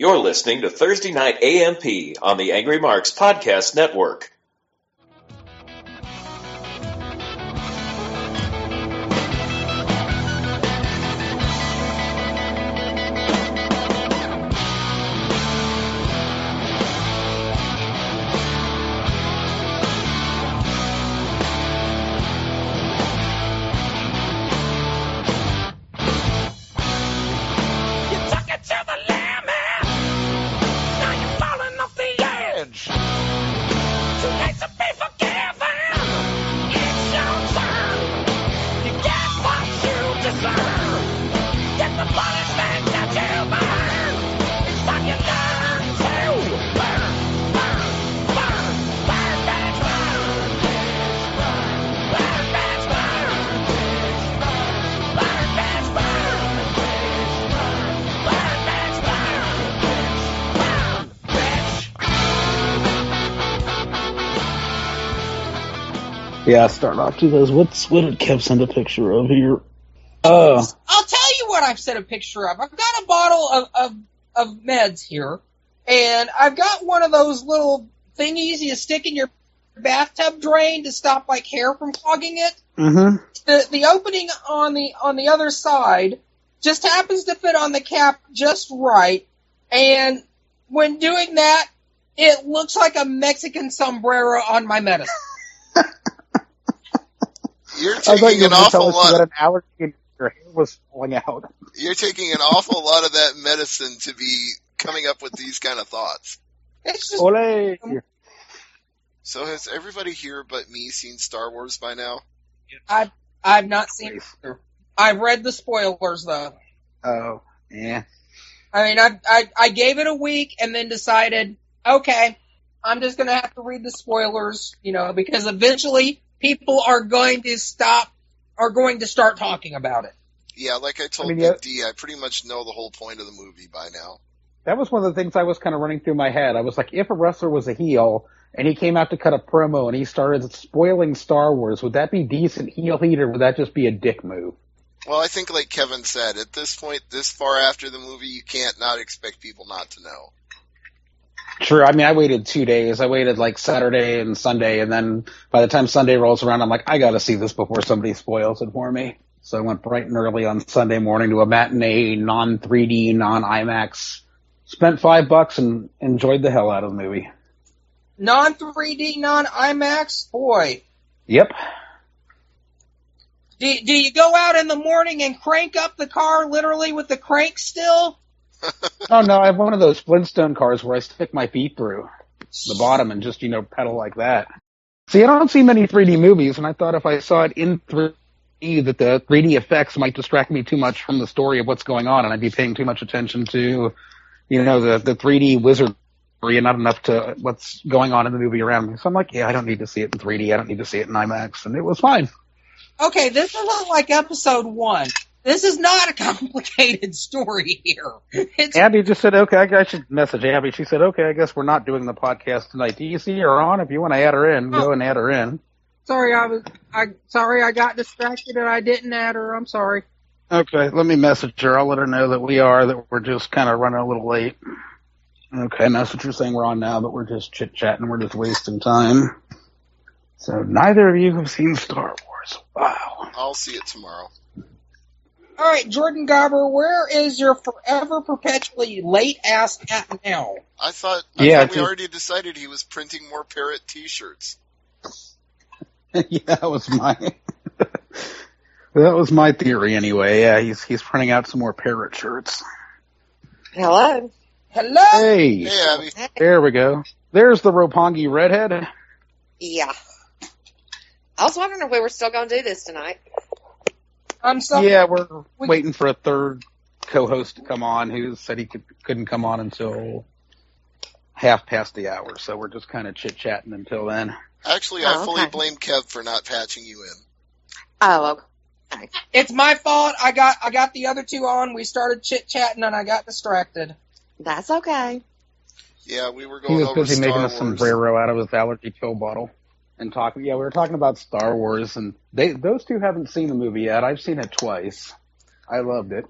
You're listening to Thursday Night AMP on the Angry Marks Podcast Network. Yeah, start off to those. What did Kev send a picture of here? I'll tell you what I've sent a picture of. I've got a bottle of meds here, and I've got one of those little thingies you stick in your bathtub drain to stop like hair from clogging it. Mm-hmm. The opening on the other side just happens to fit on the cap just right, and when doing that, it looks like a Mexican sombrero on my medicine. You're taking an awful lot. You had an allergy and your hair was falling out. You're taking an awful lot of that medicine to be coming up with these kind of thoughts. It's just. Olé. So has everybody here but me seen Star Wars by now? I've not seen it. I've read the spoilers though. Oh, yeah. I mean, I gave it a week and then decided, okay, I'm just going to have to read the spoilers, because eventually people are going to start talking about it. Yeah, like I told Big D, I pretty much know the whole point of the movie by now. That was one of the things I was kind of running through my head. I was like, if a wrestler was a heel and he came out to cut a promo and he started spoiling Star Wars, would that be decent heel heat or would that just be a dick move? Well, I think like Kevin said, at this point, this far after the movie, you can't not expect people not to know. Sure. I mean, I waited 2 days. I waited like Saturday and Sunday, and then by the time Sunday rolls around, I'm like, I got to see this before somebody spoils it for me. So I went bright and early on Sunday morning to a matinee, non-3D, non-IMAX. Spent $5 and enjoyed the hell out of the movie. Non-3D, non-IMAX? Boy. Yep. Do you go out in the morning and crank up the car literally with the crank still? Oh, no, I have one of those Flintstone cars where I stick my feet through the bottom and just, pedal like that. See, I don't see many 3D movies, and I thought if I saw it in 3D that the 3D effects might distract me too much from the story of what's going on, and I'd be paying too much attention to, the 3D wizardry and not enough to what's going on in the movie around me. So I'm like, yeah, I don't need to see it in 3D. I don't need to see it in IMAX, and it was fine. Okay, this isn't like episode 1. This is not a complicated story here. Abby just said, okay, I should message Abby. She said, okay, I guess we're not doing the podcast tonight. Do you see her on? If you want to add her in, go and add her in. Sorry, I got distracted and I didn't add her. I'm sorry. Okay, let me message her. I'll let her know that we're just kind of running a little late. Okay, message her saying we're on now, but we're just chit-chatting. We're just wasting time. So neither of you have seen Star Wars. Wow. I'll see it tomorrow. All right, Jordan Garber, where is your forever perpetually late ass at now? I thought we already decided he was printing more parrot T-shirts. Yeah, that was my theory anyway. Yeah, he's printing out some more parrot shirts. Hello. Hey, Abby. There we go. There's the Roppongi redhead. Yeah. I was wondering if we were still going to do this tonight. Yeah, we're waiting for a third co-host to come on who said he couldn't come on until half past the hour, so we're just kind of chit-chatting until then. Actually, I fully blame Kev for not patching you in. Oh, okay. It's my fault. I got the other two on. We started chit-chatting, and I got distracted. That's okay. Yeah, we were going over Star Wars. He was busy making a sombrero out of his allergy pill bottle. And we were talking about Star Wars, and those two haven't seen the movie yet. I've seen it twice. I loved it.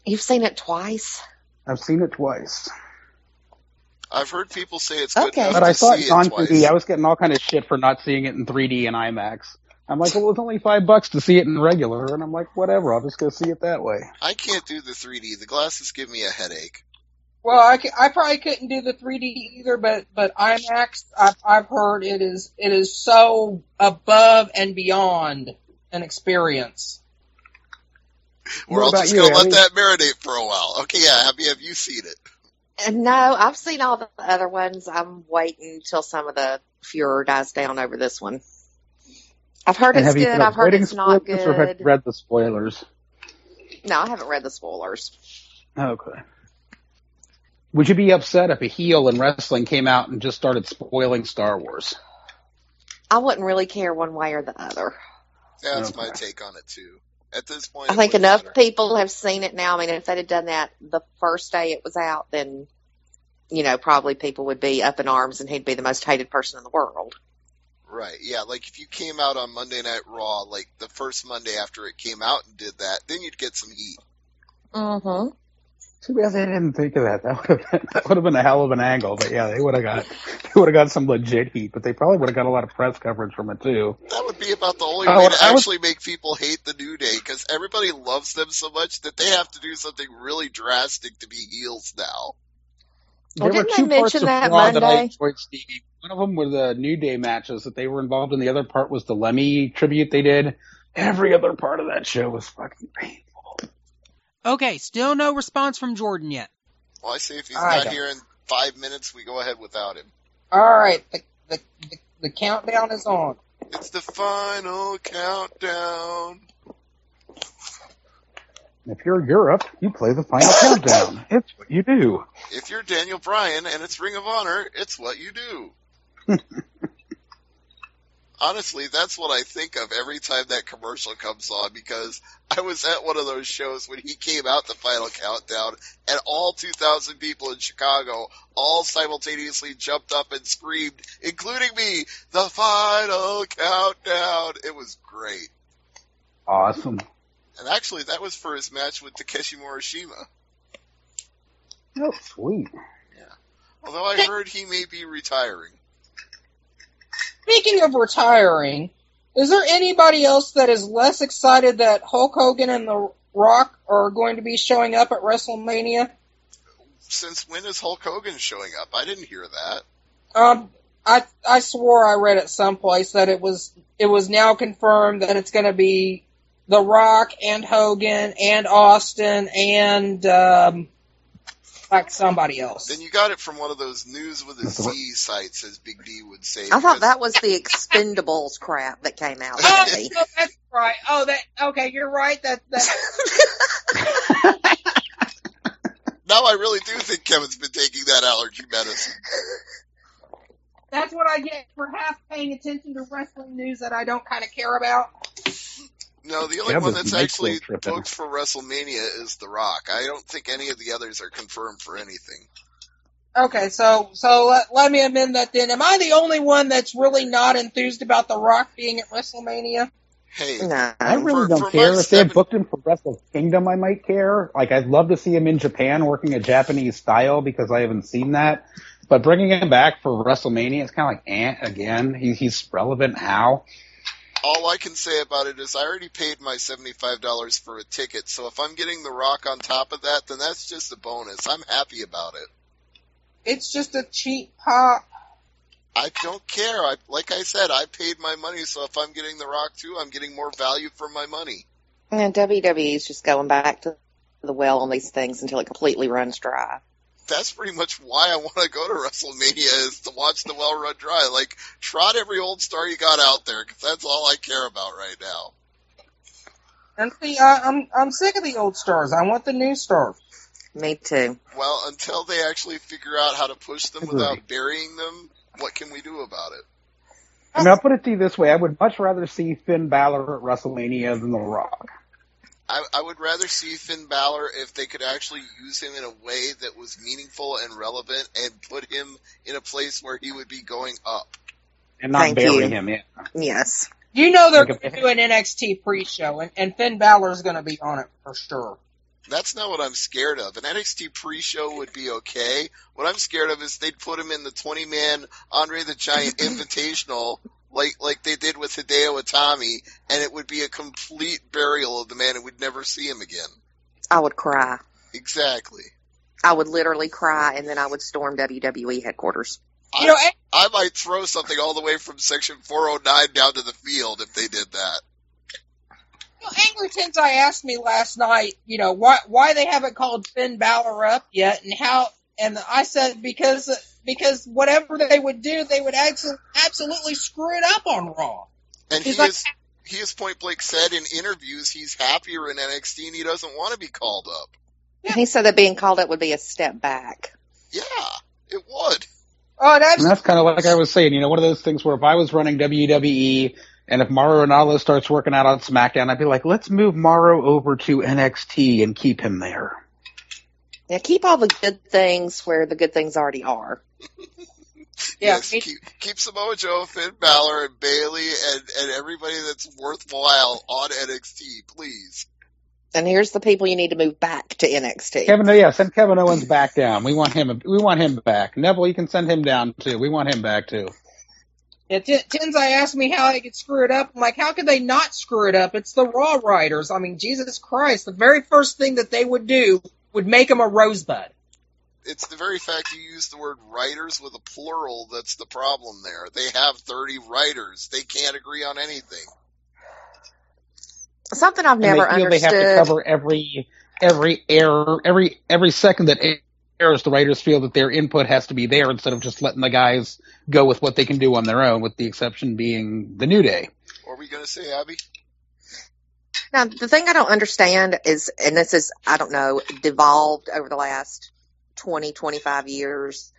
You've seen it twice? I've seen it twice. I've heard people say it's good Okay. enough But I to saw see it it on twice. 3D. I was getting all kind of shit for not seeing it in 3D and IMAX. I'm like, well, it's only $5 to see it in regular, and I'm like, whatever, I'll just go see it that way. I can't do the 3D. The glasses give me a headache. Well, I probably couldn't do the 3D either, but IMAX, I've heard it is so above and beyond an experience. We're What all about just you, going to let Abby? that marinate for a while. Okay, yeah, Abby, have you seen it? And no, I've seen all the other ones. I'm waiting till some of the furor dies down over this one. I've heard And it's have you good. been I've heard avoiding it's not spoilers, or have good. you read the spoilers? No, I haven't read the spoilers. Okay. Would you be upset if a heel in wrestling came out and just started spoiling Star Wars? I wouldn't really care one way or the other. That's Okay. my take on it, too. At this point, I think it wouldn't enough matter. people have seen it now. I mean, if they'd have done that the first day it was out, then, probably people would be up in arms and he'd be the most hated person in the world. Right, yeah, like if you came out on Monday Night Raw, like the first Monday after it came out and did that, then you'd get some heat. Mm-hmm. Too bad they didn't think of that. That would have been a hell of an angle. But yeah, they would have got some legit heat. But they probably would have got a lot of press coverage from it too. That would be about the only Oh, way and to I was- actually make people hate the New Day, because everybody loves them so much that they have to do something really drastic to be heels now. Well, There were didn't two they parts mention of that Raw that I Monday? enjoyed, Stevie. One of them were the New Day matches that they were involved in. The other part was the Lemmy tribute they did. Every other part of that show was fucking painful. Okay, still no response from Jordan yet. Well, I say if he's I not don't. here in 5 minutes, we go ahead without him. All right, the countdown is on. It's the final countdown. If you're Europe, you play the final countdown. It's what you do. If you're Daniel Bryan and it's Ring of Honor, it's what you do. Honestly, that's what I think of every time that commercial comes on, because I was at one of those shows when he came out, the final countdown, and all 2,000 people in Chicago all simultaneously jumped up and screamed, including me, the final countdown. It was great. Awesome. And actually, that was for his match with Takeshi Morishima. Oh, sweet. Although I heard he may be retiring. Speaking of retiring, is there anybody else that is less excited that Hulk Hogan and The Rock are going to be showing up at WrestleMania? Since when is Hulk Hogan showing up? I didn't hear that. I swore I read at some place that it was now confirmed that it's going to be The Rock and Hogan and Austin and like somebody else. Then you got it from one of those news with a Z sites, as Big D would say. I thought because- that was the Expendables crap that came out Oh, today. no, that's right. Oh, okay. You're right. That Now I really do think Kevin's been taking that allergy medicine. that's what I get for half paying attention to wrestling news that I don't kind of care about. No, the only Kevin's one that's Nyquil actually tripping. booked for WrestleMania is The Rock. I don't think any of the others are confirmed for anything. Okay, so let me amend that then. Am I the only one that's really not enthused about The Rock being at WrestleMania? Hey, No. I really For don't care. my If they had 7 booked him for WrestleKingdom, I might care. Like, I'd love to see him in Japan working a Japanese style because I haven't seen that. But bringing him back for WrestleMania, it's kind of like, again, he's relevant how? all I can say about it is I already paid my $75 for a ticket, so if I'm getting The Rock on top of that, then that's just a bonus. I'm happy about it. It's just a cheap pop. I don't care. Like I said, I paid my money, so if I'm getting The Rock too, I'm getting more value for my money. And WWE's just going back to the well on these things until it completely runs dry. That's pretty much why I want to go to WrestleMania, is to watch the well run dry. Like, trot every old star you got out there, because that's all I care about right now. And see, I'm sick of the old stars. I want the new stars. Me too. Well, until they actually figure out how to push them Agreed. without burying them, what can we do about it? I mean, I'll put it to you this way. I would much rather see Finn Balor at WrestleMania than The Rock. I would rather see Finn Balor if they could actually use him in a way that was meaningful and relevant and put him in a place where he would be going up. And not Thank bury you. him, yeah. Yes. You know they're Like going to do an NXT pre-show, and Finn Balor's going to be on it for sure. That's not what I'm scared of. An NXT pre-show would be okay. What I'm scared of is they'd put him in the 20-man Andre the Giant Invitational like they did with Hideo Itami, and it would be a complete burial of the man, and we'd never see him again. I would cry. Exactly. I would literally cry, and then I would storm WWE headquarters. I might throw something all the way from section 409 down to the field if they did that. Angry Tensai asked me last night, why they haven't called Finn Balor up yet, and I said because whatever they would do, they would absolutely screw it up on Raw. And he has point blank said in interviews he's happier in NXT and he doesn't want to be called up. Yeah. He said that being called up would be a step back. Yeah, it would. Oh, and that's kind of like I was saying, one of those things where if I was running WWE and if Mauro Ranallo starts working out on SmackDown, I'd be like, let's move Mauro over to NXT and keep him there. Yeah, keep all the good things where the good things already are. Yes, keep Samoa Joe, Finn Balor, and Bayley, and everybody that's worthwhile on NXT, please. And here's the people you need to move back to NXT. Send Kevin Owens back down. We want him back. Neville, you can send him down too. We want him back too. Yeah, Tensai asked me how they could screw it up. I'm like, how could they not screw it up? It's the Raw writers. I mean, Jesus Christ, the very first thing that they would do would make them a rosebud. It's the very fact you use the word writers with a plural that's the problem there. They have 30 writers. They can't agree on anything. Something I've never understood. They have to cover every error, every second that airs. The writers feel that their input has to be there instead of just letting the guys go with what they can do on their own, with the exception being the New Day. What were we going to say, Abby? Now, the thing I don't understand is, and this is, I don't know, devolved over the last 20, 25 years,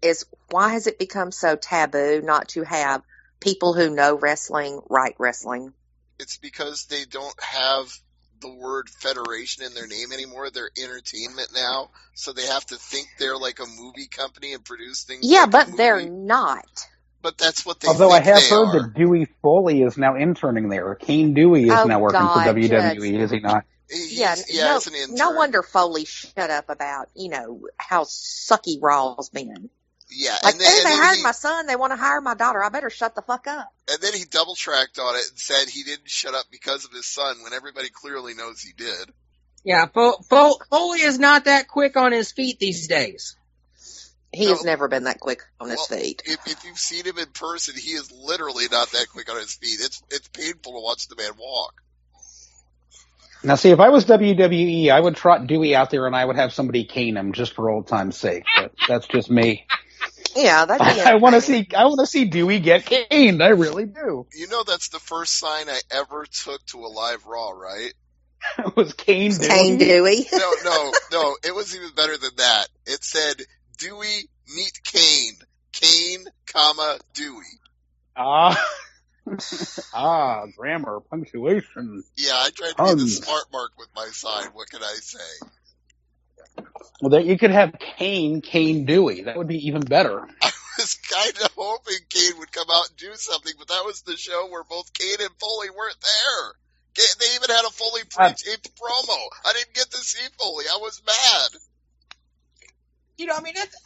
is why has it become so taboo not to have people who know wrestling write wrestling? It's because they don't have the word federation in their name anymore. They're entertainment now, so they have to think they're like a movie company and produce things. Yeah, like but they're not. But that's what they Although think I have they heard are. that Dewey Foley is now interning there. Kane Dewey is now working for WWE, is he not? As an intern. No wonder Foley shut up about, how sucky Raw's been. Yeah, like, they hired my son, they want to hire my daughter. I better shut the fuck up. And then he double-tracked on it and said he didn't shut up because of his son, when everybody clearly knows he did. Yeah, Foley is not that quick on his feet these days. He has never been that quick on his feet. If you've seen him in person, he is literally not that quick on his feet. It's painful to watch the man walk. Now, see, if I was WWE, I would trot Dewey out there and I would have somebody cane him just for old time's sake. But that's just me. Yeah, that'd be I want to see Dewey get caned. I really do. That's the first sign I ever took to a live Raw, right? It was Kane Dewey. Kane Dewey. No. It was even better than that. It said Dewey meet Kane. Kane, Dewey. Grammar, punctuation. Yeah, I tried to be the smart mark with my sign. What can I say? Well, you could have Kane Dewey. That would be even better. I was kind of hoping Kane would come out and do something, but that was the show where both Kane and Foley weren't there. They even had a Foley pre-taped promo. I didn't get to see Foley. I was mad.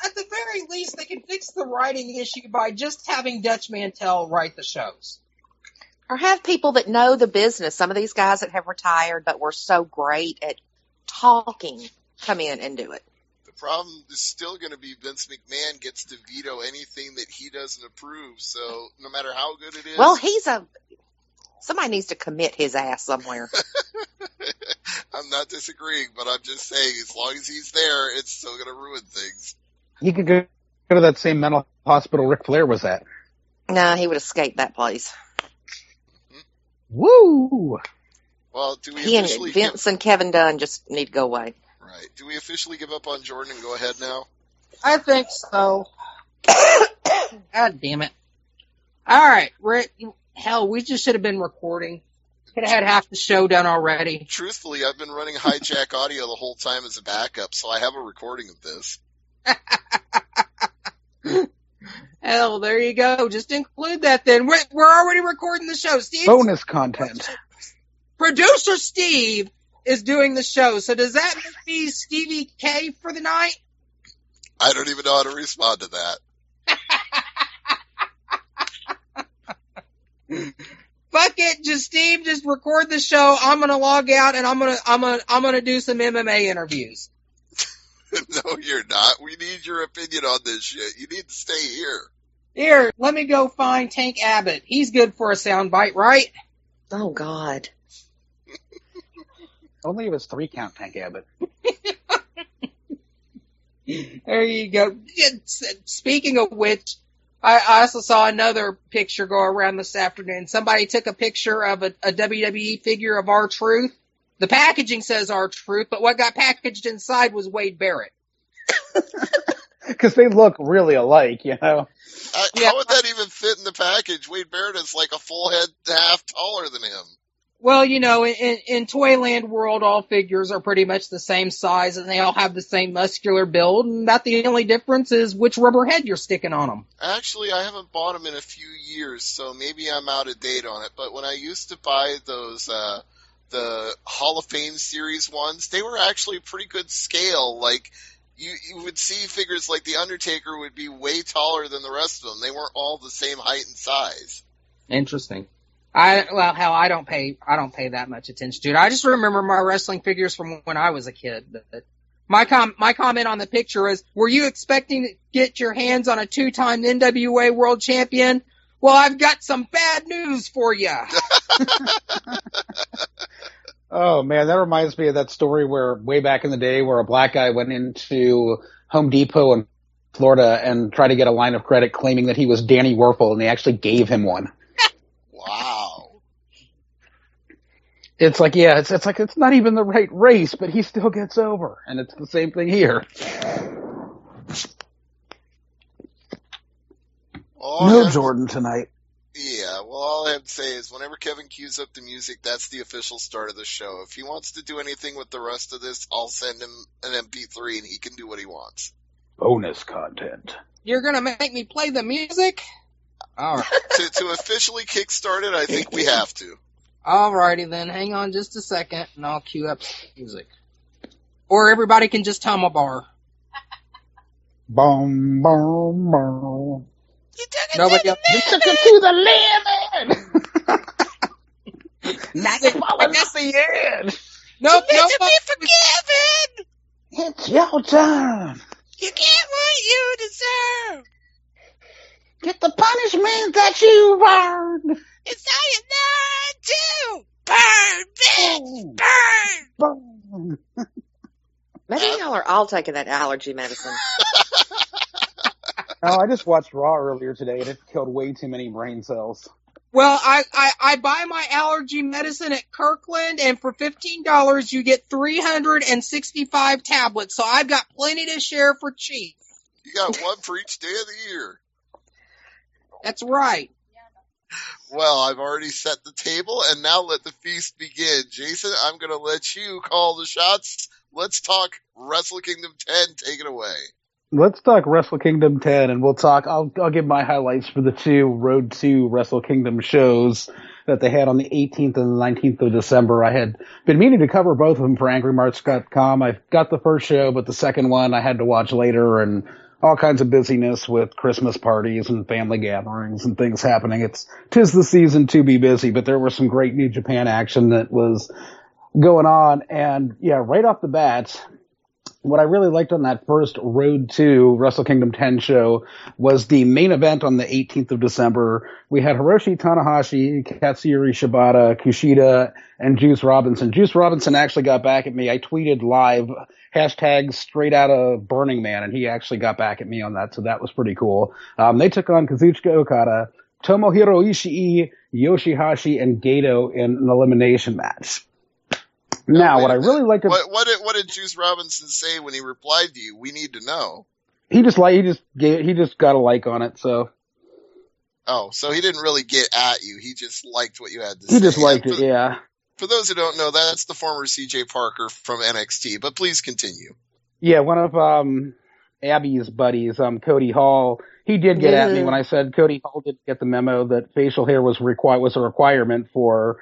At the very least, they can fix the writing issue by just having Dutch Mantel write the shows. Or have people that know the business. Some of these guys that have retired but were so great at talking come in and do it. The problem is still going to be Vince McMahon gets to veto anything that he doesn't approve, so no matter how good it is... Well, somebody needs to commit his ass somewhere. I'm not disagreeing, but I'm just saying, as long as he's there, it's still going to ruin things. He could go to that same mental hospital Ric Flair was at. No, he would escape that place. Mm-hmm. Woo! Well, do we officially... Vince and Kevin Dunn just need to go away. Right. Do we officially give up on Jordan and go ahead now? I think so. God damn it. All right, Rick. Hell, we just should have been recording. Could have had half the show done already. Truthfully, I've been running hijack audio the whole time as a backup, so I have a recording of this. Hell, there you go. Just include that then. We're already recording the show. Steve. Bonus content. Producer Steve is doing the show. So does that make me Stevie K for the night? I don't even know how to respond to that. Fuck it, Steve, just record the show. I'm gonna log out and I'm gonna do some MMA interviews. No, you're not. We need your opinion on this shit. You need to stay here. Here, let me go find Tank Abbott. He's good for a soundbite, right? Oh, God. Only if it's 3 count, Tank Abbott. There you go. Speaking of which, I also saw another picture go around this afternoon. Somebody took a picture of a WWE figure of R-Truth. The packaging says R-Truth, but what got packaged inside was Wade Barrett. Because they look really alike, you know? How would that even fit in the package? Wade Barrett is like a full head half taller than him. Well, you know, in Toyland world, all figures are pretty much the same size, and they all have the same muscular build, and about the only difference is which rubber head you're sticking on them. Actually, I haven't bought them in a few years, so maybe I'm out of date on it. But when I used to buy those, the Hall of Fame series ones, they were actually pretty good scale. Like, you would see figures like The Undertaker would be way taller than the rest of them. They weren't all the same height and size. Interesting. I don't pay that much attention to it. I just remember my wrestling figures from when I was a kid. My comment on the picture is, were you expecting to get your hands on a 2-time NWA World Champion? Well, I've got some bad news for you. Oh, man, that reminds me of that story where way back in the day where a black guy went into Home Depot in Florida and tried to get a line of credit claiming that he was Danny Werfel, and they actually gave him one. Wow. It's like, yeah, it's like it's not even the right race, but he still gets over. And it's the same thing here. No Jordan tonight. Yeah, well, all I have to say is whenever Kevin cues up the music, that's the official start of the show. If he wants to do anything with the rest of this, I'll send him an MP3 and he can do what he wants. Bonus content. You're going to make me play the music? All right. To officially kickstart it, I think we have to. Alrighty then, hang on just a second and I'll cue up some music. Or everybody can just hum a bar. Boom, boom, boom. Nobody else. You took it to the limit. Now you're falling off the edge. Nope. Be forgiven. It's your turn. You get what you deserve. Get the punishment that you earned. It's all you know to burn, bitch, burn. Boom. Maybe y'all are all taking that allergy medicine. No, I just watched Raw earlier today and it killed way too many brain cells. Well, I buy my allergy medicine at Kirkland, and for $15 you get 365 tablets, so I've got plenty to share for cheap. You got one for each day of the year. That's right. Well, I've already set the table, and now let the feast begin. Jason, I'm going to let you call the shots. Let's talk Wrestle Kingdom 10. Take it away. Let's talk Wrestle Kingdom 10, and we'll talk. I'll give my highlights for the 2 Road to Wrestle Kingdom shows that they had on the 18th and the 19th of December. I had been meaning to cover both of them for AngryMarks.com. I got the first show, but the second one I had to watch later, and all kinds of busyness with Christmas parties and family gatherings and things happening. 'Tis the season to be busy, but there was some great New Japan action that was going on, and yeah, right off the bat, what I really liked on that first Road to Wrestle Kingdom 10 show was the main event on the 18th of December. We had Hiroshi Tanahashi, Katsuyori Shibata, Kushida, and Juice Robinson. Juice Robinson actually got back at me. I tweeted live, hashtag straight out of Burning Man, and he actually got back at me on that, so that was pretty cool. They took on Kazuchika Okada, Tomohiro Ishii, Yoshihashi, and Gato in an elimination match. Now, what I really liked about what did Juice Robinson say when he replied to you? We need to know. He just got a like on it, so. Oh, so he didn't really get at you. He just liked what you had to say. He just liked it, yeah. For those who don't know, that's the former CJ Parker from NXT, but please continue. Yeah, one of Abbey's buddies, Cody Hall, he did get at me when I said Cody Hall didn't get the memo that facial hair was a requirement for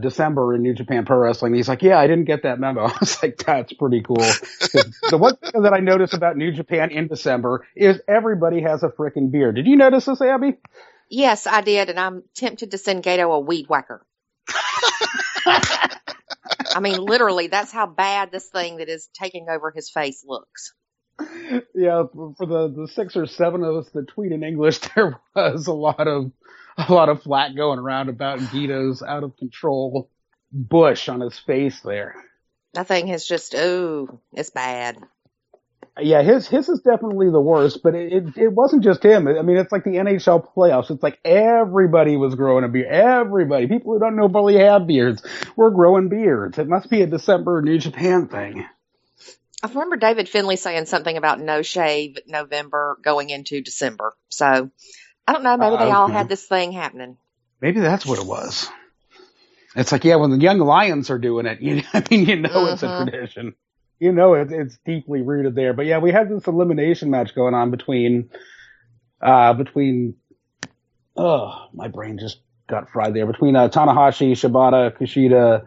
December in New Japan Pro Wrestling. He's like, yeah, I didn't get that memo. I was like, that's pretty cool. 'Cause the one thing that I noticed about New Japan in December is everybody has a frickin' beard. Did you notice this, Abby? Yes, I did, and I'm tempted to send Gato a weed whacker. I mean, literally, that's how bad this thing that is taking over his face looks. Yeah, for the 6 or 7 of us that tweet in English, there was a lot of flack going around about Guido's out of control bush on his face there. That thing has just, it's bad. Yeah, his is definitely the worst, but it wasn't just him. I mean, it's like the NHL playoffs. It's like everybody was growing a beard. Everybody. People who don't know really have beards were growing beards. It must be a December New Japan thing. I remember David Finlay saying something about no shave November going into December. So, I don't know. Maybe they all had this thing happening. Maybe that's what it was. It's like, yeah, when the young Lions are doing it, it's a tradition. It's deeply rooted there. But yeah, we had this elimination match going on between my brain just got fried there, between Tanahashi, Shibata, Kushida,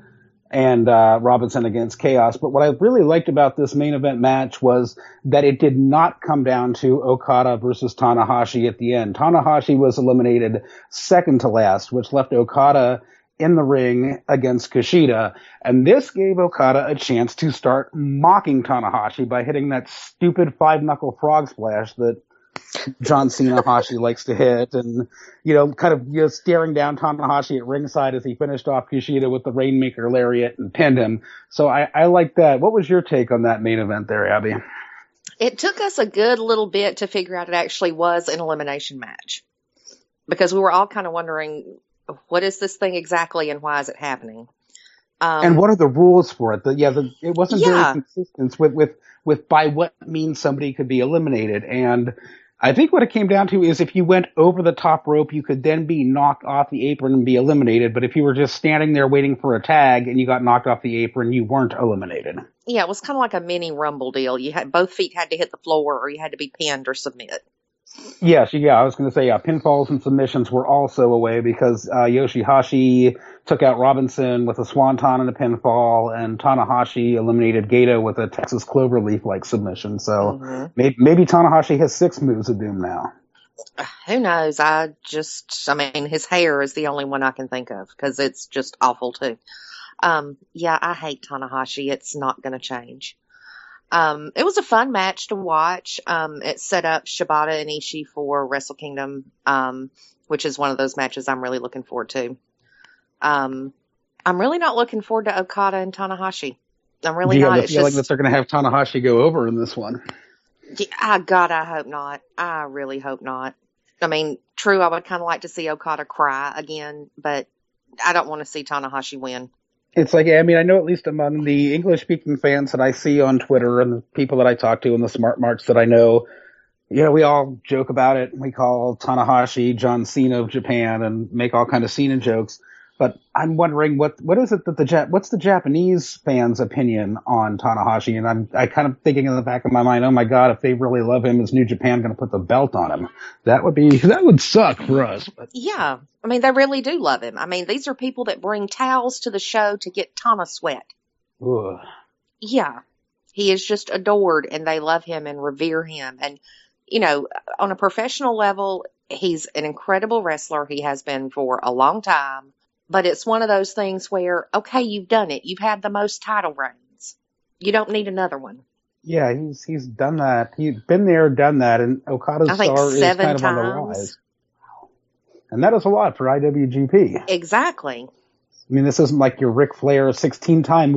and Robinson against Chaos. But what I really liked about this main event match was that it did not come down to Okada versus Tanahashi at the end. Tanahashi was eliminated second to last, which left Okada in the ring against Kushida, and this gave Okada a chance to start mocking Tanahashi by hitting that stupid 5-knuckle frog splash that John Cena Hashi likes to hit, and staring down Tanahashi at ringside as he finished off Kushida with the Rainmaker lariat and pinned him. So I like that. What was your take on that main event there, Abby? It took us a good little bit to figure out it actually was an elimination match, because we were all kind of wondering, what is this thing exactly and why is it happening? And what are the rules for it? It wasn't very consistent with by what means somebody could be eliminated. And I think what it came down to is if you went over the top rope, you could then be knocked off the apron and be eliminated. But if you were just standing there waiting for a tag and you got knocked off the apron, you weren't eliminated. Yeah, it was kind of like a mini Rumble deal. You had both feet had to hit the floor, or you had to be pinned or submit. Yes, I was going to say, pinfalls and submissions were also a way, because Yoshihashi took out Robinson with a swanton and a pinfall, and Tanahashi eliminated Gato with a Texas Cloverleaf-like submission. So maybe Tanahashi has 6 moves of doom now. Who knows? His hair is the only one I can think of, because it's just awful too. I hate Tanahashi. It's not going to change. It was a fun match to watch. It set up Shibata and Ishii for WrestleKingdom, which is one of those matches I'm really looking forward to. I'm really not looking forward to Okada and Tanahashi. I'm really not. Do you have a feeling that they're going to have Tanahashi go over in this one? God, I hope not. I really hope not. I mean, true, I would kind of like to see Okada cry again, but I don't want to see Tanahashi win. It's like, I know at least among the English-speaking fans that I see on Twitter and the people that I talk to and the smart marks that I know, we all joke about it. We call Tanahashi John Cena of Japan and make all kind of Cena jokes. But I'm wondering what is it that what's the Japanese fans' opinion on Tanahashi? And I kind of thinking in the back of my mind, oh my God, if they really love him, is New Japan going to put the belt on him? That would suck for us. But. Yeah, they really do love him. These are people that bring towels to the show to get Tana sweat. Ugh. Yeah, he is just adored, and they love him and revere him. And on a professional level, he's an incredible wrestler. He has been for a long time. But it's one of those things where, okay, you've done it. You've had the most title reigns. You don't need another one. Yeah, he's done that. He's been there, done that, and Okada's star is kind of on the rise. And that is a lot for IWGP. Exactly. This isn't like your Ric Flair 16-time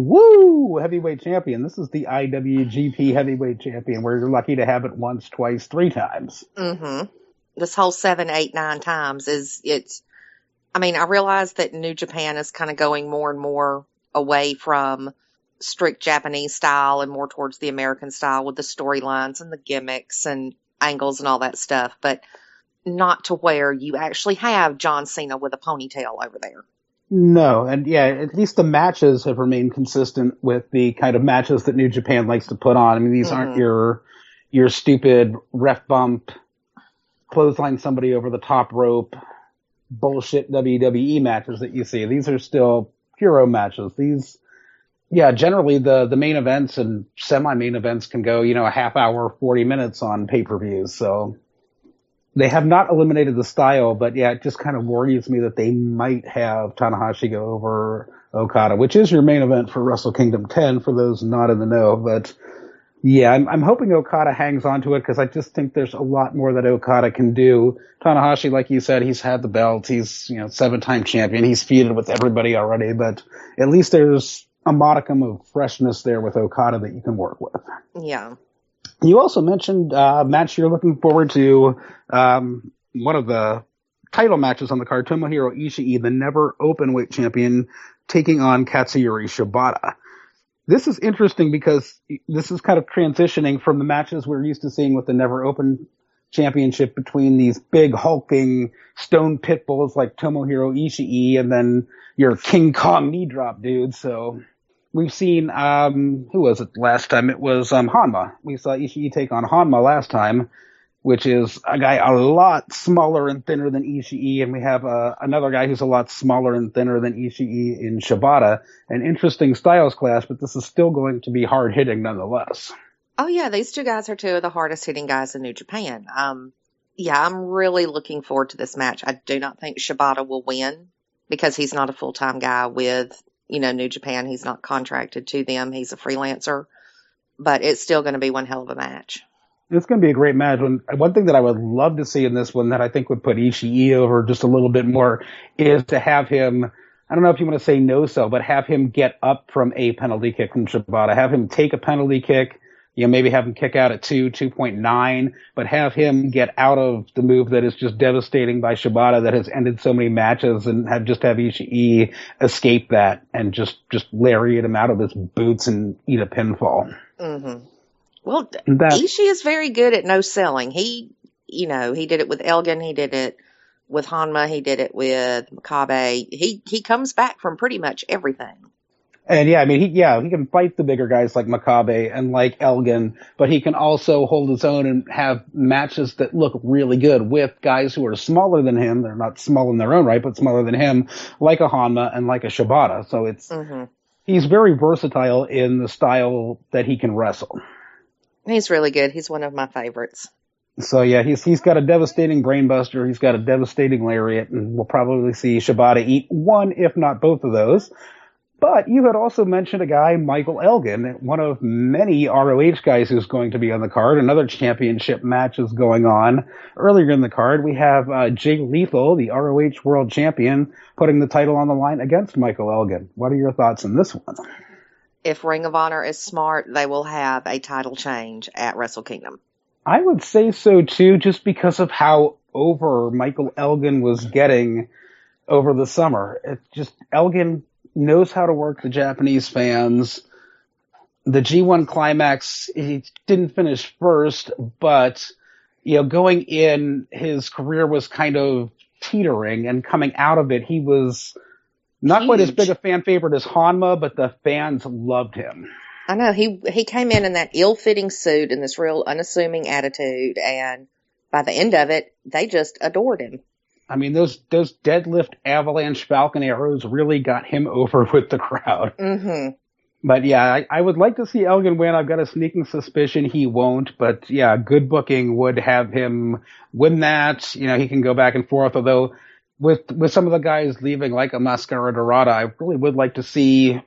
heavyweight champion. This is the IWGP heavyweight champion, where you're lucky to have it once, twice, 3 times. Mm-hmm. This whole 7, 8, 9 times I realize that New Japan is kind of going more and more away from strict Japanese style and more towards the American style with the storylines and the gimmicks and angles and all that stuff, but not to where you actually have John Cena with a ponytail over there. No, and at least the matches have remained consistent with the kind of matches that New Japan likes to put on. These aren't your stupid ref bump, clothesline somebody over the top rope, bullshit WWE matches that you see. These are still hero matches. These, generally the main events and semi-main events can go, a half hour, 40 minutes on pay-per-views. So they have not eliminated the style, but it just kind of worries me that they might have Tanahashi go over Okada, which is your main event for WrestleKingdom 10 for those not in the know. But I'm hoping Okada hangs on to it because I just think there's a lot more that Okada can do. Tanahashi, like you said, he's had the belt. He's, 7-time champion. He's feuded with everybody already, but at least there's a modicum of freshness there with Okada that you can work with. Yeah. You also mentioned match you're looking forward to, one of the title matches on the card, Tomohiro Ishii, the never openweight champion, taking on Katsuyori Shibata. This is interesting because this is kind of transitioning from the matches we're used to seeing with the never open championship between these big hulking stone pit bulls like Tomohiro Ishii and then your King Kong knee drop dude. So we've seen, who was it last time? It was Hanma. We saw Ishii take on Hanma last time, which is a guy a lot smaller and thinner than Ishii, and we have another guy who's a lot smaller and thinner than Ishii in Shibata. An interesting styles clash, but this is still going to be hard-hitting nonetheless. Oh, yeah, these two guys are two of the hardest-hitting guys in New Japan. I'm really looking forward to this match. I do not think Shibata will win because he's not a full-time guy with, New Japan. He's not contracted to them. He's a freelancer. But it's still going to be one hell of a match. It's going to be a great match. One thing that I would love to see in this one that I think would put Ishii over just a little bit more is to have him, I don't know if you want to say no-sell, but have him get up from a penalty kick from Shibata. Have him take a penalty kick, maybe have him kick out at 2.9, but have him get out of the move that is just devastating by Shibata that has ended so many matches and have Ishii escape that and just lariat him out of his boots and eat a pinfall. Mm-hmm. Well, Ishii is very good at no selling. He did it with Elgin. He did it with Hanma. He did it with Makabe. He comes back from pretty much everything. And he can fight the bigger guys like Makabe and like Elgin, but he can also hold his own and have matches that look really good with guys who are smaller than him. They're not small in their own right, but smaller than him, like a Hanma and like a Shibata. So he's very versatile in the style that he can wrestle. He's really good. He's one of my favorites. So he's got a devastating brainbuster. He's got a devastating lariat, and we'll probably see Shibata eat one, if not both of those. But you had also mentioned a guy, Michael Elgin, one of many ROH guys who's going to be on the card. Another championship match is going on. Earlier in the card, we have Jay Lethal, the ROH World Champion, putting the title on the line against Michael Elgin. What are your thoughts on this one? If Ring of Honor is smart, they will have a title change at WrestleKingdom. I would say so, too, just because of how over Michael Elgin was getting over the summer. It's just Elgin knows how to work the Japanese fans. The G1 Climax, he didn't finish first, but, going in, his career was kind of teetering, and coming out of it, he was not quite as big a fan favorite as Hanma, but the fans loved him. I know. He came in that ill-fitting suit and this real unassuming attitude, and by the end of it, they just adored him. I mean, those deadlift avalanche falcon arrows really got him over with the crowd. Mm-hmm. But I would like to see Elgin win. I've got a sneaking suspicion he won't, but good booking would have him win that. He can go back and forth, although with some of the guys leaving, like a Mascara Dorada, I really would like to see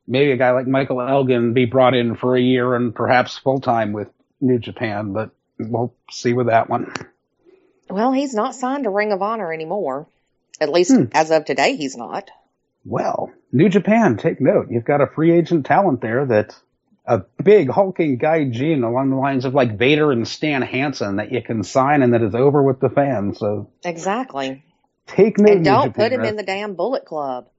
maybe a guy like Michael Elgin be brought in for a year and perhaps full-time with New Japan, but we'll see with that one. Well, he's not signed to Ring of Honor anymore. At least as of today, he's not. Well, New Japan, take note. You've got a free agent talent there that a big hulking gaijin along the lines of like Vader and Stan Hansen that you can sign and that is over with the fans. So exactly. Take note. And don't put him in the damn Bullet Club.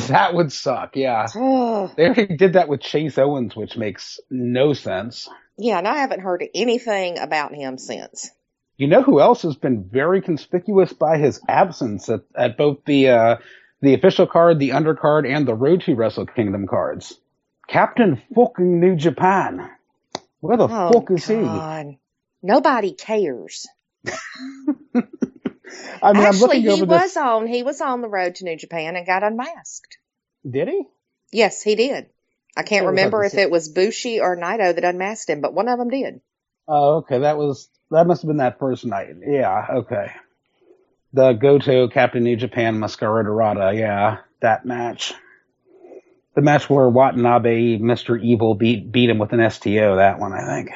That would suck, yeah. They already did that with Chase Owens, which makes no sense. Yeah, and I haven't heard anything about him since. You know who else has been very conspicuous by his absence at both the official card, the undercard, and the Road to WrestleKingdom cards? Captain fucking New Japan. Where the fuck is he? Nobody cares. I mean, I'm Actually, looking over this. he was on the road to New Japan and got unmasked. Did he? Yes, he did. I can't Sure, remember if it was Bushi or Naito that unmasked him, but one of them did. Oh, okay. That must have been that first night. Yeah, okay. The Goto Captain New Japan Mascara Dorada, yeah, that match. The match where Watanabe, Mr. Evil, beat him with an STO, that one, I think.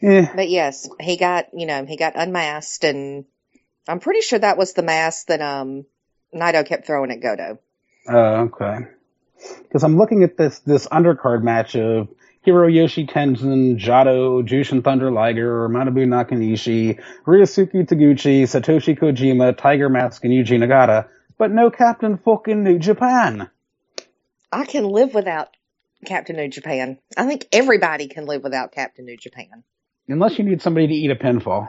Yeah. But yes, he got unmasked, and I'm pretty sure that was the mask that Naito kept throwing at Goto. Oh, okay. Because I'm looking at this undercard match of Hiroyoshi Tenzin, Jado, Jushin Thunder Liger, Manabu Nakanishi, Ryosuke Taguchi, Satoshi Kojima, Tiger Mask, and Yuji Nagata, but no Captain fucking New Japan. I can live without Captain New Japan. I think everybody can live without Captain New Japan. Unless you need somebody to eat a pinfall.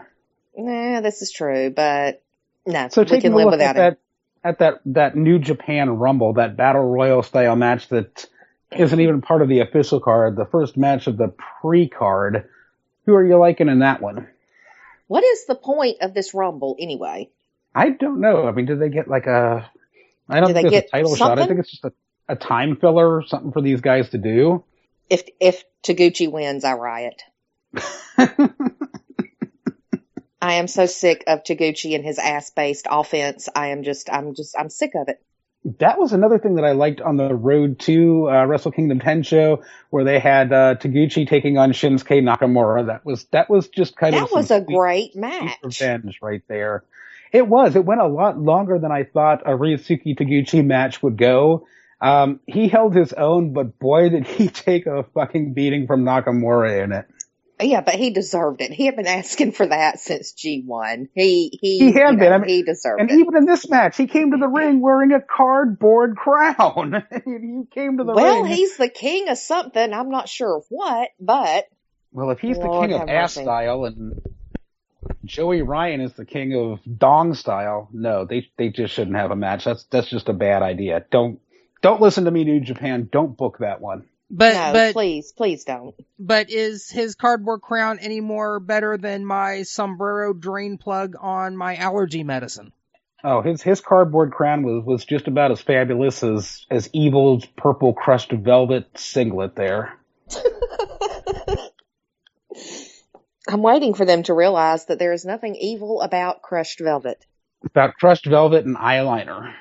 Nah, this is true, but no, So we can live without him. At that New Japan Rumble, that Battle Royal style match that isn't even part of the official card, the first match of the pre-card, who are you liking in that one? What is the point of this Rumble anyway? I don't know. I mean, did they get like a... I don't think there's a title shot. I think it's just a time filler or something for these guys to do. If Taguchi wins, I riot. I am so sick of Taguchi and his ass-based offense. I'm sick of it. That was another thing that I liked on the Road to WrestleKingdom 10 show, where they had Taguchi taking on Shinsuke Nakamura. That was just kind of... That was a great match. Revenge right there. It was. It went a lot longer than I thought a Ryosuke Taguchi match would go. He held his own, but boy, did he take a fucking beating from Nakamura in it. Yeah, but he deserved it. He had been asking for that since G1. He had been. I mean, he deserved it. And even in this match, he came to the ring wearing a cardboard crown. He came to the ring. Well, he's the king of something. I'm not sure of what, but... Well, if he's the king of ass style and Joey Ryan is the king of dong style, no, they just shouldn't have a match. That's just a bad idea. Don't listen to me, New Japan. Don't book that one. But please don't. But is his cardboard crown any more better than my sombrero drain plug on my allergy medicine? Oh, his cardboard crown was just about as fabulous as Evil's purple crushed velvet singlet there. I'm waiting for them to realize that there is nothing evil about crushed velvet. About crushed velvet and eyeliner.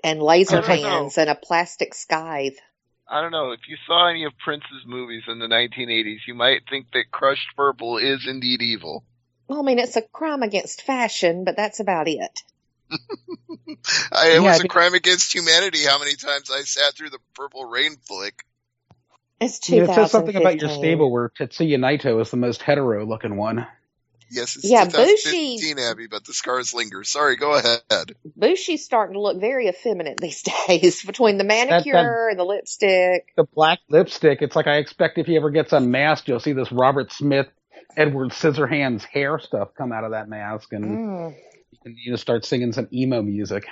And laser hands and a plastic scythe. I don't know. If you saw any of Prince's movies in the 1980s, you might think that crushed purple is indeed evil. Well, I mean, it's a crime against fashion, but that's about it. It was a crime against humanity how many times I sat through the Purple Rain flick. It's 2015. It says something about your stable where Tetsuya Naito is the most hetero-looking one. Yes, it's 2015, Abbey, but the scars linger. Sorry, go ahead. Bushi's starting to look very effeminate these days between the manicure and the lipstick. The black lipstick, it's like I expect if he ever gets unmasked, you'll see this Robert Smith, Edward Scissorhands hair stuff come out of that mask, and you can start singing some emo music.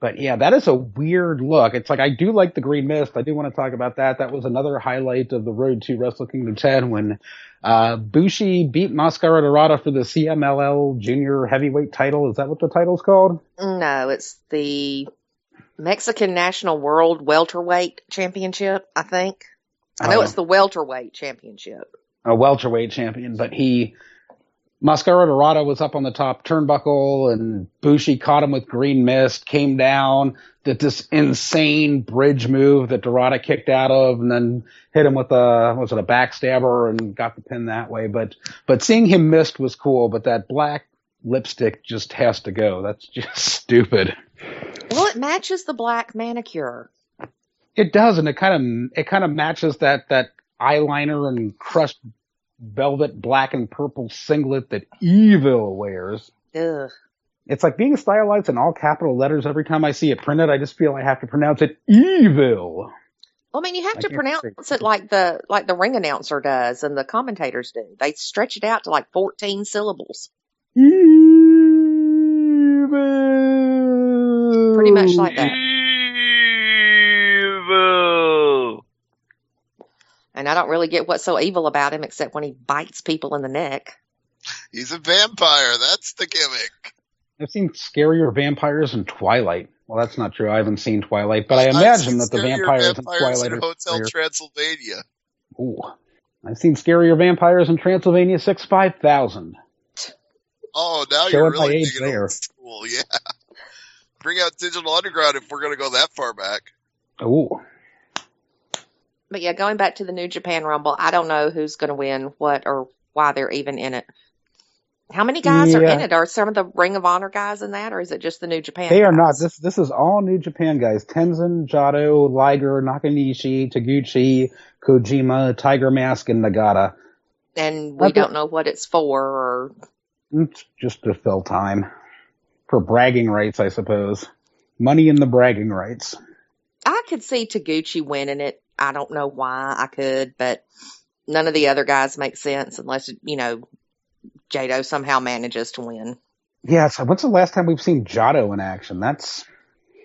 But yeah, that is a weird look. It's like, I do like the Green Mist. I do want to talk about that. That was another highlight of the road to WrestleKingdom 10 when Bushi beat Mascara Dorada for the CMLL Junior Heavyweight title. Is that what the title's called? No, it's the Mexican National World Welterweight Championship, I think. I know it's the Welterweight Championship. A welterweight champion, but Mascara Dorada was up on the top turnbuckle, and Bushi caught him with Green Mist, came down, did this insane bridge move that Dorada kicked out of, and then hit him with a backstabber and got the pin that way. But seeing him missed was cool, but that black lipstick just has to go. That's just stupid. Well, it matches the black manicure. It does, and it kind of matches that eyeliner and crushed velvet black and purple singlet that Evil wears. Ugh. It's like being stylized in all capital letters every time I see it printed. I just feel I have to pronounce it Evil. Well, I mean, you have to pronounce it like the ring announcer does and the commentators do. They stretch it out to like 14 syllables. Evil. Pretty much like that. Evil. And I don't really get what's so evil about him except when he bites people in the neck. He's a vampire. That's the gimmick. I've seen scarier vampires in Twilight. Well, that's not true. I haven't seen Twilight, but I imagine that the vampires in Twilight in are Hotel scarier. Transylvania. Ooh. I've seen scarier vampires in Transylvania 65000. Oh, now Showing you're my really age digging there. old school, yeah. Bring out Digital Underground if we're going to go that far back. Ooh. But yeah, going back to the New Japan Rumble, I don't know who's going to win what or why they're even in it. How many guys are in it? Are some of the Ring of Honor guys in that, or is it just the New Japan They are guys? not. This is all New Japan guys. Tenzin, Jado, Liger, Nakanishi, Taguchi, Kojima, Tiger Mask, and Nagata. And we don't know what it's for, or... It's just to fill time. For bragging rights, I suppose. Money in the bragging rights. I could see Taguchi winning it. I don't know why I could, but none of the other guys make sense unless, Jado somehow manages to win. Yeah, so when's the last time we've seen Jado in action?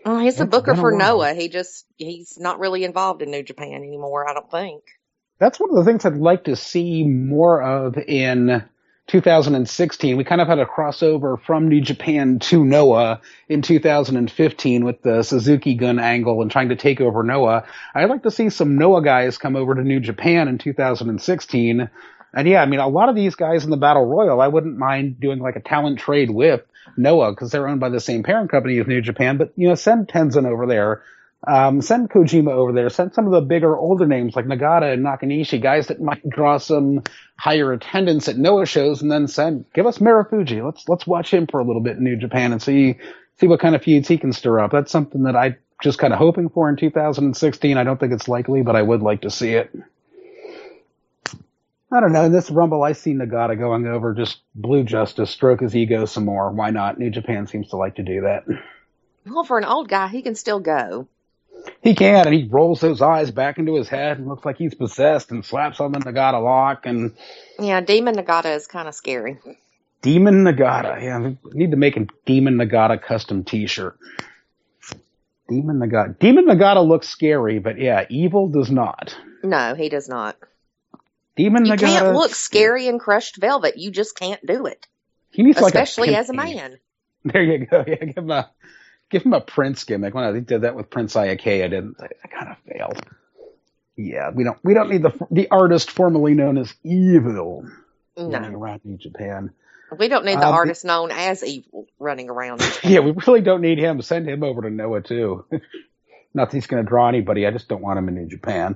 He's a booker for Noah. He's not really involved in New Japan anymore, I don't think. That's one of the things I'd like to see more of in 2016. We kind of had a crossover from New Japan to Noah in 2015 with the Suzuki Gun angle and trying to take over Noah. I'd like to see some Noah guys come over to New Japan in 2016. And yeah, I mean, a lot of these guys in the Battle Royal, I wouldn't mind doing like a talent trade with Noah because they're owned by the same parent company as New Japan. But, send Tenzin over there. Send Kojima over there. Send some of the bigger, older names like Nagata and Nakanishi, guys that might draw some higher attendance at Noah shows, and then give us Marufuji. Let's watch him for a little bit in New Japan and see what kind of feuds he can stir up. That's something that I'm just kind of hoping for in 2016. I don't think it's likely, but I would like to see it. I don't know. In this Rumble, I see Nagata going over, just Blue Justice, stroke his ego some more. Why not? New Japan seems to like to do that. Well, for an old guy, he can still go. He can, and he rolls those eyes back into his head and looks like he's possessed and slaps on the Nagata lock. And yeah, Demon Nagata is kind of scary. Demon Nagata. Yeah, we need to make a Demon Nagata custom t-shirt. Demon Nagata looks scary, but yeah, evil does not. No, he does not. Demon You Nagata can't look scary in crushed velvet. You just can't do it. He needs especially as a man. There you go. Yeah, give him a Prince gimmick. When I did that with Prince Iake, I kind of failed. Yeah, we don't need the artist formerly known as Evil running around New Japan. We don't need the artist known as Evil running around. Yeah, we really don't need him. Send him over to Noah too. Not that he's going to draw anybody. I just don't want him in New Japan.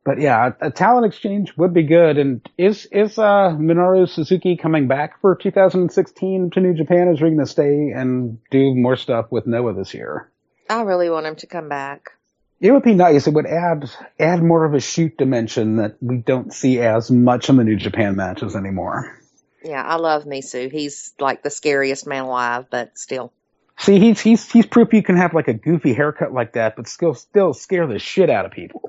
But yeah, a talent exchange would be good. And is Minoru Suzuki coming back for 2016 to New Japan? Is he going to stay and do more stuff with Noah this year? I really want him to come back. It would be nice. It would add more of a shoot dimension that we don't see as much in the New Japan matches anymore. Yeah, I love Misu. He's like the scariest man alive, but still. See, he's proof you can have like a goofy haircut like that, but still scare the shit out of people.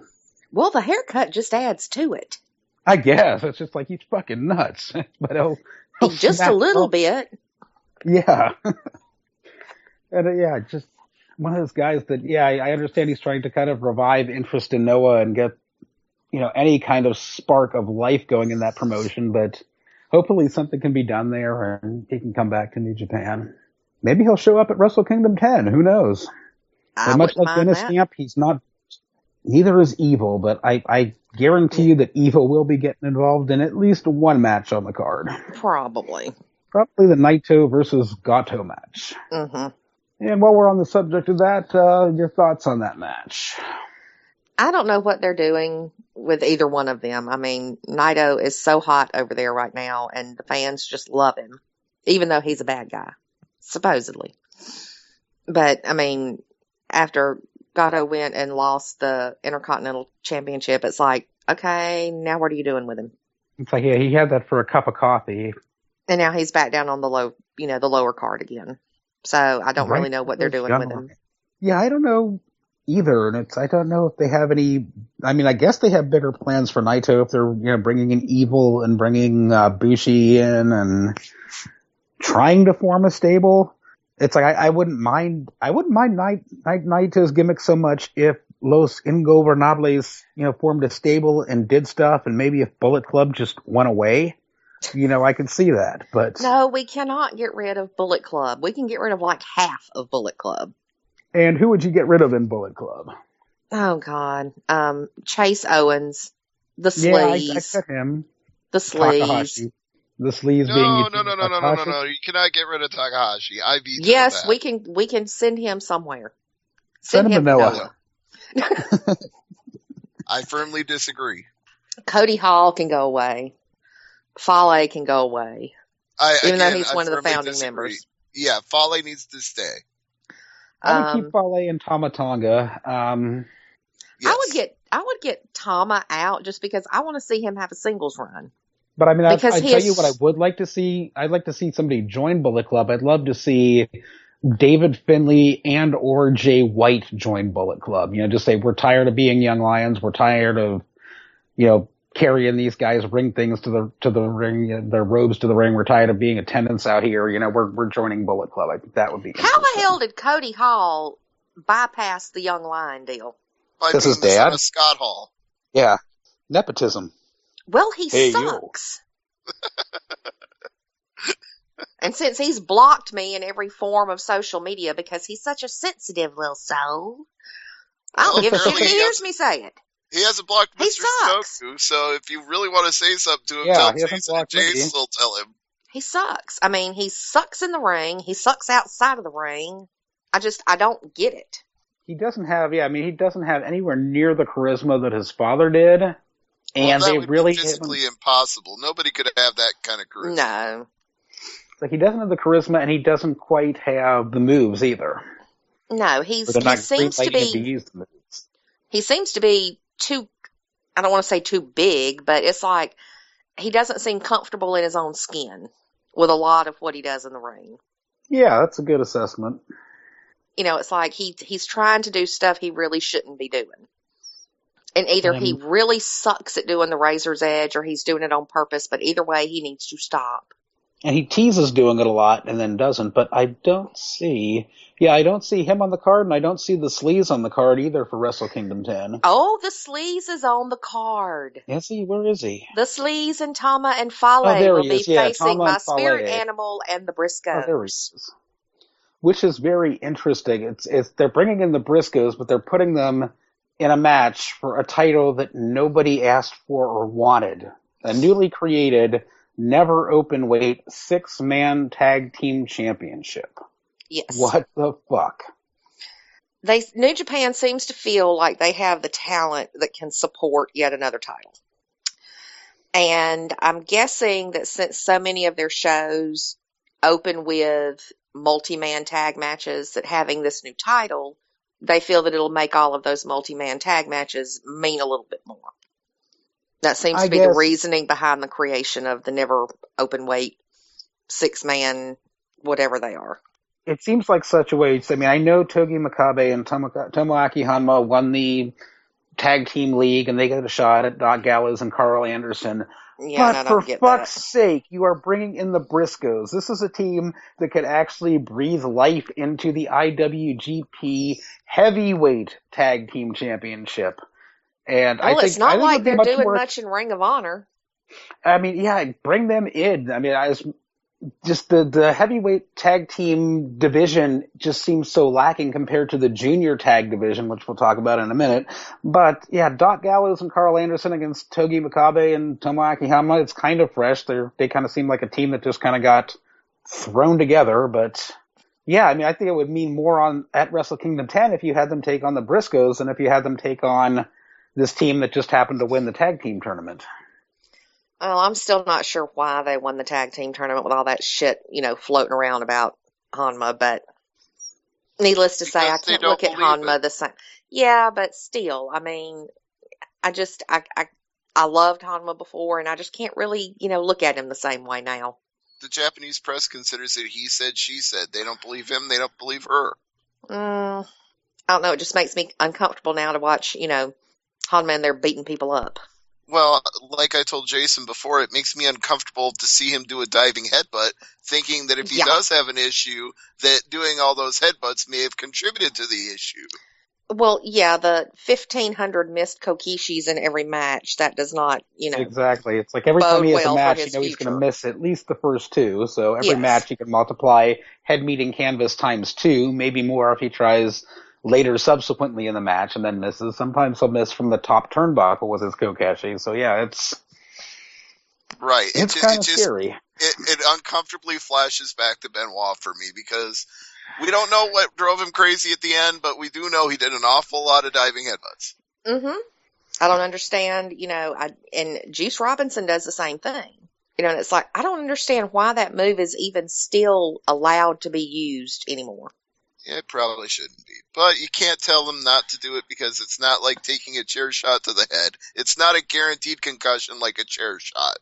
Well, the haircut just adds to it. I guess. It's just like he's fucking nuts. But he'll just a little bit. Yeah. And just one of those guys that, I understand he's trying to kind of revive interest in Noah and get, any kind of spark of life going in that promotion, but hopefully something can be done there and he can come back to New Japan. Maybe he'll show up at WrestleKingdom 10. Who knows? Much like Dennis Stamp, he's not. Neither is Evil, but I guarantee you that Evil will be getting involved in at least one match on the card. Probably the Naito versus Gato match. Mm-hmm. And while we're on the subject of that, your thoughts on that match? I don't know what they're doing with either one of them. I mean, Naito is so hot over there right now, and the fans just love him, even though he's a bad guy, supposedly. But, I mean, after Gato went and lost the Intercontinental Championship, it's like, okay, now what are you doing with him? It's like, he had that for a cup of coffee. And now he's back down on the lower card again. So I don't really know what they're doing with him. Yeah, I don't know either. And I don't know if they have any, I mean, I guess they have bigger plans for Naito if they're, bringing in Evil and bringing Bushi in and trying to form a stable. It's like I wouldn't mind Naito's gimmick so much if Los Ingobernables, formed a stable and did stuff, and maybe if Bullet Club just went away. I can see that. But No, we cannot get rid of Bullet Club. We can get rid of like half of Bullet Club. And who would you get rid of in Bullet Club? Oh, God. Chase Owens. The Yeah, I Sleaze. cut him. The Sleaze. Takahashi. The Sleaze No, being no. You cannot get rid of Takahashi. I veto Yes, that. we can send him somewhere. Send him to Noah. I firmly disagree. Cody Hall can go away. Fale can go away. Even though he's one of the founding members. Yeah, Fale needs to stay. I would keep Fale and Tama Tonga. Yes. I would get Tama out just because I want to see him have a singles run. But I mean, I'd tell you what I would like to see. I'd like to see somebody join Bullet Club. I'd love to see David Finlay and or Jay White join Bullet Club. Just say, we're tired of being young lions. We're tired of, carrying these guys ring things to the ring, their robes to the ring. We're tired of being attendants out here. We're joining Bullet Club. I think that would be How the hell did Cody Hall bypass the young lion deal? By This being is the son Dad? of Scott Hall. Yeah. Nepotism. Well, he sucks. And since he's blocked me in every form of social media because he's such a sensitive little soul, I don't give a shit if he hears me say it. He hasn't blocked He Mr. sucks. Sunoku, so if you really want to say something to him, Yeah, tell he hasn't Jason, and blocked me. Jason will tell him. He sucks. I mean, he sucks in the ring. He sucks outside of the ring. I don't get it. He doesn't have, he doesn't have anywhere near the charisma that his father did. And that they would really be physically impossible. Nobody could have that kind of charisma. No. Like, he doesn't have the charisma, and he doesn't quite have the moves either. No, he seems to be too, I don't want to say too big, but it's like he doesn't seem comfortable in his own skin with a lot of what he does in the ring. Yeah, that's a good assessment. It's like he's trying to do stuff he really shouldn't be doing. And either he really sucks at doing the razor's edge or he's doing it on purpose, but either way, he needs to stop. And he teases doing it a lot and then doesn't, but I don't see him on the card, and I don't see the Sleaze on the card either for WrestleKingdom 10. Oh, the Sleaze is on the card. Is he? Where is he? The Sleaze and Tama and Fale will be facing My Spirit Animal and the Briscoes. Oh, there he is. Which is very interesting. It's they're bringing in the Briscoes, but they're putting them in a match for a title that nobody asked for or wanted. A newly created, never open weight 6-man tag team championship. Yes. What the fuck? New Japan seems to feel like they have the talent that can support yet another title. And I'm guessing that since so many of their shows open with multi-man tag matches, that having this new title, they feel that it'll make all of those multi-man tag matches mean a little bit more. That seems to be the reasoning behind the creation of the never open weight 6-man, whatever they are. It seems like such a way. I mean, I know Togi Makabe and Tomoaki Hanma won the tag team league, and they got a shot at Doc Gallows and Carl Anderson. Yeah, but for fuck's sake, you are bringing in the Briscoes. This is a team that could actually breathe life into the IWGP Heavyweight Tag Team Championship. And I think it's not like they're doing much in Ring of Honor. I mean, yeah, bring them in. I mean, just the heavyweight tag team division just seems so lacking compared to the junior tag division, which we'll talk about in a minute. But yeah, Doc Gallows and Carl Anderson against Togi Makabe and Tomoaki Hanma, it's kind of fresh. They kind of seem like a team that just kind of got thrown together. But yeah, I mean, I think it would mean more at WrestleKingdom 10 if you had them take on the Briscoes and if you had them take on this team that just happened to win the tag team tournament. Well, I'm still not sure why they won the tag team tournament with all that shit, floating around about Hanma, but needless to say, I can't look at Hanma the same. Yeah, but still, I mean, I loved Hanma before, and I just can't really, look at him the same way now. The Japanese press considers it he said, she said. They don't believe him, they don't believe her. I don't know, it just makes me uncomfortable now to watch, Hanma in there beating people up. Well, like I told Jason before, it makes me uncomfortable to see him do a diving headbutt, thinking that if he does have an issue, that doing all those headbutts may have contributed to the issue. Well, yeah, the 1,500 missed Kokishis in every match, that does not, Exactly. It's like every time bode he has a well for match, his he's going to future. miss at least the first two. So every Yes. match he can multiply head meeting canvas times 2, maybe more if he tries later subsequently in the match and then misses. Sometimes he'll miss from the top turnbuckle with his Kokeshi. So yeah, it's Right. it's kind of scary. It uncomfortably flashes back to Benoit for me because we don't know what drove him crazy at the end, but we do know he did an awful lot of diving headbutts. Mm-hmm. I don't understand, and Juice Robinson does the same thing. And it's like, I don't understand why that move is even still allowed to be used anymore. Yeah, it probably shouldn't be. But you can't tell them not to do it because it's not like taking a chair shot to the head. It's not a guaranteed concussion like a chair shot.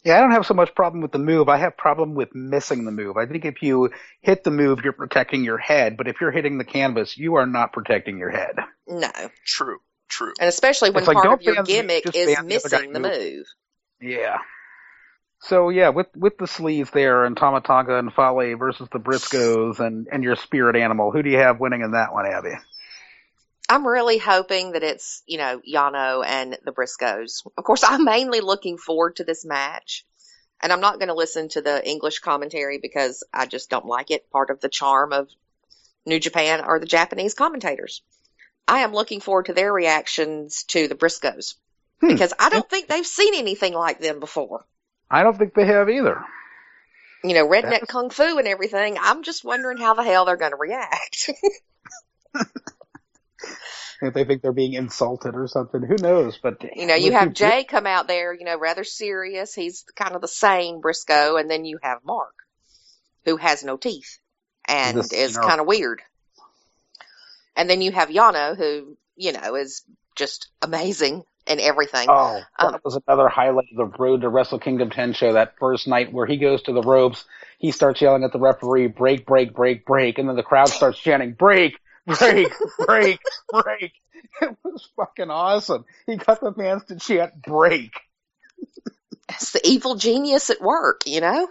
Yeah, I don't have so much problem with the move. I have problem with missing the move. I think if you hit the move, you're protecting your head. But if you're hitting the canvas, you are not protecting your head. No. True. And especially when It's like, part don't of your ban the move, gimmick just is ban the other guy missing the move. Yeah. So yeah, with the sleeves there and Tamatanga and Fale versus the Briscoes and your spirit animal, who do you have winning in that one, Abby? I'm really hoping that it's, Yano and the Briscoes. Of course, I'm mainly looking forward to this match. And I'm not going to listen to the English commentary because I just don't like it. Part of the charm of New Japan are the Japanese commentators. I am looking forward to their reactions to the Briscoes because I don't think they've seen anything like them before. I don't think they have either. Redneck kung fu and everything. I'm just wondering how the hell they're going to react. If they think they're being insulted or something, who knows? But you have Jay come out there, rather serious. He's kind of the sane Briscoe, and then you have Mark, who has no teeth and is kind of weird. And then you have Yano, who is just amazing in everything. Oh, that was another highlight of the Road to WrestleKingdom 10 show that first night where he goes to the ropes. He starts yelling at the referee, break, break, break, break. And then the crowd starts chanting, break, break, break, break. It was fucking awesome. He got the fans to chant break. It's the evil genius at work, Yeah,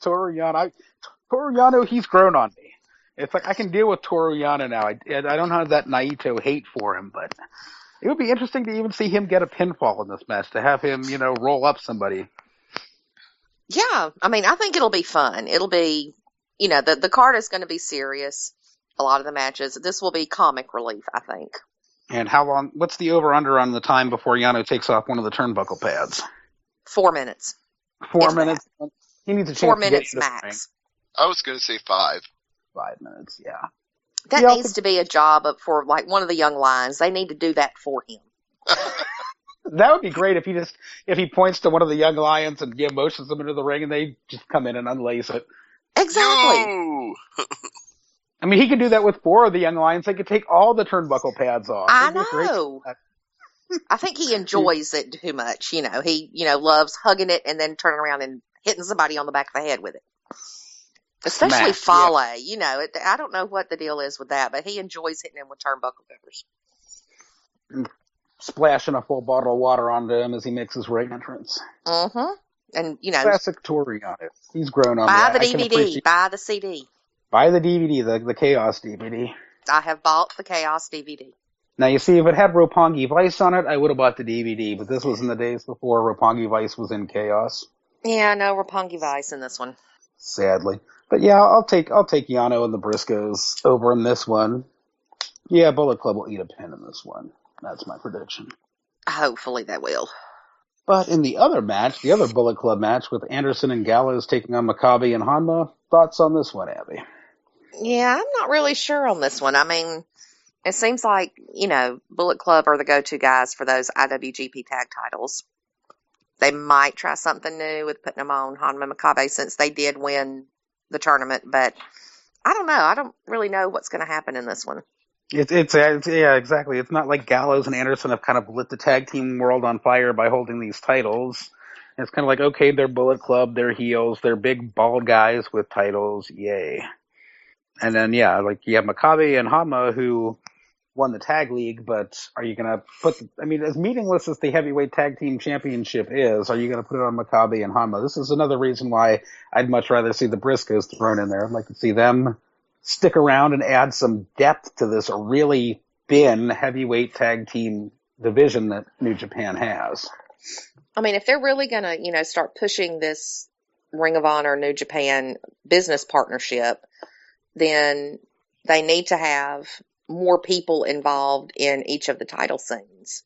Toru Yano, he's grown on me. It's like I can deal with Toru Yano now. I don't have that Naito hate for him, but it would be interesting to even see him get a pinfall in this match, to have him, roll up somebody. Yeah, I think it'll be fun. It'll be, the card is going to be serious. A lot of the matches. This will be comic relief, I think. And how long? What's the over-under on the time before Yano takes off one of the turnbuckle pads? 4 minutes. 4 minutes? He needs a chance 4 to minutes get max. I was going to say 5. 5 minutes, yeah. That needs to be a job for like one of the young lions. They need to do that for him. That would be great if he points to one of the young lions and motions them into the ring and they just come in and unlace it. Exactly. He could do that with 4 of the young lions. They could take all the turnbuckle pads off. I know. I think he enjoys it too much. He, loves hugging it and then turning around and hitting somebody on the back of the head with it. Especially Fale. Yeah. I don't know what the deal is with that, but he enjoys hitting him with turnbuckle covers. And splashing a full bottle of water onto him as he makes his ring entrance. Mm-hmm. And, classic Tory on it. He's grown on buy the DVD. Buy the CD. Buy the DVD, the Chaos DVD. I have bought the Chaos DVD. Now, you see, if it had Roppongi Vice on it, I would have bought the DVD, but this was in the days before Roppongi Vice was in Chaos. Yeah, no Roppongi Vice in this one. Sadly. But yeah, I'll take Yano and the Briscoes over in this one. Yeah, Bullet Club will eat a pin in this one. That's my prediction. Hopefully they will. But in the other match, the other Bullet Club match with Anderson and Gallows taking on Maccabi and Hanma, thoughts on this one, Abby? Yeah, I'm not really sure on this one. It seems like, Bullet Club are the go-to guys for those IWGP tag titles. They might try something new with putting them on Hanma and Maccabi since they did win the tournament, but I don't know. I don't really know what's going to happen in this one. It's yeah, exactly. It's not like Gallows and Anderson have kind of lit the tag team world on fire by holding these titles. It's kind of like, okay, they're Bullet Club, they're heels, they're big bald guys with titles, yay. And then, yeah, like you have Maccabi and Hanma who won the tag league, but are you going to put, as meaningless as the heavyweight tag team championship is, are you going to put it on Maccabi and Hanma? This is another reason why I'd much rather see the Briscoes thrown in there. I'd like to see them stick around and add some depth to this really thin heavyweight tag team division that New Japan has. I mean, if they're really going to, start pushing this Ring of Honor New Japan business partnership, then they need to have more people involved in each of the title scenes.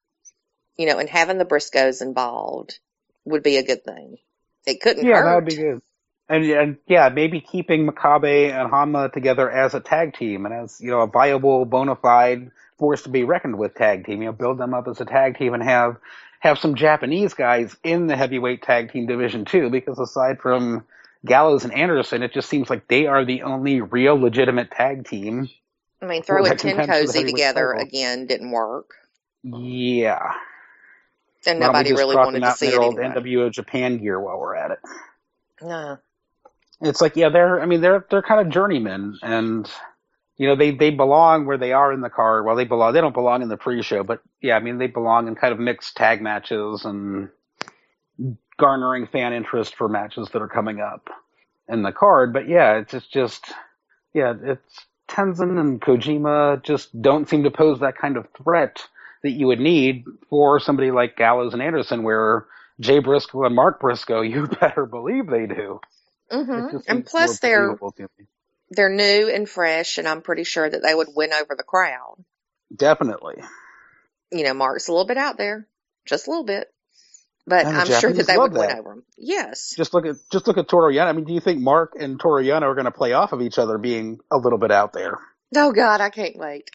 And having the Briscoes involved would be a good thing. It couldn't hurt. Yeah, that would be good. And maybe keeping Makabe and Hanma together as a tag team and as, a viable, bona fide force to be reckoned with tag team. Build them up as a tag team and have some Japanese guys in the heavyweight tag team division too, because aside from Gallows and Anderson, it just seems like they are the only real legitimate tag team. I mean, throwing Ten Cozy together again didn't work. Yeah. And nobody really wanted to see it anymore. anyway. NWO Japan gear while we're at it. No. It's like, they're kind of journeymen, and they belong where they are in the card. Well, they don't belong in the pre-show, but they belong in kind of mixed tag matches and garnering fan interest for matches that are coming up in the card. But it's Tenzin and Kojima just don't seem to pose that kind of threat that you would need for somebody like Gallows and Anderson, where Jay Briscoe and Mark Briscoe, you better believe they do. Mm-hmm. And plus they're new and fresh, and I'm pretty sure that they would win over the crowd. Definitely. Mark's a little bit out there, just a little bit, but I'm sure that they would win over him. Yes. Just look at Toru Yano. I mean, do you think Mark and Toru Yano are going to play off of each other being a little bit out there? Oh God, I can't wait.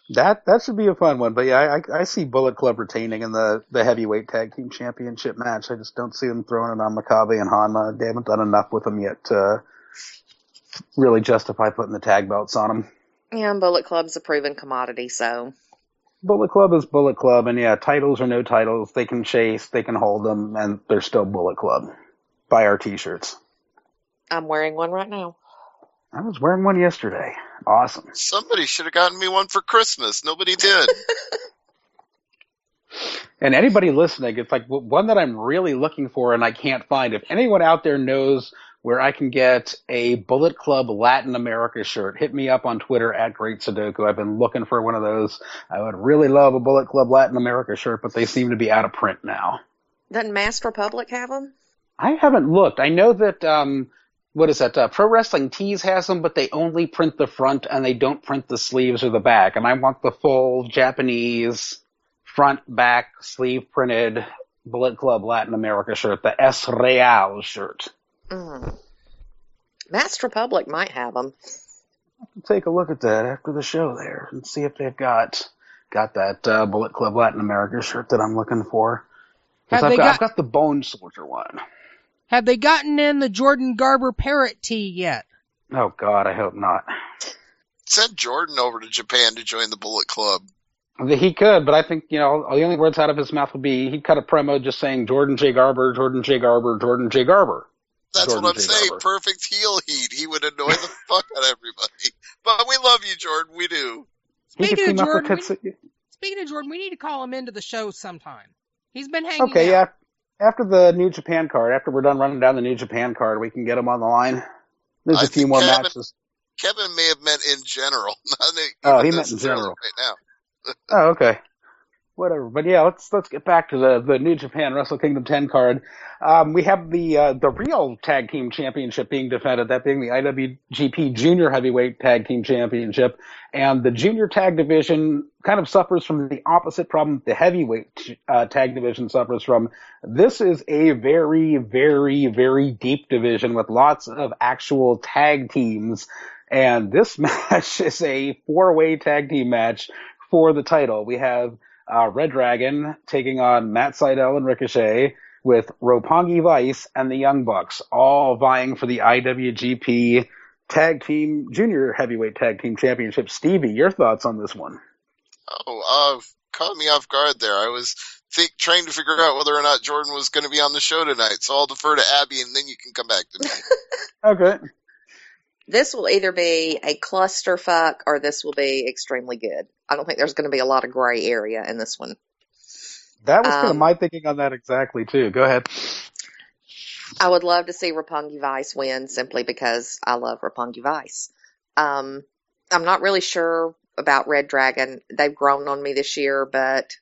That should be a fun one. But I see Bullet Club retaining in the heavyweight tag team championship match. I just don't see them throwing it on Makabe and Hanma. They haven't done enough with them yet to really justify putting the tag belts on them. Yeah, and Bullet Club's a proven commodity, so. Bullet Club is Bullet Club, and titles or no titles, they can chase, they can hold them, and they're still Bullet Club. Buy our t-shirts. I'm wearing one right now. I was wearing one yesterday. Awesome. Somebody should have gotten me one for Christmas. Nobody did. And anybody listening, it's like one that I'm really looking for and I can't find. If anyone out there knows where I can get a Bullet Club Latin America shirt, hit me up on Twitter at Great Sudoku. I've been looking for one of those. I would really love a Bullet Club Latin America shirt, but they seem to be out of print now. Doesn't Masked Republic have them? I haven't looked. I know that, what is that? Pro Wrestling Tees has them, but they only print the front and they don't print the sleeves or the back. And I want the full Japanese front, back, sleeve printed Bullet Club Latin America shirt, the S Real shirt. Masked Republic might have them. I'll take a look at that after the show there and see if they've got that Bullet Club Latin America shirt that I'm looking for. I've got the Bone Soldier one. Have they gotten in the Jordan Garber parrot tee yet? Oh, God, I hope not. Send Jordan over to Japan to join the Bullet Club. He could, but I think, the only words out of his mouth would be he'd cut a promo just saying Jordan J. Garber, Jordan J. Garber, Jordan J. Garber. That's Jordan what I'm J. saying. Garber. Perfect heel heat. He would annoy the fuck out of everybody. But we love you, Jordan. We do. Speaking of Jordan, we need to call him into the show sometime. He's been hanging out. Okay, yeah. After the New Japan card, after we're done running down the New Japan card, we can get him on the line. There's a few more matches. Kevin may have meant in general. He meant in general. Right now. Oh, okay. Whatever. But yeah, let's get back to the New Japan WrestleKingdom 10 card. We have the real tag team championship being defended, that being the IWGP Junior Heavyweight Tag Team Championship. And the junior tag division kind of suffers from the opposite problem the heavyweight tag division suffers from. This is a very, very, very deep division with lots of actual tag teams. And this match is a 4-way tag team match for the title. We have Red Dragon taking on Matt Sydal and Ricochet, with Roppongi Vice and the Young Bucks all vying for the IWGP Tag Team Junior Heavyweight Tag Team Championship. Stevie, your thoughts on this one? Caught me off guard there. I was trying to figure out whether or not Jordan was going to be on the show tonight, so I'll defer to Abbey and then you can come back to me. Okay. This will either be a clusterfuck or this will be extremely good. I don't think there's going to be a lot of gray area in this one. That was kind of my thinking on that exactly, too. Go ahead. I would love to see Roppongi Vice win simply because I love Roppongi Vice. I'm not really sure about Red Dragon. They've grown on me this year, but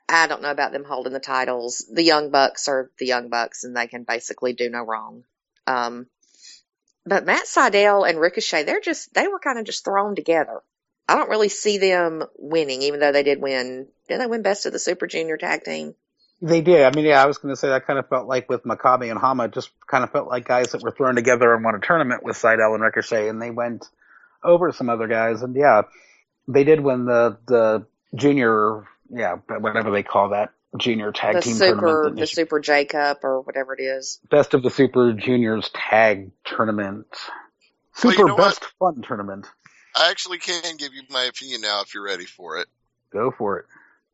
I don't know about them holding the titles. The Young Bucks are the Young Bucks, and they can basically do no wrong. But Matt Sydal and Ricochet, they were kind of just thrown together. I don't really see them winning, even though they did win. Did they win Best of the Super Junior Tag Team? They did. I mean, yeah, I was going to say that kind of felt like with Maccabi and Hama, just kind of felt like guys that were thrown together and won a tournament with Sydal and Ricochet, and they went over some other guys. And yeah, they did win the junior, whatever they call that, junior tag team tournament. The Super J Cup or whatever it is. Best of the Super Juniors tag tournament. Best fun tournament. I actually can give you my opinion now if you're ready for it. Go for it.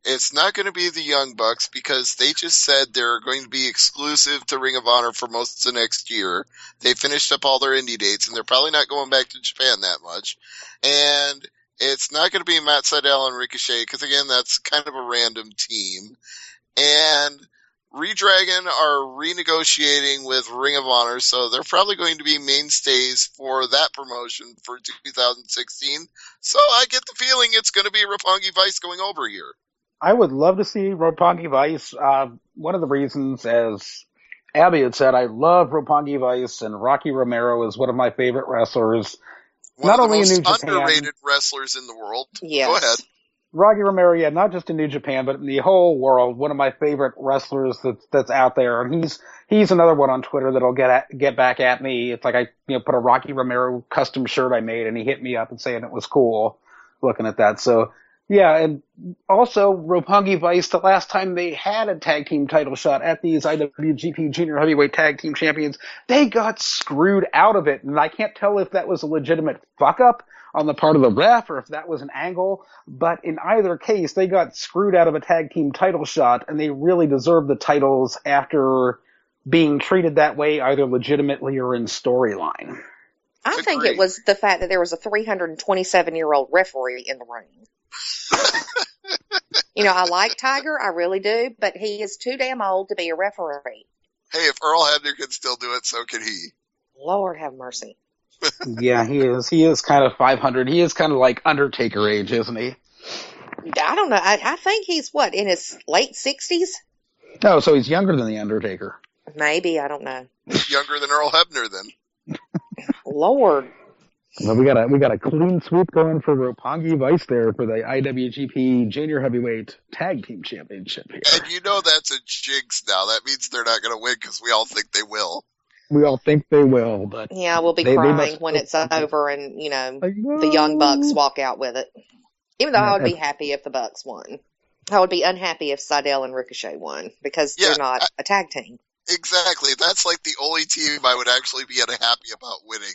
It's not going to be the Young Bucks because they just said they're going to be exclusive to Ring of Honor for most of next year. They finished up all their indie dates, and they're probably not going back to Japan that much. And it's not going to be Matt Sydal and Ricochet because, again, that's kind of a random team. And Redragon are renegotiating with Ring of Honor, so they're probably going to be mainstays for that promotion for 2016. So I get the feeling it's going to be Roppongi Vice going over here. I would love to see Roppongi Vice. One of the reasons, as Abbey had said, I love Roppongi Vice, and Rocky Romero is one of my favorite wrestlers. One of the most underrated wrestlers in the world. Yes. Go ahead. Rocky Romero, not just in New Japan, but in the whole world, one of my favorite wrestlers that's out there. And he's another one on Twitter that'll get back at me. It's like I put a Rocky Romero custom shirt I made, and he hit me up and saying it was cool looking at that. So yeah, and also Roppongi Vice, the last time they had a tag team title shot at these IWGP Junior Heavyweight Tag Team Champions, they got screwed out of it. And I can't tell if that was a legitimate fuck up on the part of the ref or if that was an angle, but in either case, they got screwed out of a tag team title shot, and they really deserve the titles after being treated that way, either legitimately or in storyline. I think it was the fact that there was a 327-year-old referee in the ring. I like Tiger, I really do, but he is too damn old to be a referee. Hey, if Earl Hebner can still do it, so can he. Lord have mercy. Yeah, he is. He is kind of 500. He is kind of like Undertaker age, isn't he? I don't know. I think he's, in his late 60s? No, so he's younger than the Undertaker. Maybe, I don't know. Younger than Earl Hebner, then. Lord. Well, we got a clean sweep going for Roppongi Vice there for the IWGP Junior Heavyweight Tag Team Championship here. And that's a jinx now. That means they're not going to win because we all think they will. We all think they will, but yeah, we'll be crying when it's over and, the Young Bucks walk out with it. Even though I would be happy if the Bucks won. I would be unhappy if Sydal and Ricochet won because they're not a tag team. Exactly. That's like the only team I would actually be unhappy about winning.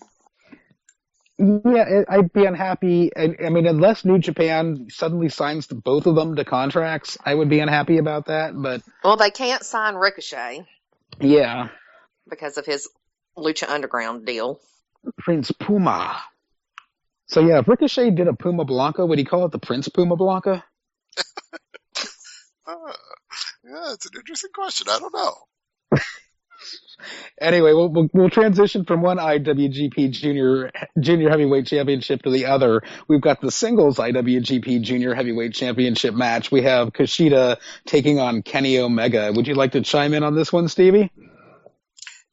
Yeah, I'd be unhappy. I mean, unless New Japan suddenly signs both of them to contracts, I would be unhappy about that. But they can't sign Ricochet. Yeah. Because of his Lucha Underground deal. Prince Puma. So yeah, if Ricochet did a Puma Blanca, would he call it the Prince Puma Blanca? Yeah, it's an interesting question. I don't know. Anyway, we'll transition from one IWGP Junior Heavyweight Championship to the other. We've got the singles IWGP Junior Heavyweight Championship match. We have Kushida taking on Kenny Omega. Would you like to chime in on this one, Stevie?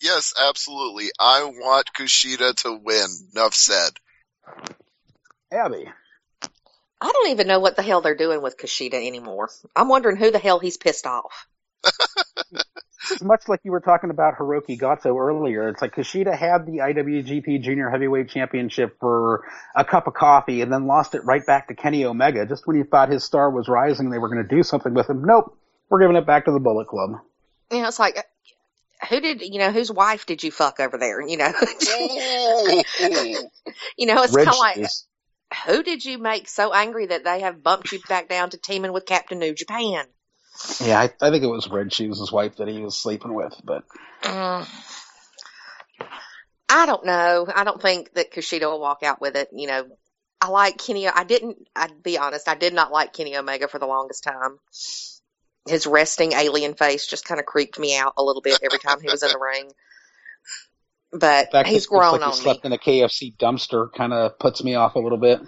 Yes, absolutely. I want Kushida to win. Enough said. Abby. I don't even know what the hell they're doing with Kushida anymore. I'm wondering who the hell he's pissed off. Much like you were talking about Hiroki Goto earlier, it's like Kushida had the IWGP Junior Heavyweight Championship for a cup of coffee and then lost it right back to Kenny Omega. Just when you thought his star was rising and they were going to do something with him, nope, we're giving it back to the Bullet Club. It's like, whose wife did you fuck over there? It's kind of like, who did you make so angry that they have bumped you back down to teaming with Captain New Japan? Yeah, I think it was Red Shoes' wife that he was sleeping with, but I don't know. I don't think that Kushida will walk out with it. I like Kenny. I'd be honest, I did not like Kenny Omega for the longest time. His resting alien face just kind of creeped me out a little bit every time he was in the ring. But The fact he's that it looks grown like he on slept me. in a KFC dumpster kind of puts me off a little bit.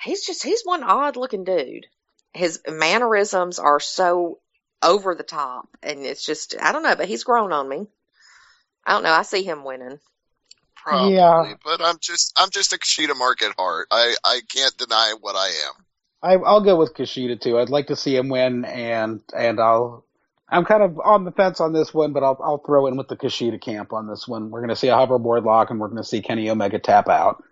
He's one odd looking dude. His mannerisms are so over the top, and it's just, I don't know, but he's grown on me. I don't know. I see him winning. Probably, Yeah. but I'm just a Kushida mark at heart. I can't deny what I am. I'll go with Kushida too. I'd like to see him win, and I'm kind of on the fence on this one, but I'll throw in with the Kushida camp on this one. We're going to see a hoverboard lock, and we're going to see Kenny Omega tap out.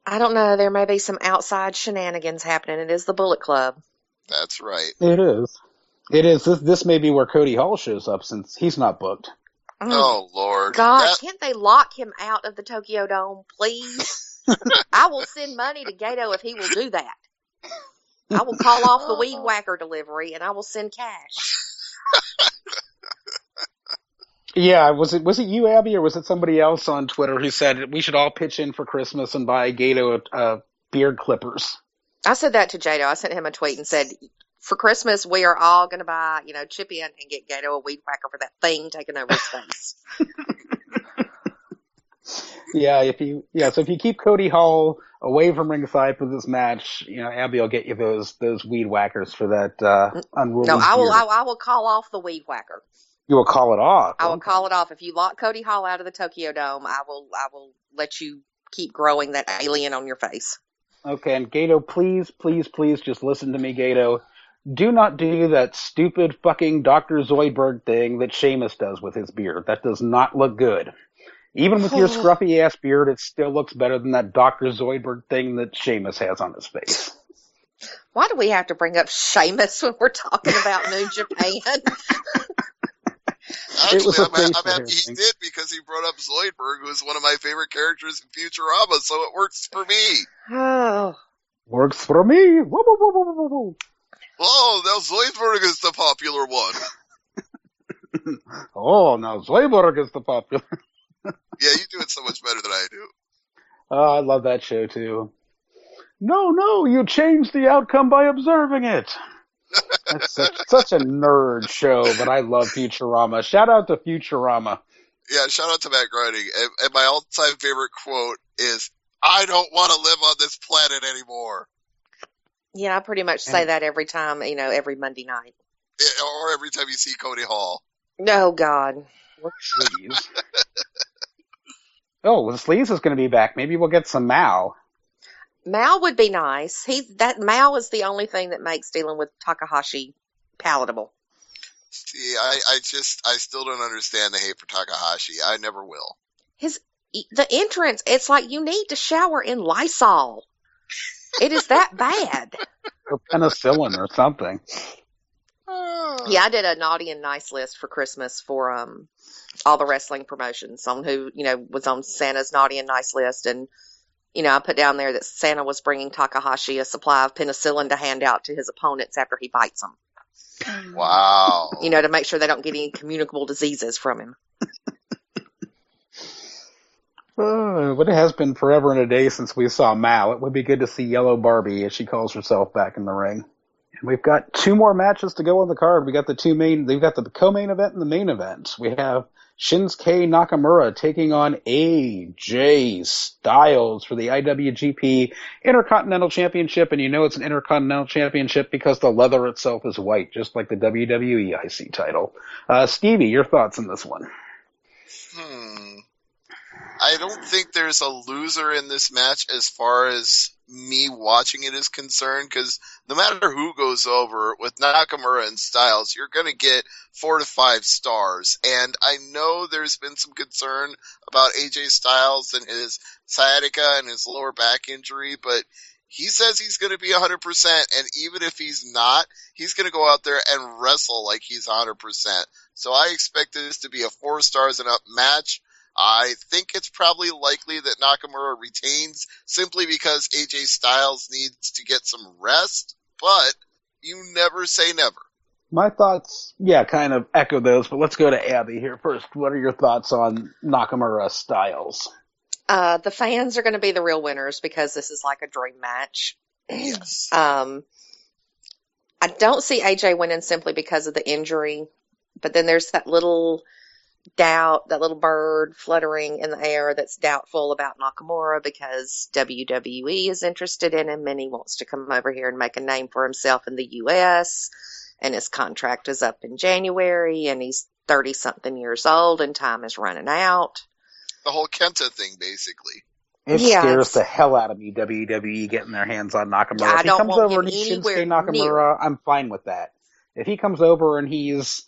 I don't know. There may be some outside shenanigans happening. It is the Bullet Club. That's right. It is. It is. This may be where Cody Hall shows up since he's not booked. Oh, Lord. God, can't they lock him out of the Tokyo Dome, please? I will send money to Gato if he will do that. I will call off the weed whacker delivery, and I will send cash. Yeah, was it you, Abby, or was it somebody else on Twitter who said we should all pitch in for Christmas and buy Gato beard clippers? I said that to Jado. I sent him a tweet and said, for Christmas, we are all going to buy, chip in and get Gato a weed whacker for that thing taking over his face. So if you keep Cody Hall away from ringside for this match, Abby will get you those weed whackers for that unruly No, I beard. will call off the weed whacker. You will call it off. I will call it off. If you lock Cody Hall out of the Tokyo Dome, I will let you keep growing that alien on your face. Okay, and Gato, please just listen to me, Gato. Do not do that stupid fucking Dr. Zoidberg thing that Sheamus does with his beard. That does not look good. Even with your scruffy-ass beard, it still looks better than that Dr. Zoidberg thing that Sheamus has on his face. Why do we have to bring up Sheamus when we're talking about New Japan? Actually, I'm happy he did because he brought up Zoidberg, who is one of my favorite characters in Futurama, so it works for me. Oh. Works for me. Woo, woo, woo, woo, woo, woo. Oh, now Zoidberg is the popular one. Oh, now Zoidberg is the popular. Yeah, you do it so much better than I do. Oh, I love that show, too. No, you changed the outcome by observing it. That's such a nerd show, but I love Futurama. Shout out to Futurama. Yeah, shout out to Matt Groening. And my all-time favorite quote is, I don't want to live on this planet anymore. Yeah, I pretty much say that every time, every Monday night. Or every time you see Cody Hall. No, God. Or Sleaze. Oh, well, Sleaze is going to be back. Maybe we'll get some Mal. Mal would be nice. Mal is the only thing that makes dealing with Takahashi palatable. See, I still don't understand the hate for Takahashi. I never will. The entrance, it's like you need to shower in Lysol. It is that bad. Or penicillin or something. Yeah, I did a naughty and nice list for Christmas for all the wrestling promotions on who, was on Santa's naughty and nice list. And, I put down there that Santa was bringing Takahashi a supply of penicillin to hand out to his opponents after he bites them. Wow. To make sure they don't get any communicable diseases from him. But it has been forever and a day since we saw Mal. It would be good to see Yellow Barbie, as she calls herself, back in the ring. And we've got 2 more matches to go on the card. We've got the co-main event and the main event. We have Shinsuke Nakamura taking on AJ Styles for the IWGP Intercontinental Championship. And it's an Intercontinental Championship because the leather itself is white, just like the WWE IC title. Stevie, your thoughts on this one? I don't think there's a loser in this match as far as me watching it is concerned, because no matter who goes over with Nakamura and Styles, you're going to get 4 to 5 stars. And I know there's been some concern about AJ Styles and his sciatica and his lower back injury, but he says he's going to be 100%, and even if he's not, he's going to go out there and wrestle like he's 100%. So I expect this to be a 4 stars and up match. I think it's probably likely that Nakamura retains simply because AJ Styles needs to get some rest, but you never say never. My thoughts, kind of echo those, but let's go to Abby here first. What are your thoughts on Nakamura Styles? The fans are going to be the real winners because this is like a dream match. Yes. I don't see AJ winning simply because of the injury, but then there's that little doubt, that little bird fluttering in the air that's doubtful about Nakamura because WWE is interested in him and he wants to come over here and make a name for himself in the U.S. And his contract is up in January and he's 30-something years old and time is running out. The whole Kenta thing, basically. It scares the hell out of me, WWE getting their hands on Nakamura. I if he don't comes want over him and he's anywhere Shinsuke Nakamura, near. I'm fine with that. If he comes over and he's,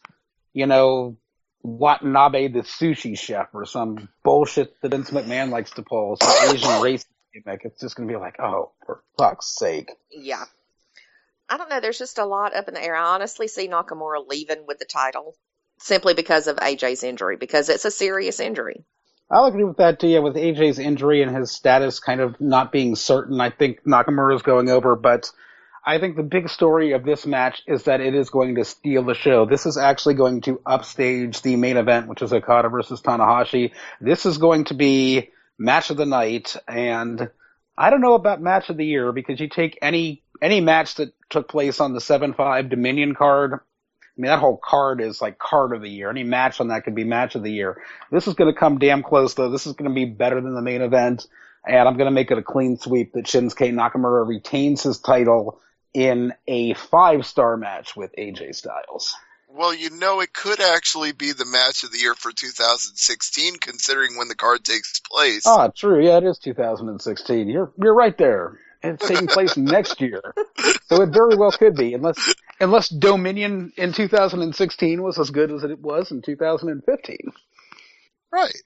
Watanabe the sushi chef or some bullshit that Vince McMahon likes to pull, some Asian race gimmick, it's just going to be like, oh, for fuck's sake. Yeah. I don't know. There's just a lot up in the air. I honestly see Nakamura leaving with the title simply because of AJ's injury, because it's a serious injury. I'll agree with that too. Yeah, with AJ's injury and his status kind of not being certain, I think Nakamura is going over. But I think the big story of this match is that it is going to steal the show. This is actually going to upstage the main event, which is Okada versus Tanahashi. This is going to be match of the night, and I don't know about match of the year because you take any match that took place on the 7-5 Dominion card. I mean, that whole card is like card of the year. Any match on that could be match of the year. This is going to come damn close, though. This is going to be better than the main event, and I'm going to make it a clean sweep that Shinsuke Nakamura retains his title in a 5-star match with AJ Styles. Well, it could actually be the match of the year for 2016, considering when the card takes place. Ah, true. Yeah, it is 2016. You're right there. It's taking place next year. So it very well could be, unless Dominion in 2016 was as good as it was in 2015. Right.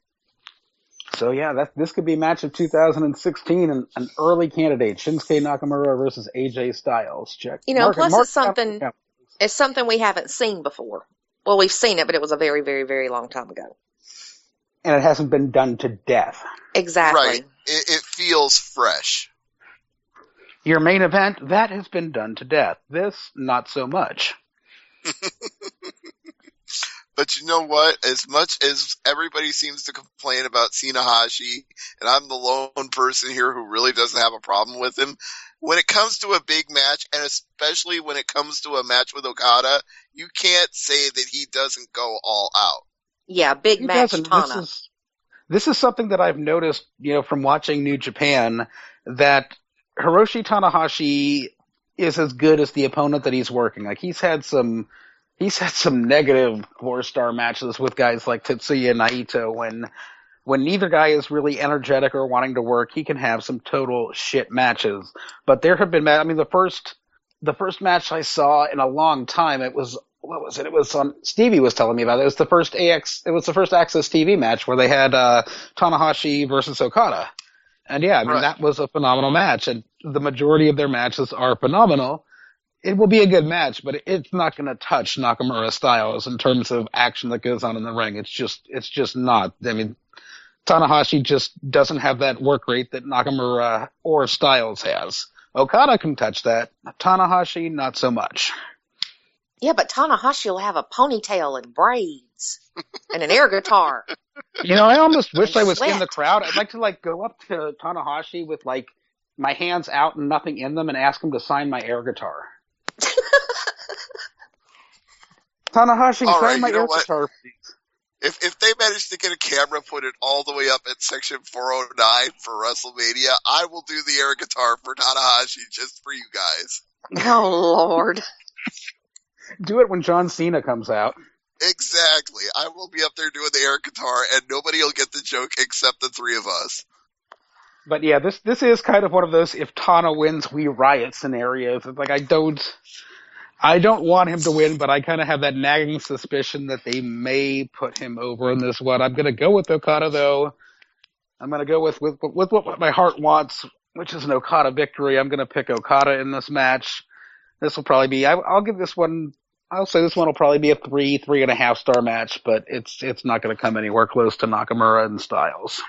So yeah, this could be match of 2016 and an early candidate, Shinsuke Nakamura versus AJ Styles. Check. It's something we haven't seen before. Well, we've seen it, but it was a very, very, very long time ago. And it hasn't been done to death. Exactly. Right. It feels fresh. Your main event, that has been done to death. This, not so much. But you know what? As much as everybody seems to complain about Tanahashi, and I'm the lone person here who really doesn't have a problem with him, when it comes to a big match, and especially when it comes to a match with Okada, you can't say that he doesn't go all out. Yeah, big match Tana. This is something that I've noticed, from watching New Japan, that Hiroshi Tanahashi is as good as the opponent that he's working. Like he's had some negative 4-star matches with guys like Tetsuya Naito when neither guy is really energetic or wanting to work. He can have some total shit matches. But there have been, the first match I saw in a long time, it was on, Stevie was telling me about it. It was the first Access TV match where they had Tanahashi versus Okada. And yeah, that was a phenomenal match, and the majority of their matches are phenomenal. It will be a good match, but it's not going to touch Nakamura Styles in terms of action that goes on in the ring. It's just not. I mean, Tanahashi just doesn't have that work rate that Nakamura or Styles has. Okada can touch that. Tanahashi, not so much. Yeah, but Tanahashi will have a ponytail and braids and an air guitar. I almost wish I was in the crowd. I'd like to go up to Tanahashi with my hands out and nothing in them and ask him to sign my air guitar. Tanahashi, sign my air guitar, please. If they manage to get a camera put it all the way up at section 409 for WrestleMania, I will do the air guitar for Tanahashi just for you guys. Oh, Lord. Do it when John Cena comes out. Exactly. I will be up there doing the air guitar, and nobody will get the joke except the three of us. But yeah, this is kind of one of those if Tana wins, we riot scenarios. It's like I don't want him to win, but I kind of have that nagging suspicion that they may put him over in this one. I'm going to go with Okada, though. I'm going to go with what my heart wants, which is an Okada victory. I'm going to pick Okada in this match. This will probably be, I'll give this one, I'll say this one will probably be a 3.5 star match, but it's not going to come anywhere close to Nakamura and Styles.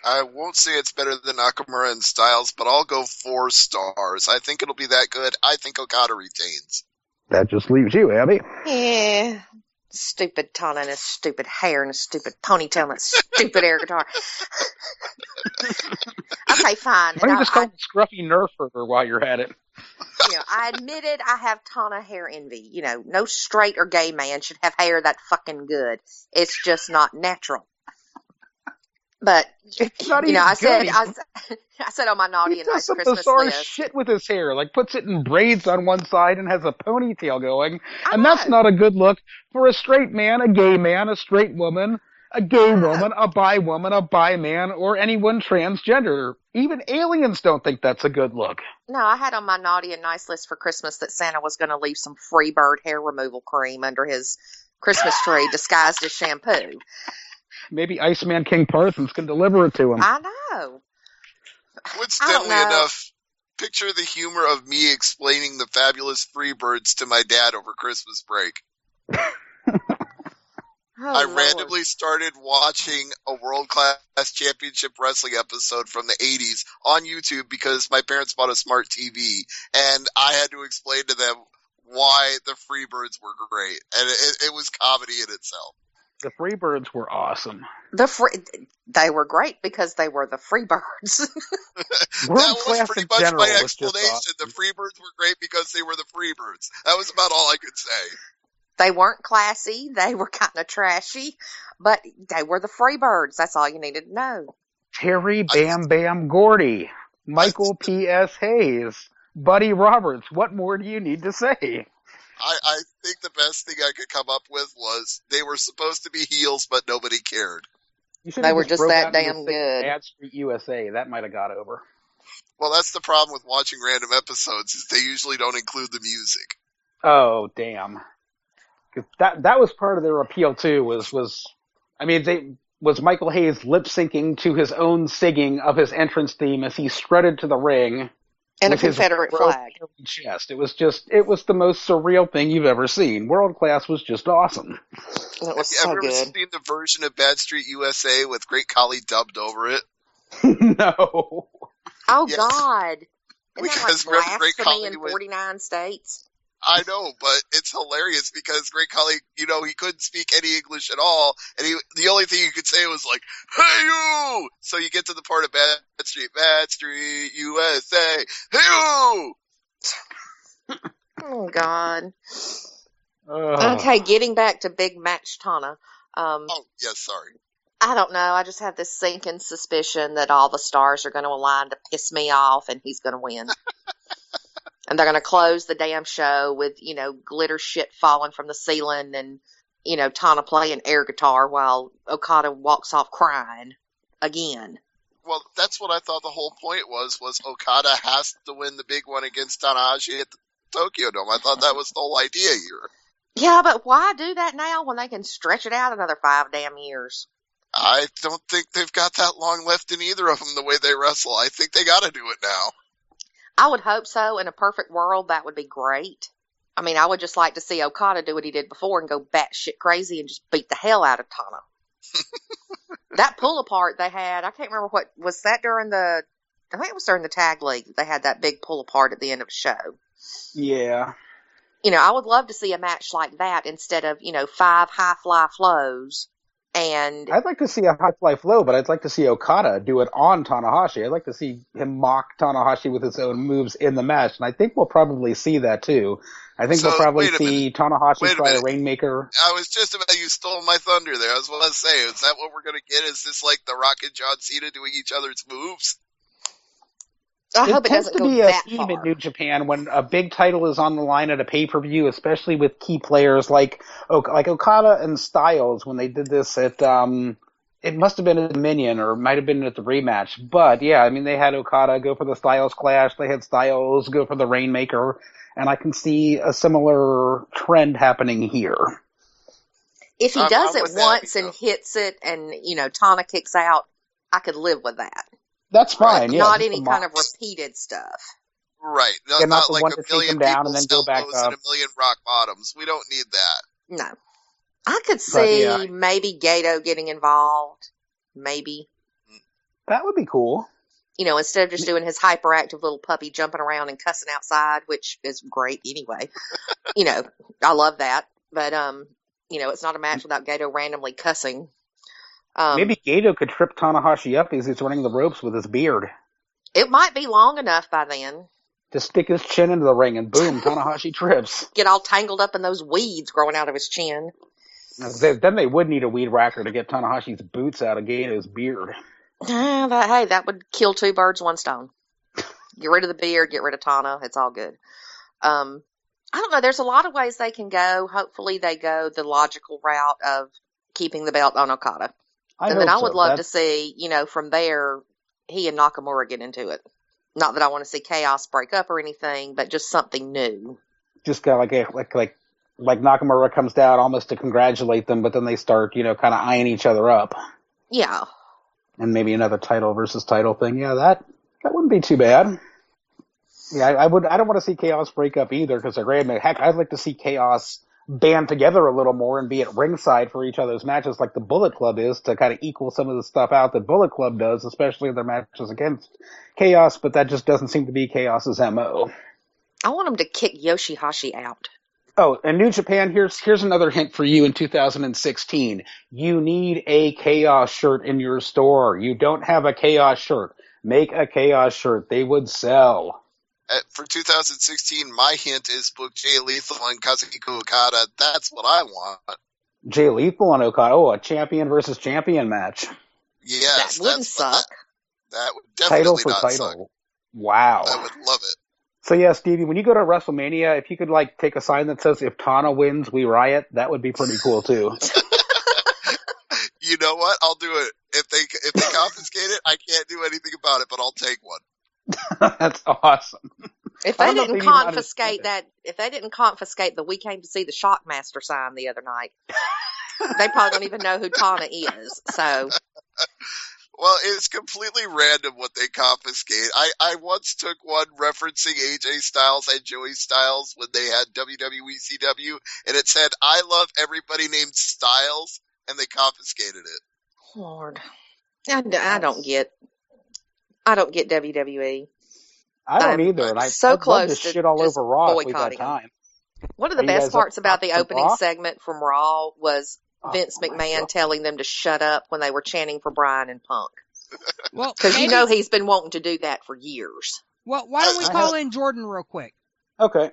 I won't say it's better than Nakamura and Styles, but I'll go 4 stars. I think it'll be that good. I think Okada retains. That just leaves you, Abby. Yeah. Stupid Tana and his stupid hair and his stupid ponytail and his stupid air guitar. Okay, fine. Why don't you just call him Scruffy Nerf Herder while you're at it? I admitted I have Tana hair envy. No straight or gay man should have hair that fucking good. It's just not natural. But, It's not even I good. said on my naughty He and does nice some Christmas bizarre list. shit with his hair, like puts it in braids on one side and has a ponytail going. I And that's know. not a good look for a straight man, a gay man, a straight woman, a gay woman, a bi woman, a bi man, or anyone transgender. Even aliens don't think that's a good look. No, I had on my naughty and nice list for Christmas that Santa was going to leave some Freebird hair removal cream under his Christmas tree disguised as shampoo. Maybe Iceman King Parsons can deliver it to him. I know. Coincidentally enough, picture the humor of me explaining the fabulous Freebirds to my dad over Christmas break. I randomly started watching a world-class championship wrestling episode from the 80s on YouTube because my parents bought a smart TV, and I had to explain to them why the Freebirds were great, and it was comedy in itself. The Freebirds were awesome. They were great because they were the Freebirds. That was pretty much my explanation. Awesome. The Freebirds were great because they were the Freebirds. That was about all I could say. They weren't classy. They were kind of trashy, but they were the Freebirds. That's all you needed to know. Terry Bam Bam Gordy, Michael P.S. Hayes, Buddy Roberts. What more do you need to say? I think the best thing I could come up with was they were supposed to be heels, but nobody cared. They were just that damn good. Bad Street USA. That might have got over. Well, that's the problem with watching random episodes is they usually don't include the music. Oh, damn. That was part of their appeal too. Was Michael Hayes lip syncing to his own singing of his entrance theme as he strutted to the ring and a Confederate flag. Chest. It was the most surreal thing you've ever seen. World Class was just awesome. It was so good. Have you ever seen the version of Bad Street USA with Great Khali dubbed over it? No. Oh yes. God! Isn't because that like blasphemy in 49 states? I know, but it's hilarious because Great Khali, he couldn't speak any English at all, and the only thing he could say was like, "Hey you!" So you get to the part of Bad Street USA, "Hey you!" Oh God. Okay, getting back to Big Match Tana. Yes, sorry. I don't know. I just have this sinking suspicion that all the stars are going to align to piss me off, and he's going to win. And they're going to close the damn show with, glitter shit falling from the ceiling and, Tana playing air guitar while Okada walks off crying again. Well, that's what I thought the whole point was Okada has to win the big one against Tanahashi at the Tokyo Dome. I thought that was the whole idea here. Yeah, but why do that now when they can stretch it out another 5 damn years? I don't think they've got that long left in either of them the way they wrestle. I think they got to do it now. I would hope so. In a perfect world, that would be great. I mean, I would just like to see Okada do what he did before and go batshit crazy and just beat the hell out of Tana. That pull apart they had, I can't remember what was that during I think it was during the tag league. They had that big pull apart at the end of the show. Yeah. I would love to see a match like that instead of 5 high fly flows. And I'd like to see a high fly flow, but I'd like to see Okada do it on Tanahashi. I'd like to see him mock Tanahashi with his own moves in the match, and I think we'll probably see that too. I think we'll probably see Tanahashi try a Rainmaker. I was just about, you stole my thunder there. I was about to say, is that what we're going to get? Is this like The Rock and John Cena doing each other's moves? I hope it doesn't go that far. It tends to be a theme in New Japan when a big title is on the line at a pay-per-view, especially with key players like Okada and Styles when they did this at, it must have been at Dominion or it might have been at the rematch. But yeah, I mean, they had Okada go for the Styles Clash, they had Styles go for the Rainmaker, and I can see a similar trend happening here. If he does it once and hits it and, Tana kicks out, I could live with that. That's fine, yeah. Not any kind of repeated stuff. Right. No, not like a million people and then go back up. And a million rock bottoms. We don't need that. No. I could see maybe Gato getting involved. Maybe. That would be cool. Instead of just doing his hyperactive little puppy jumping around and cussing outside, which is great anyway. I love that. But, it's not a match without Gato randomly cussing. Maybe Gato could trip Tanahashi up as he's running the ropes with his beard. It might be long enough by then. Just stick his chin into the ring and boom, Tanahashi trips. Get all tangled up in those weeds growing out of his chin. Then they would need a weed whacker to get Tanahashi's boots out of Gaeto's beard. That would kill two birds, one stone. Get rid of the beard, get rid of Tana. It's all good. I don't know. There's a lot of ways they can go. Hopefully they go the logical route of keeping the belt on Okada. And then I would love to see, from there, he and Nakamura get into it. Not that I want to see Chaos break up or anything, but just something new. Just kind of like Nakamura comes down almost to congratulate them, but then they start, kind of eyeing each other up. Yeah. And maybe another title versus title thing. Yeah, that wouldn't be too bad. Yeah, I don't want to see Chaos break up either because they're great. Heck, I'd like to see Chaos band together a little more and be at ringside for each other's matches like the Bullet Club is to kind of equal some of the stuff out that Bullet Club does, especially in their matches against Chaos, but that just doesn't seem to be Chaos's MO. I want him to kick Yoshihashi out. Oh, and New Japan, here's another hint for you in 2016. You need a Chaos shirt in your store. You don't have a Chaos shirt. Make a Chaos shirt. They would sell. For 2016, my hint is book Jay Lethal and Kazuhiko Okada. That's what I want. Jay Lethal and Okada. Oh, a champion versus champion match. Yes. That wouldn't suck. That would definitely title for not title. Suck. Wow. I would love it. So yeah, Stevie, when you go to WrestleMania, if you could take a sign that says "If Tana wins, we riot," that would be pretty cool too. You know what? I'll do it. If they confiscate it, I can't do anything about it, but I'll take one. That's awesome. If they didn't confiscate the "We came to see the Shockmaster" sign the other night, they probably don't even know who Tana is. So. Well, it's completely random what they confiscate. I once took one referencing AJ Styles and Joey Styles when they had WWE CW, and it said, "I love everybody named Styles," and they confiscated it. Lord. I don't get WWE. I don't either, and I'd love to shit all over Raw if we got time. One of the best parts about the opening segment from Raw was Vince McMahon telling them to shut up when they were chanting for Bryan and Punk. Well, because he's been wanting to do that for years. Well, why don't we call in Jordan real quick? Okay.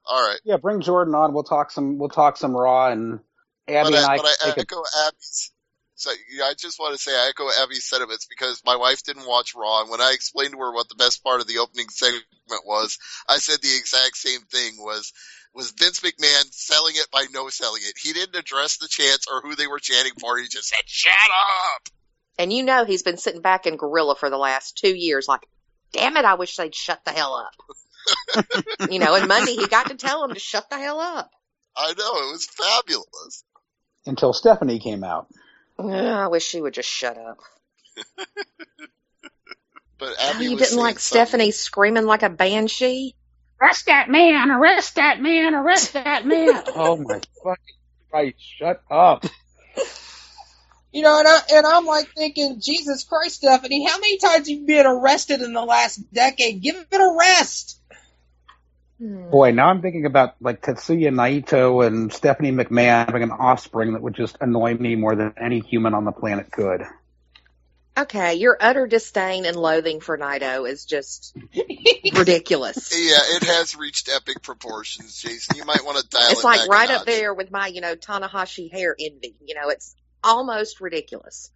All right. Yeah, bring Jordan on. We'll talk some Raw, and Abby and I. But I echo Abby's. So I just want to say I echo Abby's sentiments because my wife didn't watch Raw, and when I explained to her what the best part of the opening segment was, I said the exact same thing was Vince McMahon selling it by no selling it. He didn't address the chants or who they were chanting for. He just said, "Shut up!" And he's been sitting back in Gorilla for the last 2 years like, damn it, I wish they'd shut the hell up. And Monday he got to tell them to shut the hell up. I know, it was fabulous. Until Stephanie came out. I wish she would just shut up. But Abby you didn't like Stephanie screaming like a banshee? Arrest that man! Arrest that man! Arrest that man! Oh my fucking Christ! Shut up! And I'm thinking, Jesus Christ, Stephanie, how many times have you been arrested in the last decade? Give it a rest. Boy, now I'm thinking about Tetsuya Naito and Stephanie McMahon having an offspring that would just annoy me more than any human on the planet could. Okay, your utter disdain and loathing for Naito is just ridiculous. Yeah, it has reached epic proportions, Jason. You might want to dial it back. It's like right up there with my, Tanahashi hair envy. It's almost ridiculous.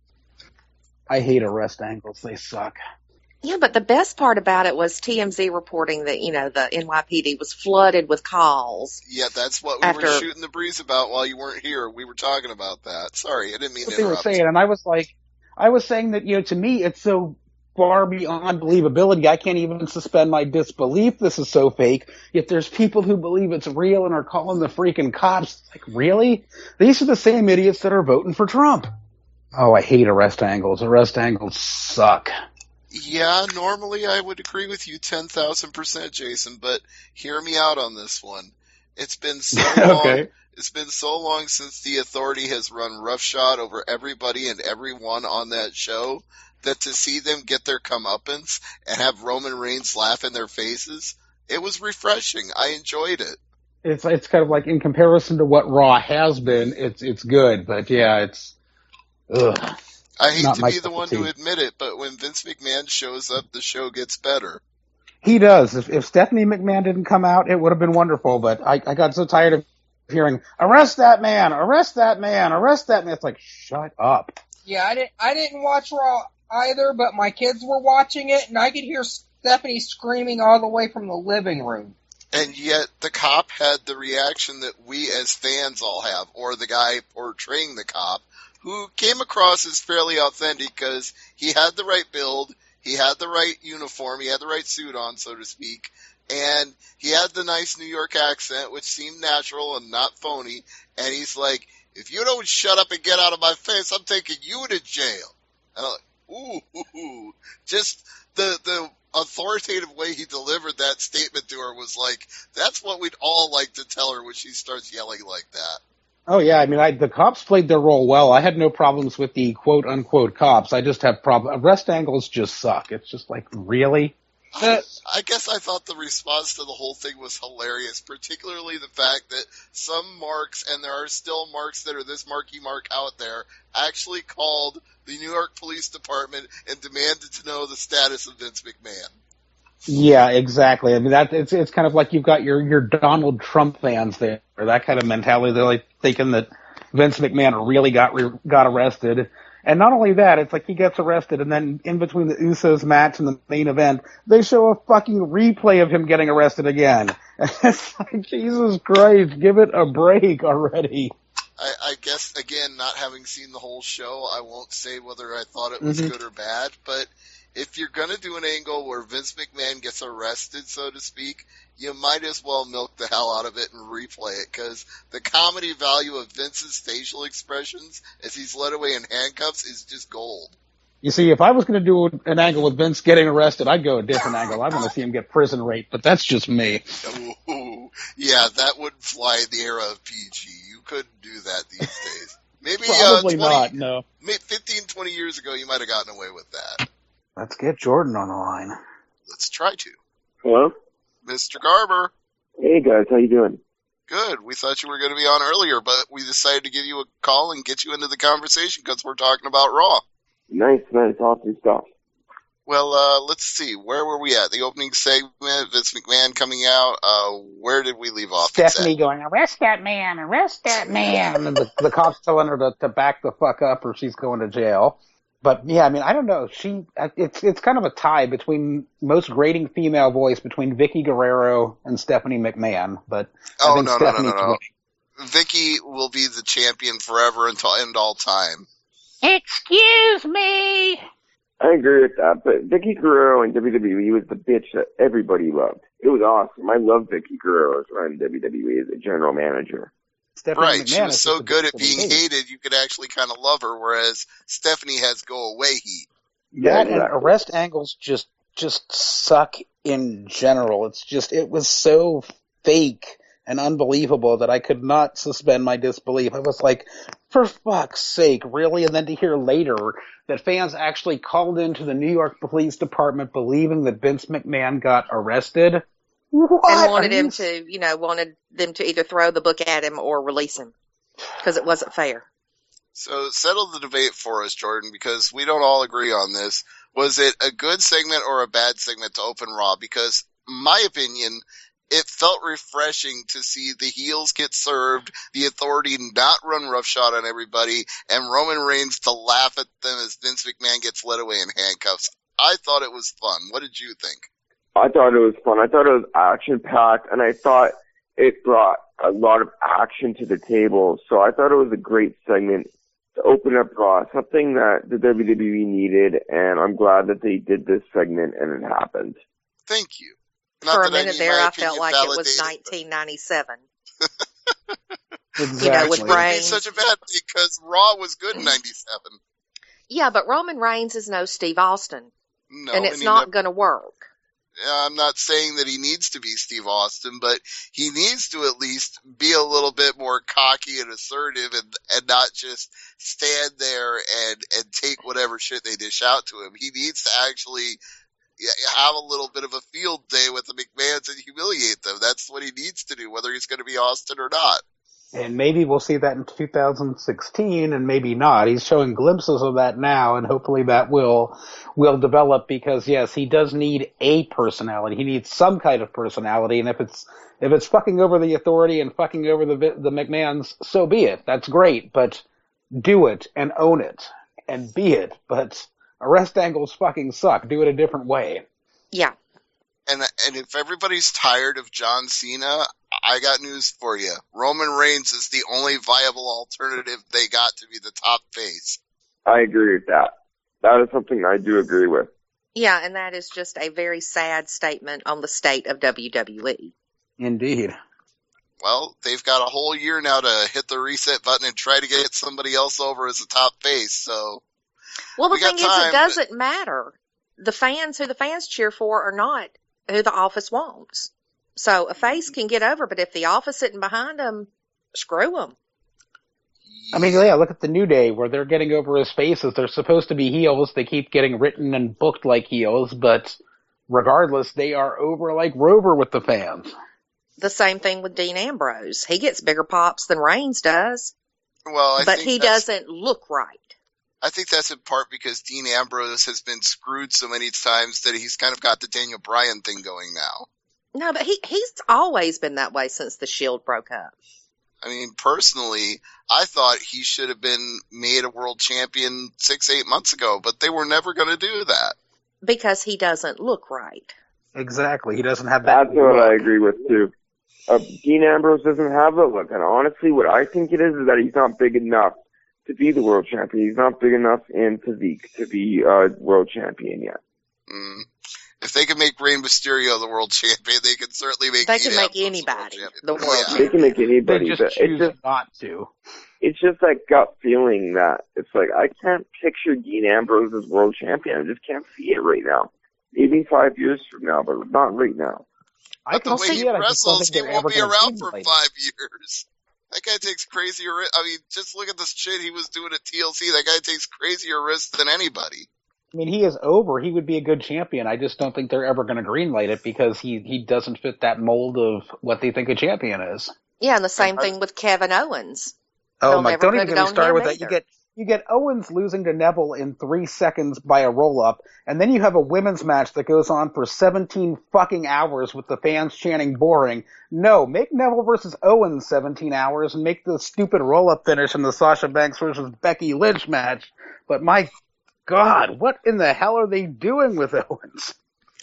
I hate arrest angles. They suck. Yeah, but the best part about it was TMZ reporting that, the NYPD was flooded with calls. Yeah, that's what we were shooting the breeze about while you weren't here. We were talking about that. Sorry, I didn't mean to interrupt. They were saying, and I was saying that, to me, it's so far beyond believability. I can't even suspend my disbelief. This is so fake. Yet there's people who believe it's real and are calling the freaking cops. It's like, really? These are the same idiots that are voting for Trump. Oh, I hate arrest angles. Arrest angles suck. Yeah, normally I would agree with you 10,000%, Jason, but hear me out on this one. It's been so long. Okay. It's been so long since the Authority has run roughshod over everybody and everyone on that show that to see them get their comeuppance and have Roman Reigns laugh in their faces, it was refreshing. I enjoyed it. It's kind of like in comparison to what Raw has been, it's good, but yeah, it's ugh. I hate to be the one to admit it, but when Vince McMahon shows up, the show gets better. He does. If Stephanie McMahon didn't come out, it would have been wonderful. But I got so tired of hearing, arrest that man, arrest that man, arrest that man. It's like, shut up. Yeah, I didn't watch Raw either, but my kids were watching it, and I could hear Stephanie screaming all the way from the living room. And yet the cop had the reaction that we as fans all have, or the guy portraying the cop, who came across as fairly authentic because he had the right build, he had the right uniform, he had the right suit on, so to speak, and he had the nice New York accent, which seemed natural and not phony, and he's like, if you don't shut up and get out of my face, I'm taking you to jail. And I'm like, ooh, just the authoritative way he delivered that statement to her was like, that's what we'd all like to tell her when she starts yelling like that. Oh, yeah. I mean, the cops played their role well. I had no problems with the quote-unquote cops. I just have problems. Arrest angles just suck. It's just like, really? I guess I thought the response to the whole thing was hilarious, particularly the fact that some marks, and there are still marks that are this marky mark out there, actually called the New York Police Department and demanded to know the status of Vince McMahon. Yeah, exactly. I mean, it's kind of like you've got your Donald Trump fans there, or that kind of mentality. They're like thinking that Vince McMahon really got arrested. And not only that, it's like he gets arrested, and then in between the Usos match and the main event, they show a fucking replay of him getting arrested again. And it's like, Jesus Christ, give it a break already. I guess, again, not having seen the whole show, I won't say whether I thought it was good or bad, but if you're going to do an angle where Vince McMahon gets arrested, so to speak, you might as well milk the hell out of it and replay it, because the comedy value of Vince's facial expressions as he's led away in handcuffs is just gold. You see, if I was going to do an angle with Vince getting arrested, I'd go a different angle. I want to see him get prison rape, but that's just me. Ooh, yeah, that wouldn't fly in the era of PG. You couldn't do that these days. Maybe Probably not, no. 15, 20 years ago, you might have gotten away with that. Let's get Jordan on the line. Let's try to. Hello? Mr. Garber. Hey, guys. How you doing? Good. We thought you were going to be on earlier, but we decided to give you a call and get you into the conversation because we're talking about Raw. Nice. Awesome stuff. Well, let's see. Where were we at? The opening segment, Vince McMahon coming out. Where did we leave off? Stephanie going, arrest that man, arrest that man. And the cops telling her to back the fuck up or she's going to jail. But, yeah, I mean, I don't know. It's kind of a tie between most grating female voice between Vicky Guerrero and Stephanie McMahon. But I think Stephanie's winning. Vicky will be the champion forever until end all time. Excuse me. I agree with that, but Vicky Guerrero in WWE was the bitch that everybody loved. It was awesome. I love Vicky Guerrero as running WWE as a general manager. Stephanie right, McMahon she was so good at being hated, you could actually kind of love her, whereas Stephanie has go-away heat. That and arrest angles just suck in general. It was so fake and unbelievable that I could not suspend my disbelief. I was like, for fuck's sake, really? And then to hear later that fans actually called into the New York Police Department believing that Vince McMahon got arrested. What? And wanted them to either throw the book at him or release him because it wasn't fair. So settle the debate for us, Jordan, because we don't all agree on this. Was it a good segment or a bad segment to open Raw? Because, in my opinion, it felt refreshing to see the heels get served, the Authority not run roughshod on everybody, and Roman Reigns to laugh at them as Vince McMahon gets led away in handcuffs. I thought it was fun. What did you think? I thought it was fun. I thought it was action-packed, and I thought it brought a lot of action to the table. So I thought it was a great segment to open up Raw, something that the WWE needed, and I'm glad that they did this segment and it happened. Thank you. For a minute there, I felt like it was 1997. Exactly. With Reigns. It's such a bad thing because Raw was good in 97. Yeah, but Roman Reigns is no Steve Austin. No, and it's not going to work. I'm not saying that he needs to be Steve Austin, but he needs to at least be a little bit more cocky and assertive and not just stand there and take whatever shit they dish out to him. He needs to actually have a little bit of a field day with the McMahons and humiliate them. That's what he needs to do, whether he's going to be Austin or not. And maybe we'll see that in 2016, and maybe not. He's showing glimpses of that now, and hopefully that will develop, because yes, he does need a personality. He needs some kind of personality, and if it's fucking over the Authority and fucking over the McMahons, so be it. That's great, but do it and own it and be it. But arrest angles fucking suck. Do it a different way. Yeah. And if everybody's tired of John Cena, I got news for you. Roman Reigns is the only viable alternative they got to be the top face. I agree with that. That is something I do agree with. Yeah, and that is just a very sad statement on the state of WWE. Indeed. Well, they've got a whole year now to hit the reset button and try to get somebody else over as a top face. So, well, the thing is, it doesn't matter. The fans who the fans cheer for are not who the office wants. So a face can get over, but if the office sitting behind them, screw them. I mean, yeah, look at the New Day, where they're getting over as faces. They're supposed to be heels. They keep getting written and booked like heels, but regardless, they are over like Rover with the fans. The same thing with Dean Ambrose. He gets bigger pops than Reigns does. Well, but he doesn't look right. I think that's in part because Dean Ambrose has been screwed so many times that he's kind of got the Daniel Bryan thing going now. No, but he's always been that way since the Shield broke up. I mean, personally, I thought he should have been made a world champion 6-8 months ago, but they were never going to do that. Because he doesn't look right. Exactly. He doesn't have that That's what I agree with, too. Dean Ambrose doesn't have that look, and honestly, what I think it is that he's not big enough to be the world champion. He's not big enough in physique to be a world champion yet. If they can make Rey Mysterio the world champion, they can certainly make. They can make anybody the world champion. They can make anybody. They just choose not to. It's just that gut feeling that it's like I can't picture Dean Ambrose as world champion. I just can't see it right now. Maybe 5 years from now, but not right now. But the way he wrestles, he won't be around for 5 years. That guy takes crazier. I mean, just look at the shit he was doing at TLC. That guy takes crazier risks than anybody. I mean, he is over. He would be a good champion. I just don't think they're ever going to greenlight it because he doesn't fit that mold of what they think a champion is. Yeah, and the same thing with Kevin Owens. Oh my! Don't even get me started with that. You get Owens losing to Neville in 3 seconds by a roll-up, and then you have a women's match that goes on for 17 fucking hours with the fans chanting boring. No, make Neville versus Owens 17 hours and make the stupid roll-up finish in the Sasha Banks versus Becky Lynch match. But my God, what in the hell are they doing with Owens?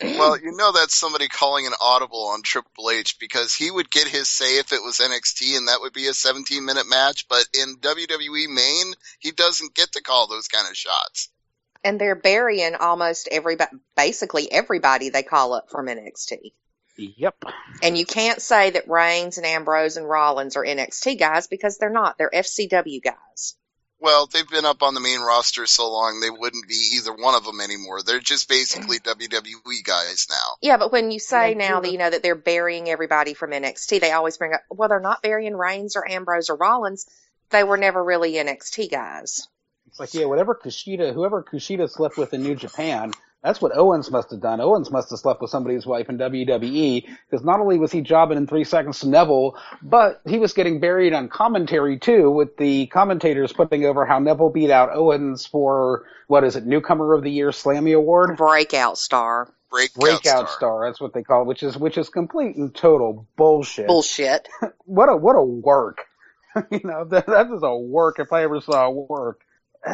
Well, you know that's somebody calling an audible on Triple H because he would get his say if it was NXT and that would be a 17-minute match, but in WWE main, he doesn't get to call those kind of shots. And they're burying almost basically everybody they call up from NXT. Yep. And you can't say that Reigns and Ambrose and Rollins are NXT guys because they're not. They're FCW guys. Well, they've been up on the main roster so long they wouldn't be either one of them anymore. They're just basically WWE guys now. Yeah, but when you say now that that they're burying everybody from NXT, they always bring up, well, they're not burying Reigns or Ambrose or Rollins. They were never really NXT guys. It's like, yeah, whoever Kushida slept with in New Japan, that's what Owens must have done. Owens must have slept with somebody's wife in WWE, because not only was he jobbing in 3 seconds to Neville, but he was getting buried on commentary, too, with the commentators putting over how Neville beat out Owens for, Newcomer of the Year Slammy Award? Breakout Star. Breakout Star, that's what they call it, which is complete and total bullshit. Bullshit. What a work. That is a work if I ever saw a work.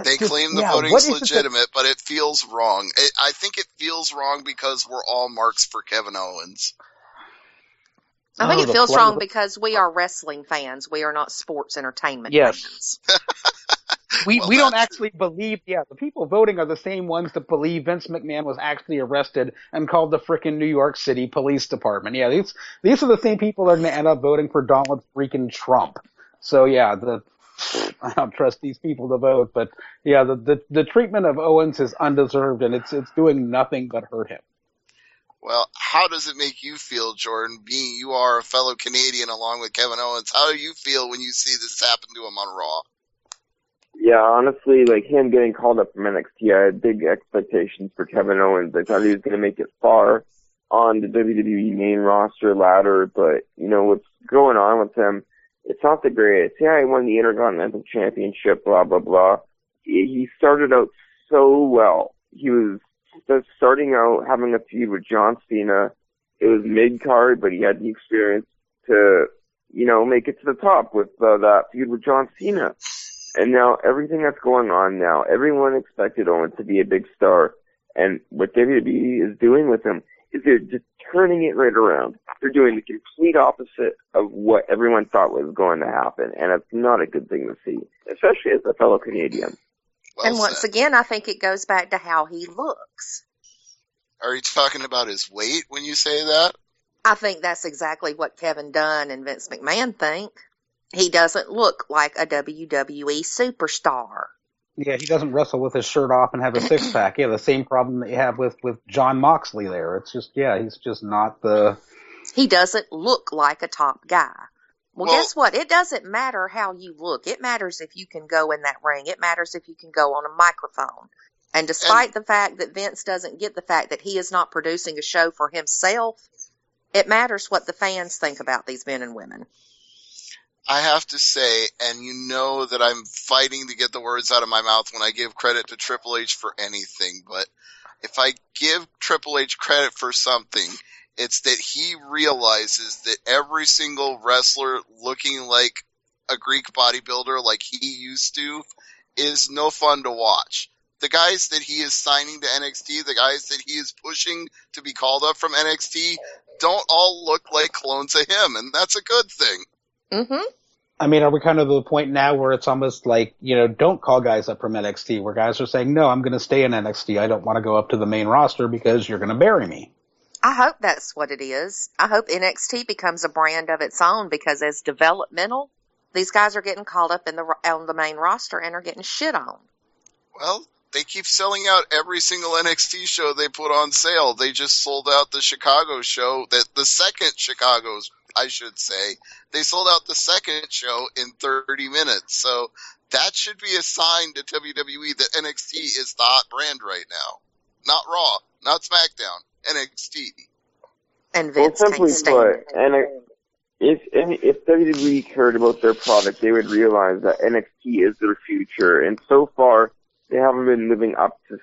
They claim the voting's legitimate, but it feels wrong. I think it feels wrong because we're all marks for Kevin Owens. I think it feels wrong because we are wrestling fans. We are not sports entertainment fans. We don't actually believe, the people voting are the same ones that believe Vince McMahon was actually arrested and called the frickin' New York City Police Department. Yeah, these are the same people that are going to end up voting for Donald freaking Trump. So I don't trust these people to vote, but the treatment of Owens is undeserved, and it's doing nothing but hurt him. Well, how does it make you feel, Jordan, being you are a fellow Canadian along with Kevin Owens? How do you feel when you see this happen to him on Raw? Yeah, honestly, like him getting called up from NXT, I had big expectations for Kevin Owens. I thought he was going to make it far on the WWE main roster ladder, but what's going on with him It's not the greatest. Yeah, he won the Intercontinental Championship, blah, blah, blah. He started out so well. He was just starting out having a feud with John Cena. It was mid-card, but he had the experience to, make it to the top with that feud with John Cena. And now everything that's going on now, everyone expected Owen to be a big star. And what WWE is doing with him is they're just turning it right around. They're doing the complete opposite of what everyone thought was going to happen. And it's not a good thing to see, especially as a fellow Canadian. Well, and once again, I think it goes back to how he looks. Are you talking about his weight when you say that? I think that's exactly what Kevin Dunn and Vince McMahon think. He doesn't look like a WWE superstar. Yeah, he doesn't wrestle with his shirt off and have a six-pack. Yeah, the same problem that you have with John Moxley there. It's just, he's just not the... He doesn't look like a top guy. Well, guess what? It doesn't matter how you look. It matters if you can go in that ring. It matters if you can go on a microphone. And despite the fact that Vince doesn't get the fact that he is not producing a show for himself, it matters what the fans think about these men and women. I have to say, and you know that I'm fighting to get the words out of my mouth when I give credit to Triple H for anything, but if I give Triple H credit for something, it's that he realizes that every single wrestler looking like a Greek bodybuilder like he used to is no fun to watch. The guys that he is signing to NXT, the guys that he is pushing to be called up from NXT, don't all look like clones of him, and that's a good thing. Mm-hmm. I mean, are we kind of to the point now where it's almost like, don't call guys up from NXT, where guys are saying, no, I'm going to stay in NXT. I don't want to go up to the main roster because you're going to bury me. I hope that's what it is. I hope NXT becomes a brand of its own because as developmental, these guys are getting called up on the main roster and are getting shit on. Well, they keep selling out every single NXT show they put on sale. They just sold out the Chicago show, the second Chicago's, I should say. They sold out the second show in 30 minutes. So that should be a sign to WWE that NXT is the hot brand right now. Not Raw, not SmackDown, NXT. And Vince can't stand it. If WWE cared about their product, they would realize that NXT is their future. And so far, they haven't been living up to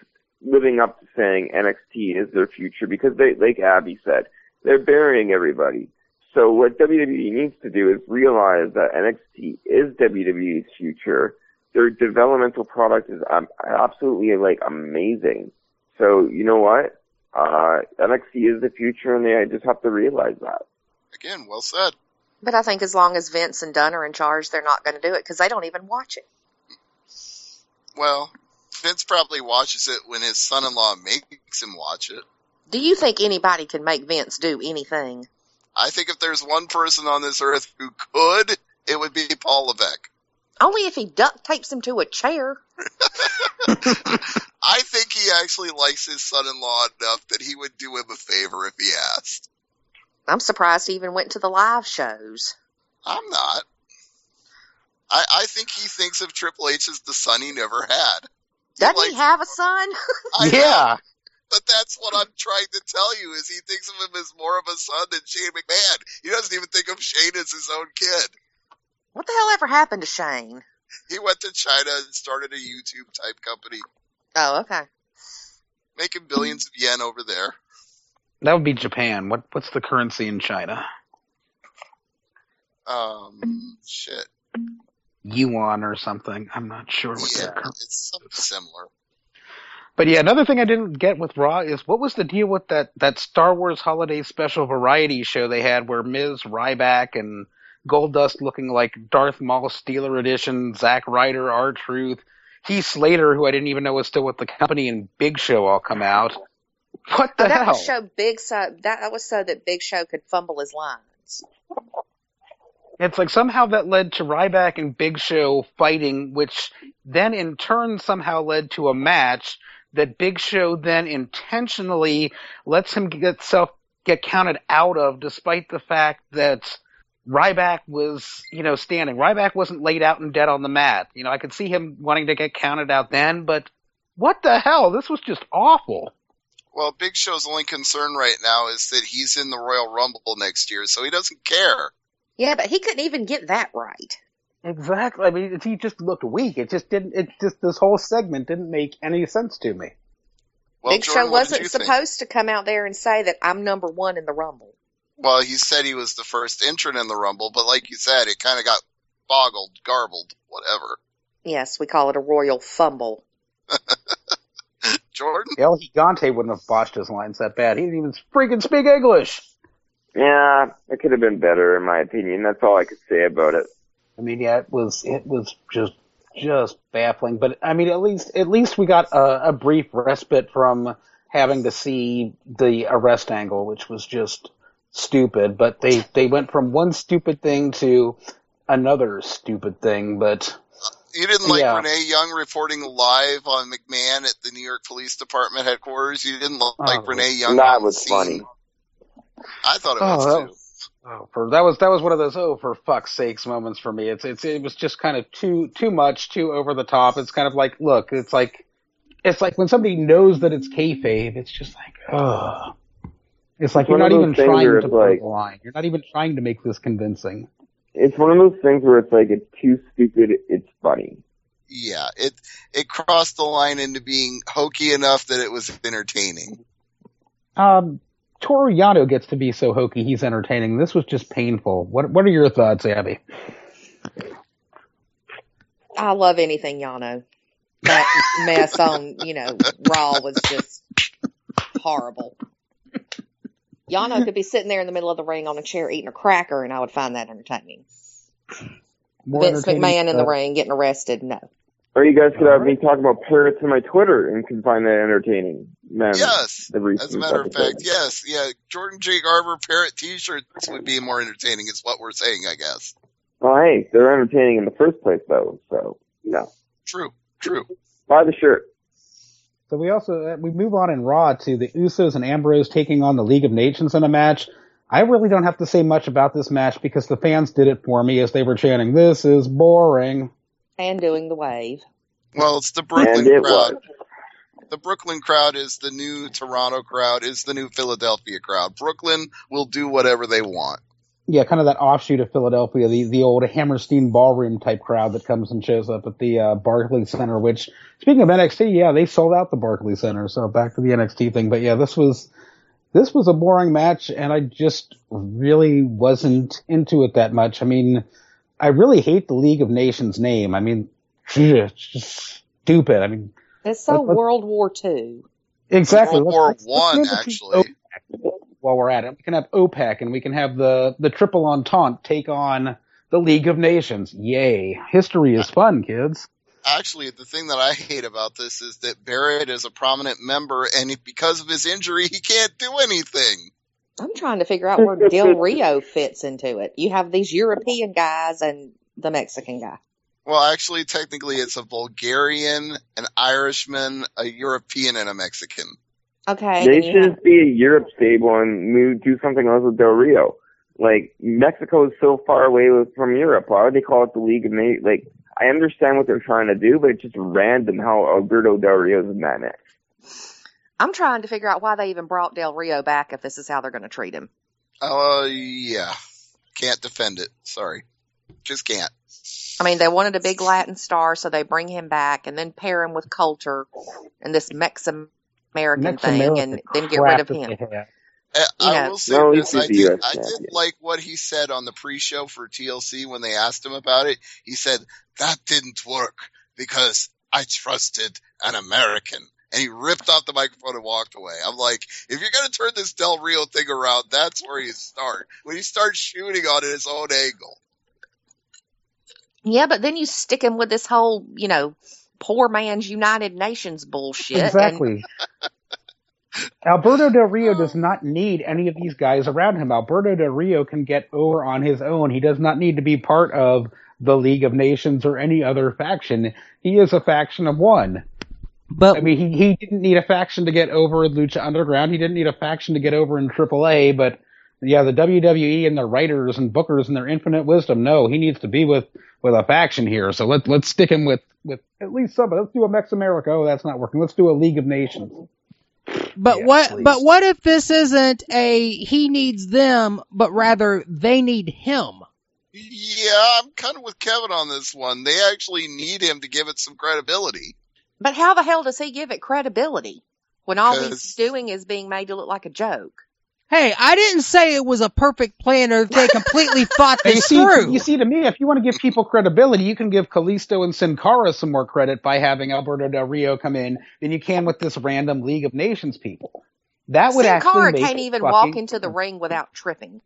saying NXT is their future because they, like Abbey said, they're burying everybody. So what WWE needs to do is realize that NXT is WWE's future. Their developmental product is absolutely amazing. So you know what? NXT is the future, and they just have to realize that. Again, well said. But I think as long as Vince and Dunn are in charge, they're not going to do it because they don't even watch it. Well, Vince probably watches it when his son-in-law makes him watch it. Do you think anybody can make Vince do anything? I think if there's one person on this earth who could, it would be Paul Levesque. Only if he duct tapes him to a chair. I think he actually likes his son-in-law enough that he would do him a favor if he asked. I'm surprised he even went to the live shows. I'm not. I think he thinks of Triple H as the son he never had. Doesn't he have a son? Yeah. But that's what I'm trying to tell you, is he thinks of him as more of a son than Shane McMahon. He doesn't even think of Shane as his own kid. What the hell ever happened to Shane? He went to China and started a YouTube-type company. Oh, okay. Making billions of yen over there. That would be Japan. What's the currency in China? Shit. Yuan or something. I'm not sure what Yeah, that it's something similar. But yeah, another thing I didn't get with Raw is what was the deal with that Star Wars Holiday Special variety show they had where Miz, Ryback, and Goldust looking like Darth Maul Steeler Edition, Zack Ryder, R-Truth, Heath Slater, who I didn't even know was still with the company, and Big Show all come out. What the hell? That was so that Big Show could fumble his lines. It's like somehow that led to Ryback and Big Show fighting, which then in turn somehow led to a match that Big Show then intentionally lets him get counted out of, despite the fact that Ryback was, standing. Ryback wasn't laid out and dead on the mat. I could see him wanting to get counted out then, but what the hell? This was just awful. Well, Big Show's only concern right now is that he's in the Royal Rumble next year, so he doesn't care. Yeah, but he couldn't even get that right. Exactly. I mean, he just looked weak. It just didn't. It just this whole segment didn't make any sense to me. Well, Big Jordan, Show what did wasn't you think? supposed to come out there and say that I'm number one in the Rumble. Well, he said he was the first entrant in the Rumble, but like you said, it kind of got garbled, whatever. Yes, we call it a royal fumble. Jordan? El Gigante wouldn't have botched his lines that bad. He didn't even freaking speak English. Yeah, it could have been better, in my opinion. That's all I could say about it. I mean, yeah, it was just baffling. But I mean, at least we got a brief respite from having to see the arrest angle, which was just stupid. But they went from one stupid thing to another stupid thing. But You didn't like Renee Young reporting live on McMahon at the New York Police Department headquarters? You didn't like Renee Young? That was funny. I thought it was too. That was one of those for fuck's sakes moments for me. It was just kind of too much, too over the top. It's kind of like, look, it's like when somebody knows that it's kayfabe, it's just like, ugh. It's like you're not even trying to break the line. You're not even trying to make this convincing. It's one of those things where it's like, it's too stupid, it's funny. Yeah, it crossed the line into being hokey enough that it was entertaining. Toru Yano gets to be so hokey, he's entertaining. This was just painful. What are your thoughts, Abby? I love anything Yano. That mess on, Raw was just horrible. Yano could be sitting there in the middle of the ring on a chair eating a cracker, and I would find that entertaining. Vince McMahon in the ring getting arrested, no. Or you guys could have me talking about parrots on my Twitter and can find that entertaining. Yes, as a matter of fact, yes. Yeah, Jordan J. Garber parrot t-shirts would be more entertaining is what we're saying, I guess. Well, hey, they're entertaining in the first place, though, so, True. Buy the shirt. So we move on in Raw to the Usos and Ambrose taking on the League of Nations in a match. I really don't have to say much about this match because the fans did it for me as they were chanting, "This is boring." And doing the wave. Well, it's the Brooklyn crowd. The Brooklyn crowd is the new Toronto crowd, is the new Philadelphia crowd. Brooklyn will do whatever they want. Yeah, kind of that offshoot of Philadelphia, the old Hammerstein Ballroom type crowd that comes and shows up at the Barclays Center, which, speaking of NXT, yeah, they sold out the Barclays Center, so back to the NXT thing. But yeah, this was a boring match, and I just really wasn't into it that much. I mean, I really hate the League of Nations name. I mean, it's just stupid. I mean, it's so World War II. Exactly. World War I, actually. While we're at it, we can have OPEC and we can have the Triple Entente take on the League of Nations. Yay. History is fun, kids. Actually, the thing that I hate about this is that Barrett is a prominent member, and because of his injury, he can't do anything. I'm trying to figure out where Del Rio fits into it. You have these European guys and the Mexican guy. Well, actually, technically, it's a Bulgarian, an Irishman, a European, and a Mexican. Okay. They shouldn't be a Europe stable and do something else with Del Rio. Like, Mexico is so far away from Europe. Why would they call it the League of Nations? Like, I understand what they're trying to do, but it's just random how Alberto Del Rio's in that match. I'm trying to figure out why they even brought Del Rio back if this is how they're going to treat him. Yeah. Can't defend it. Sorry. Just can't. I mean, they wanted a big Latin star, so they bring him back and then pair him with Coulter and this Mex-American thing and then get rid of him. I will say this. I did like what he said on the pre-show for TLC when they asked him about it. He said, that didn't work because I trusted an American. And he ripped off the microphone and walked away. I'm like, if you're going to turn this Del Rio thing around, that's where you start. When you start shooting on his own angle. Yeah, but then you stick him with this whole, poor man's United Nations bullshit. Exactly. Alberto Del Rio does not need any of these guys around him. Alberto Del Rio can get over on his own. He does not need to be part of the League of Nations or any other faction. He is a faction of one. But I mean, he didn't need a faction to get over in Lucha Underground. He didn't need a faction to get over in AAA. But yeah, the WWE and their writers and bookers and their infinite wisdom, no, he needs to be with a faction here. So let's stick him with at least somebody. Let's do a Mex America. Oh, that's not working. Let's do a League of Nations. But what if this isn't a he needs them, but rather they need him? Yeah, I'm kind of with Kevin on this one. They actually need him to give it some credibility. But how the hell does he give it credibility when all he's 'Cause- doing is being made to look like a joke? Hey, I didn't say it was a perfect plan or that they completely thought You this see, through. you see, to me, if you want to give people credibility, you can give Kalisto and Sin Cara some more credit by having Alberto Del Rio come in than you can with this random League of Nations people. That would Sin actually Cara make can't even walk into the ring without tripping.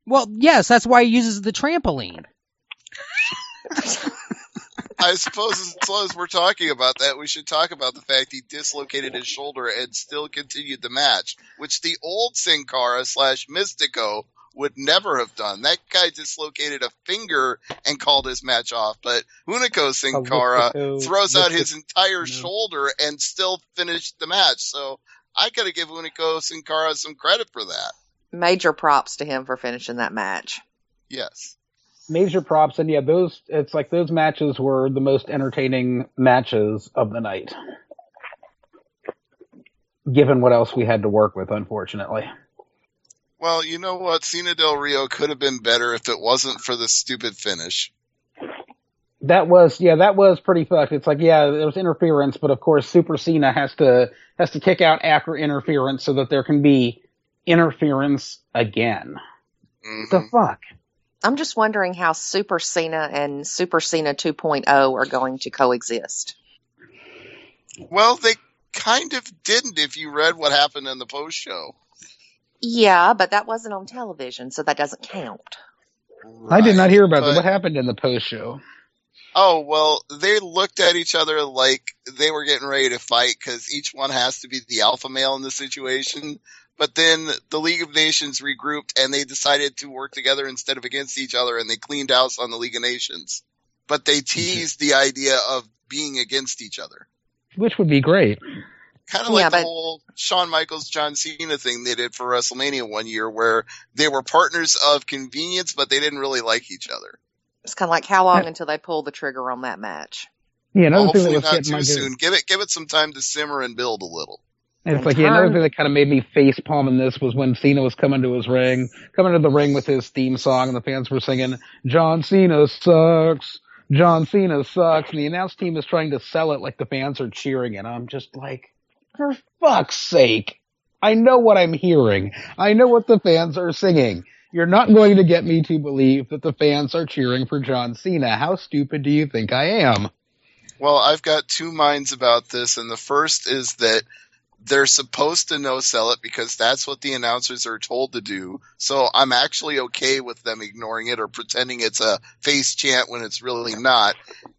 Well, yes, that's why he uses the trampoline. I suppose as long as we're talking about that, we should talk about the fact he dislocated his shoulder and still continued the match, which the old Sin Cara / Mystico would never have done. That guy dislocated a finger and called his match off, but Hunico Sin Cara throws out his entire shoulder and still finished the match. So I gotta give Hunico Sin Cara some credit for that. Major props to him for finishing that match. Yes. Major props, and yeah, it's like those matches were the most entertaining matches of the night. Given what else we had to work with, unfortunately. Well, you know what? Cena Del Rio could have been better if it wasn't for the stupid finish. That was pretty fucked. It's like, yeah, there was interference, but of course Super Cena has to kick out after interference so that there can be interference again. Mm-hmm. The fuck? I'm just wondering how Super Cena and Super Cena 2.0 are going to coexist. Well, they kind of didn't if you read what happened in the post show. Yeah, but that wasn't on television, so that doesn't count. Right, I did not hear about that. What happened in the post show? Oh, well, they looked at each other like they were getting ready to fight because each one has to be the alpha male in the situation. But then the League of Nations regrouped and they decided to work together instead of against each other, and they cleaned house on the League of Nations. But they teased the idea of being against each other. Which would be great. Kind of like the whole Shawn Michaels, John Cena thing they did for WrestleMania one year, where they were partners of convenience, but they didn't really like each other. It's kind of like how long until they pull the trigger on that match? Yeah, hopefully not too soon. Give it some time to simmer and build a little. And it's like, yeah, another thing that kind of made me face palm in this was when Cena was coming to the ring with his theme song, and the fans were singing, "John Cena sucks, John Cena sucks," and the announce team is trying to sell it like the fans are cheering, and I'm just like, for fuck's sake, I know what I'm hearing. I know what the fans are singing. You're not going to get me to believe that the fans are cheering for John Cena. How stupid do you think I am? Well, I've got two minds about this, and the first is that they're supposed to no-sell it because that's what the announcers are told to do. So I'm actually okay with them ignoring it or pretending it's a face chant when it's really not.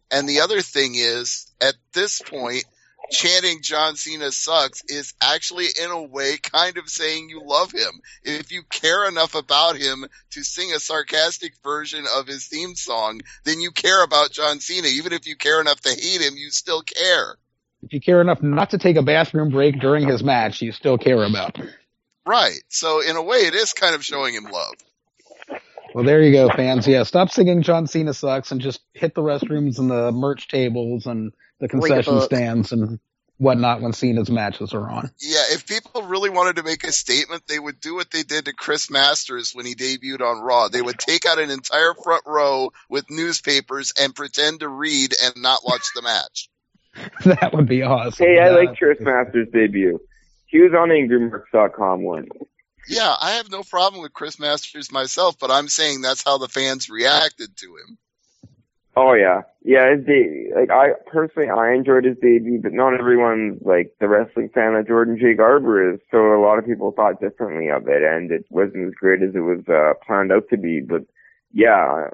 And the other thing is, at this point, chanting John Cena sucks is actually, in a way, kind of saying you love him. If you care enough about him to sing a sarcastic version of his theme song, then you care about John Cena. Even if you care enough to hate him, you still care. If you care enough not to take a bathroom break during his match, you still care about him. Right. So, in a way, it is kind of showing him love. Well, there you go, fans. Yeah, stop singing John Cena sucks and just hit the restrooms and the merch tables and the concession stands and whatnot when Cena's matches are on. Yeah, if people really wanted to make a statement, they would do what they did to Chris Masters when he debuted on Raw. They would take out an entire front row with newspapers and pretend to read and not watch the match. That would be awesome. Hey, I like Chris Masters' debut. He was on AngryMarks.com once. Yeah, I have no problem with Chris Masters myself, but I'm saying that's how the fans reacted to him. Oh yeah, his debut. Like I enjoyed his debut, but not everyone's like the wrestling fan that Jordan J. Garber is. So a lot of people thought differently of it, and it wasn't as great as it was planned out to be. But yeah,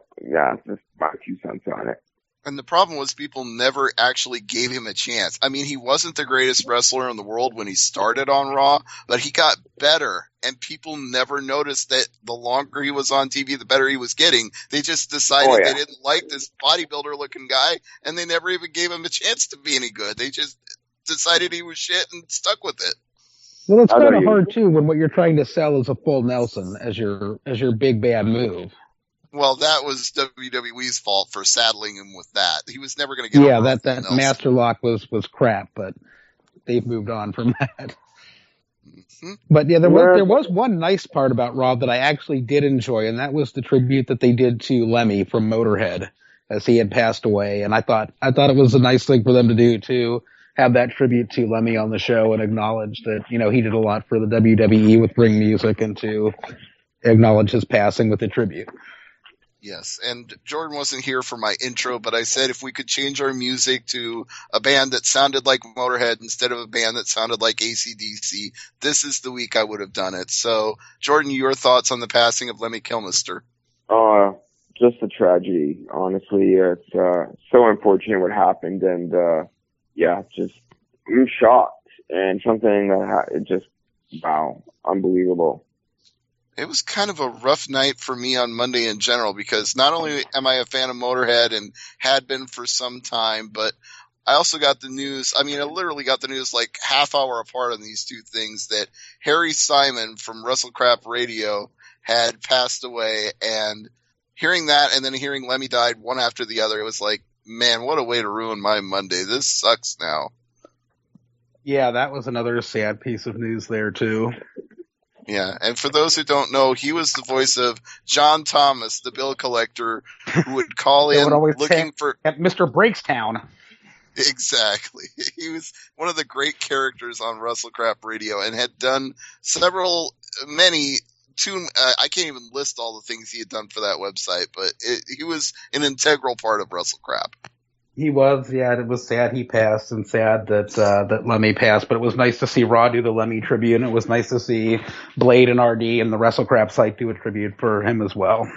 just my 2 cents on it. And the problem was people never actually gave him a chance. I mean, he wasn't the greatest wrestler in the world when he started on Raw, but he got better, and people never noticed that the longer he was on TV, the better he was getting. They just decided they didn't like this bodybuilder-looking guy, and they never even gave him a chance to be any good. They just decided he was shit and stuck with it. Well, it's kind of hard, too, when what you're trying to sell is a full Nelson as your big bad move. Well, that was WWE's fault for saddling him with that. He was never going to get over that Master Lock was crap, but they've moved on from that. Mm-hmm. But yeah, there was one nice part about Raw that I actually did enjoy, and that was the tribute that they did to Lemmy from Motorhead as he had passed away. And I thought it was a nice thing for them to do, to have that tribute to Lemmy on the show and acknowledge that, you know, he did a lot for the WWE with Bring Music, and to acknowledge his passing with a tribute. Yes, and Jordan wasn't here for my intro, but I said if we could change our music to a band that sounded like Motorhead instead of a band that sounded like AC/DC, this is the week I would have done it. So, Jordan, your thoughts on the passing of Lemmy Kilmister? Just a tragedy, honestly. It's so unfortunate what happened, and just I'm shocked, and something that just, wow, unbelievable. It was kind of a rough night for me on Monday in general, because not only am I a fan of Motorhead and had been for some time, but I also got the news. I mean, I literally got the news like half hour apart on these two things, that Harry Simon from WrestleCrap Radio had passed away, and hearing that and then hearing Lemmy died one after the other, it was like, man, what a way to ruin my Monday. This sucks now. Yeah, that was another sad piece of news there too. Yeah, and for those who don't know, he was the voice of John Thomas, the bill collector, who would call in looking for at Mr. Breakstown. Exactly. He was one of the great characters on WrestleCrap Radio, and had done I can't even list all the things he had done for that website, but he was an integral part of WrestleCrap. He was, yeah. It was sad he passed, and sad that Lemmy passed. But it was nice to see Raw do the Lemmy tribute, and it was nice to see Blade and RD and the WrestleCrap site do a tribute for him as well.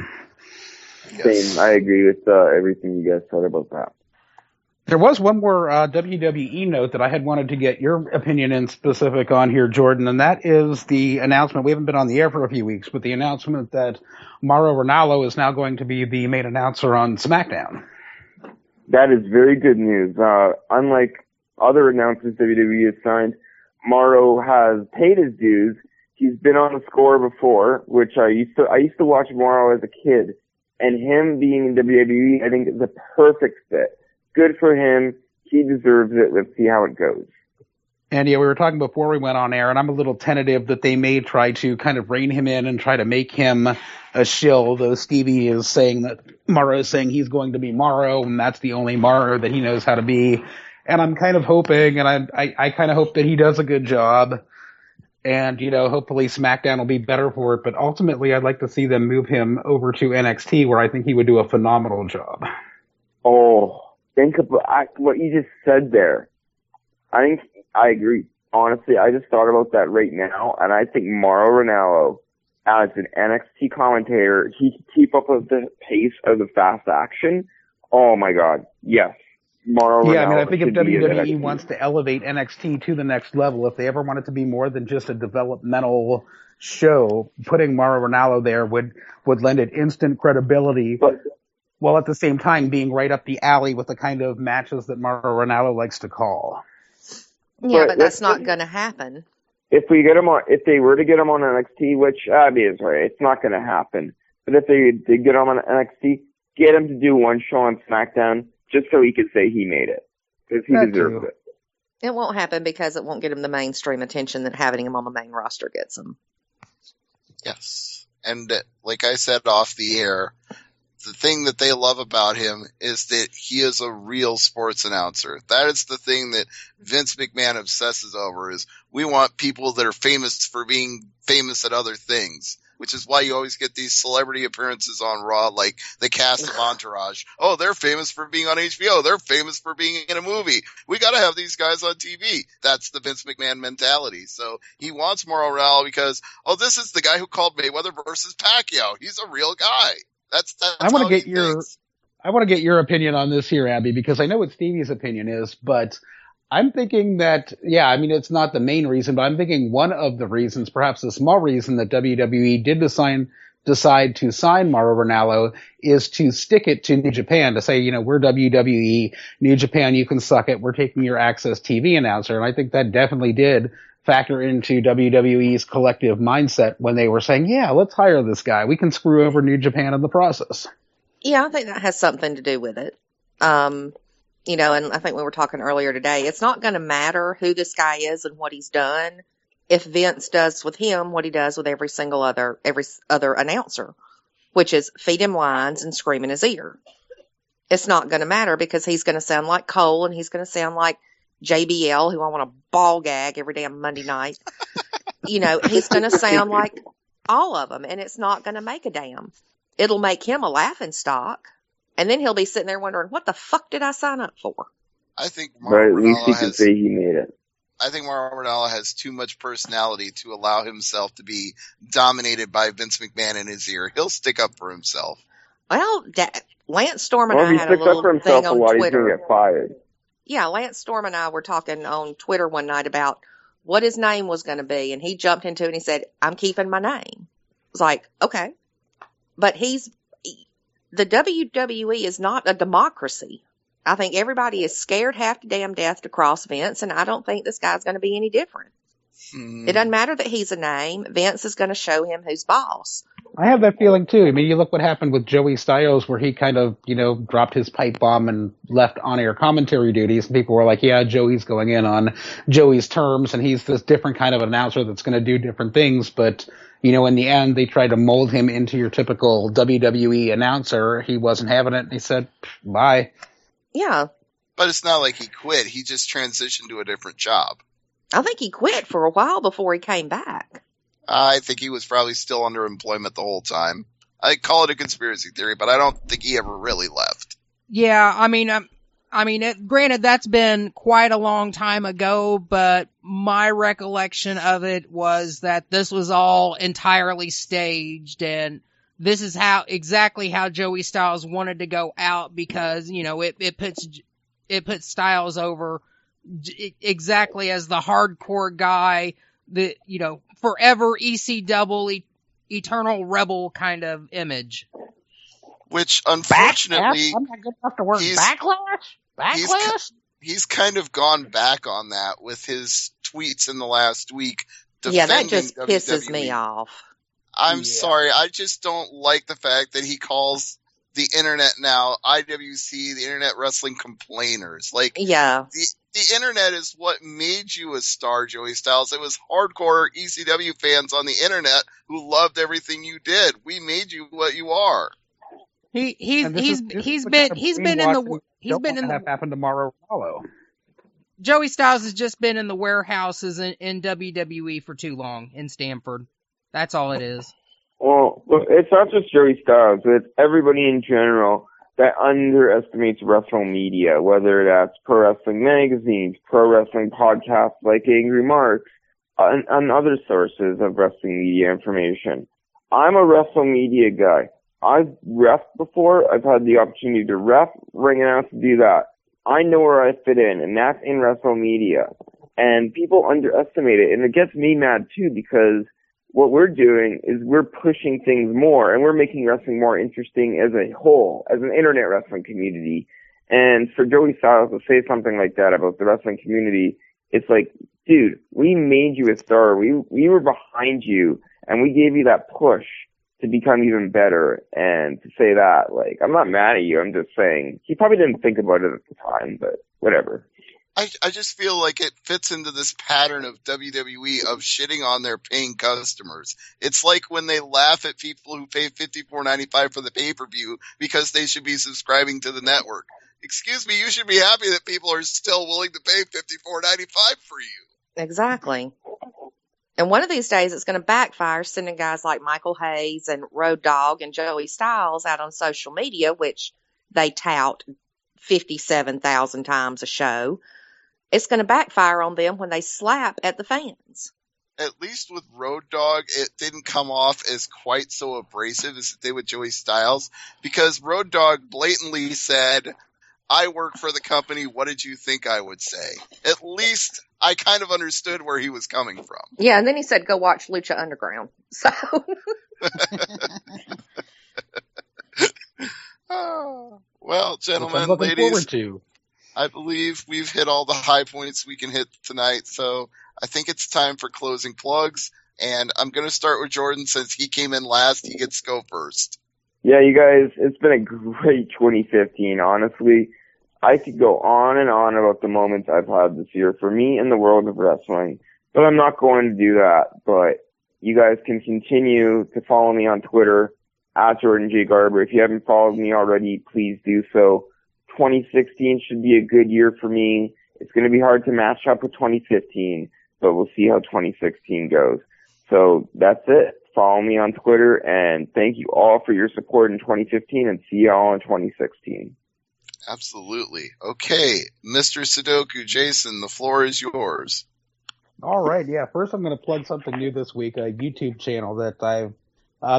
Yes. Same. I agree with everything you guys said about that. There was one more WWE note that I had wanted to get your opinion in specific on here, Jordan, and that is the announcement. We haven't been on the air for a few weeks, but the announcement that Mauro Ranallo is now going to be the main announcer on SmackDown. That is very good news. Unlike other announcers WWE has signed, Mauro has paid his dues. He's been on the score before, which I used to watch Mauro as a kid, and him being in WWE, I think, is a perfect fit. Good for him. He deserves it. Let's see how it goes. And yeah, we were talking before we went on air, and I'm a little tentative that they may try to kind of rein him in and try to make him a shill, though Stevie is saying that Mauro is saying he's going to be Mauro, and that's the only Mauro that he knows how to be. And I'm kind of hoping, and I kind of hope that he does a good job, and, you know, hopefully SmackDown will be better for it, but ultimately I'd like to see them move him over to NXT, where I think he would do a phenomenal job. Oh, think about what you just said there. I agree. Honestly, I just thought about that right now, and I think Mauro Ranallo, as an NXT commentator, he can keep up with the pace of the fast action. Oh my God, yes. Mauro Ranallo. I mean, I think if WWE wants to elevate NXT to the next level, if they ever want it to be more than just a developmental show, putting Mauro Ranallo there would lend it instant credibility, while at the same time being right up the alley with the kind of matches that Mauro Ranallo likes to call. Yeah, but that's not going to happen. If they were to get him on NXT, which Abbey is right, it's not going to happen. But if they did get him on NXT, get him to do one show on SmackDown just so he could say he made it, because he deserves it. It won't happen because it won't get him the mainstream attention that having him on the main roster gets him. Yes, and like I said off the air, the thing that they love about him is that he is a real sports announcer. That is the thing that Vince McMahon obsesses over, is we want people that are famous for being famous at other things, which is why you always get these celebrity appearances on Raw, like the cast of Entourage. Oh, they're famous for being on HBO. They're famous for being in a movie. We got to have these guys on TV. That's the Vince McMahon mentality. So he wants Mauro Ranallo because, oh, this is the guy who called Mayweather versus Pacquiao. He's a real guy. That's I want to get your opinion on this here, Abby, because I know what Stevie's opinion is, but I'm thinking that, I mean, it's not the main reason, but I'm thinking one of the reasons, perhaps a small reason, that WWE did decide to sign Mauro Ranallo is to stick it to New Japan, to say, you know, we're WWE, New Japan, you can suck it, we're taking your Access TV announcer. And I think that definitely did factor into WWE's collective mindset when they were saying, yeah, let's hire this guy. We can screw over New Japan in the process. Yeah, I think that has something to do with it. You know, and I think we were talking earlier today, it's not going to matter who this guy is and what he's done. if Vince does with him what he does with every other announcer, which is feed him lines and scream in his ear. It's not going to matter because he's going to sound like Cole and he's going to sound like JBL, who I want to ball gag every damn Monday night. He's going to sound like all of them, and it's not going to make a damn. It'll make him a laughing stock, and then he'll be sitting there wondering, what the fuck did I sign up for? I think But at least he can say he made it. I think Mauro Ranallo has too much personality to allow himself to be dominated by Vince McMahon in his ear. He'll stick up for himself. Well, Lance Storm and Well, I if he had a sticks up little for himself thing a on lot, he's Twitter. going to get fired. Yeah, Lance Storm and I were talking on Twitter one night about what his name was going to be, and he jumped into it and he said, I'm keeping my name. I was like, okay. But the WWE is not a democracy. I think everybody is scared half to damn death to cross Vince, and I don't think this guy's going to be any different. It doesn't matter that he's a name. Vince is going to show him who's boss. I have that feeling too. I mean, you look what happened with Joey Styles, where he kind of, dropped his pipe bomb and left on-air commentary duties. And people were like, yeah, Joey's going in on Joey's terms, and he's this different kind of announcer that's going to do different things. But, in the end, they tried to mold him into your typical WWE announcer. He wasn't having it, and he said, bye. Yeah. But it's not like he quit. He just transitioned to a different job. I think he quit for a while before he came back. I think he was probably still under employment the whole time. I call it a conspiracy theory, but I don't think he ever really left. Yeah, granted, that's been quite a long time ago, but my recollection of it was that this was all entirely staged, and this is exactly how Joey Styles wanted to go out because, it puts Styles over exactly as the hardcore guy, the, forever ECW, eternal rebel kind of image. Which, unfortunately, I'm not good enough to work. Backlash? He's kind of gone back on that with his tweets in the last week. Yeah, that just WWE. pisses me off. I'm sorry. I just don't like the fact that he calls the internet now IWC, the Internet Wrestling Complainers. Yeah. The internet is what made you a star, Joey Styles. It was hardcore ECW fans on the internet who loved everything you did. We made you what you are. He's been in the happened to Mauro Ranallo. Joey Styles has just been in the warehouses in WWE for too long in Stamford. That's all it is. Well, it's not just Joey Styles. It's everybody in general that underestimates wrestling media, whether that's pro wrestling magazines, pro wrestling podcasts like Angry Marks, and other sources of wrestling media information. I'm a wrestling media guy. I've refed before. I've had the opportunity to ref, ring announce, to do that. I know where I fit in, and that's in wrestling media. And people underestimate it, and it gets me mad too because what we're doing is we're pushing things more, and we're making wrestling more interesting as a whole, as an internet wrestling community. And for Joey Styles to say something like that about the wrestling community, it's like, dude, we made you a star. We were behind you, and we gave you that push to become even better. And to say that, I'm not mad at you. I'm just saying he probably didn't think about it at the time, but whatever. I just feel like it fits into this pattern of WWE of shitting on their paying customers. It's like when they laugh at people who pay $54.95 for the pay-per-view because they should be subscribing to the network. Excuse me, you should be happy that people are still willing to pay $54.95 for you. Exactly. And one of these days it's going to backfire, sending guys like Michael Hayes and Road Dogg and Joey Styles out on social media, which they tout 57,000 times a show. It's going to backfire on them when they slap at the fans. At least with Road Dogg, it didn't come off as quite so abrasive as it did with Joey Styles, because Road Dogg blatantly said, I work for the company, what did you think I would say? At least I kind of understood where he was coming from. Yeah, and then he said, go watch Lucha Underground. So... Well, gentlemen, ladies, I believe we've hit all the high points we can hit tonight, so I think it's time for closing plugs, and I'm going to start with Jordan since he came in last. He gets to go first. Yeah, you guys, it's been a great 2015, honestly. I could go on and on about the moments I've had this year for me in the world of wrestling, but I'm not going to do that. But you guys can continue to follow me on Twitter at Jordan J. Garber. If you haven't followed me already, please do so. 2016 should be a good year for me. It's going to be hard to match up with 2015, but we'll see how 2016 goes. So that's it. Follow me on Twitter, and thank you all for your support in 2015, and see you all in 2016. Absolutely. Okay, Mr. Sudoku, Jason, the floor is yours. All right, yeah. First, I'm going to plug something new this week, a YouTube channel that I've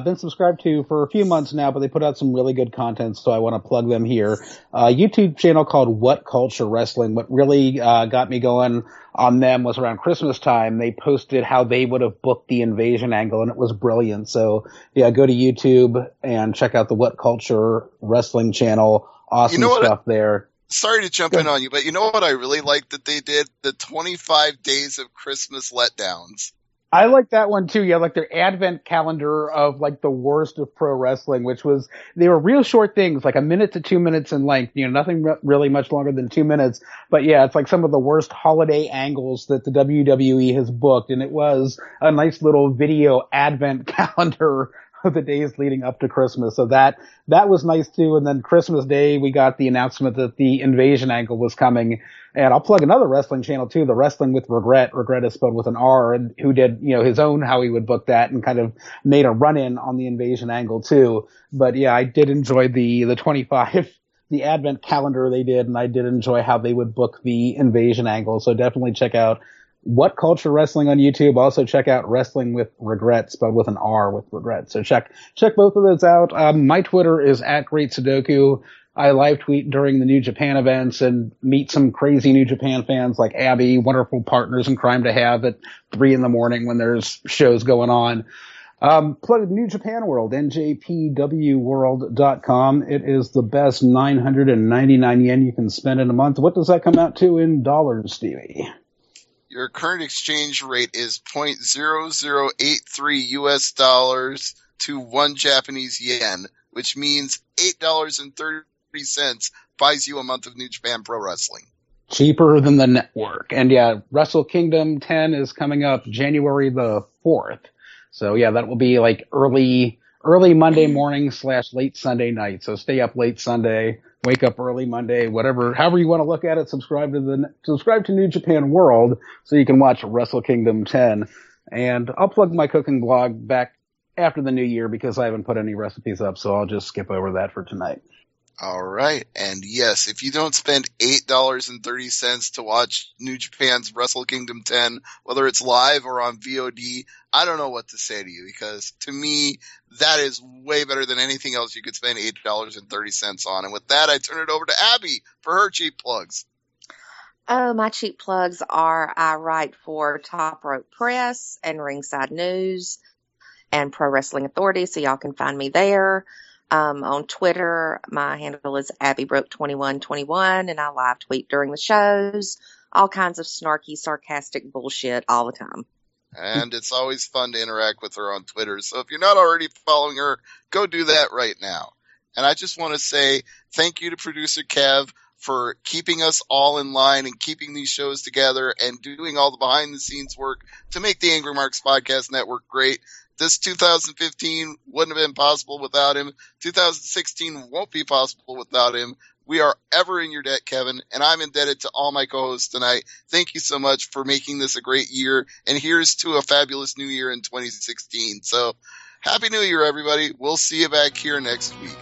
been subscribed to for a few months now, but they put out some really good content, so I want to plug them here. YouTube channel called What Culture Wrestling. What really got me going on them was around Christmas time. They posted how they would have booked the invasion angle, and it was brilliant. So, yeah, go to YouTube and check out the What Culture Wrestling channel. Awesome stuff there. Sorry to jump in on you, but you know what I really liked that they did? The 25 Days of Christmas letdowns. I like that one too. Yeah, like their advent calendar of like the worst of pro wrestling, which was, they were real short things, like a minute to 2 minutes in length, nothing really much longer than 2 minutes. But yeah, it's like some of the worst holiday angles that the WWE has booked. And it was a nice little video advent calendar of the days leading up to Christmas. So that was nice too. And then Christmas Day, we got the announcement that the invasion angle was coming. And I'll plug another wrestling channel too, the Wrestling with Regret. Regret is spelled with an R, and who did, his own how he would book that and kind of made a run-in on the invasion angle too. But yeah, I did enjoy the 25, the advent calendar they did, and I did enjoy how they would book the invasion angle. So definitely check out What Culture Wrestling on YouTube. Also check out Wrestling with Regret, spelled with an R with Regret. So check both of those out. My Twitter is at Great Sudoku. I live tweet during the New Japan events and meet some crazy New Japan fans like Abbey, wonderful partners in crime to have at 3 a.m. when there's shows going on. Plug New Japan World, NJPW World.com. It is the best 999 yen you can spend in a month. What does that come out to in dollars, Stevie? Your current exchange rate is 0.0083 US dollars to 1 Japanese yen, which means $8.30 buys you a month of New Japan Pro Wrestling. Cheaper than the network. And yeah, WrestleKingdom 10 is coming up January the 4th. So yeah, that will be like early Monday morning / late Sunday night. So stay up late Sunday, wake up early Monday, however you want to look at it. Subscribe to New Japan World so you can watch WrestleKingdom 10. And I'll plug my cooking blog back after the new year because I haven't put any recipes up, so I'll just skip over that for tonight. All right. And yes, if you don't spend $8.30 to watch New Japan's Wrestle Kingdom 10, whether it's live or on VOD, I don't know what to say to you, because to me, that is way better than anything else you could spend $8.30 on. And with that, I turn it over to Abby for her cheap plugs. Oh, my cheap plugs are I write for Top Rope Press and Ringside News and Pro Wrestling Authority, so y'all can find me there. On Twitter, my handle is AbbeyBroke2121, and I live tweet during the shows. All kinds of snarky, sarcastic bullshit all the time. And it's always fun to interact with her on Twitter. So if you're not already following her, go do that right now. And I just want to say thank you to producer Kev for keeping us all in line and keeping these shows together and doing all the behind the scenes work to make the Angry Marks Podcast Network great. This 2015 wouldn't have been possible without him. 2016 won't be possible without him. We are ever in your debt, Kevin, and I'm indebted to all my co-hosts tonight. Thank you so much for making this a great year, and here's to a fabulous new year in 2016. So, Happy New Year, everybody. We'll see you back here next week.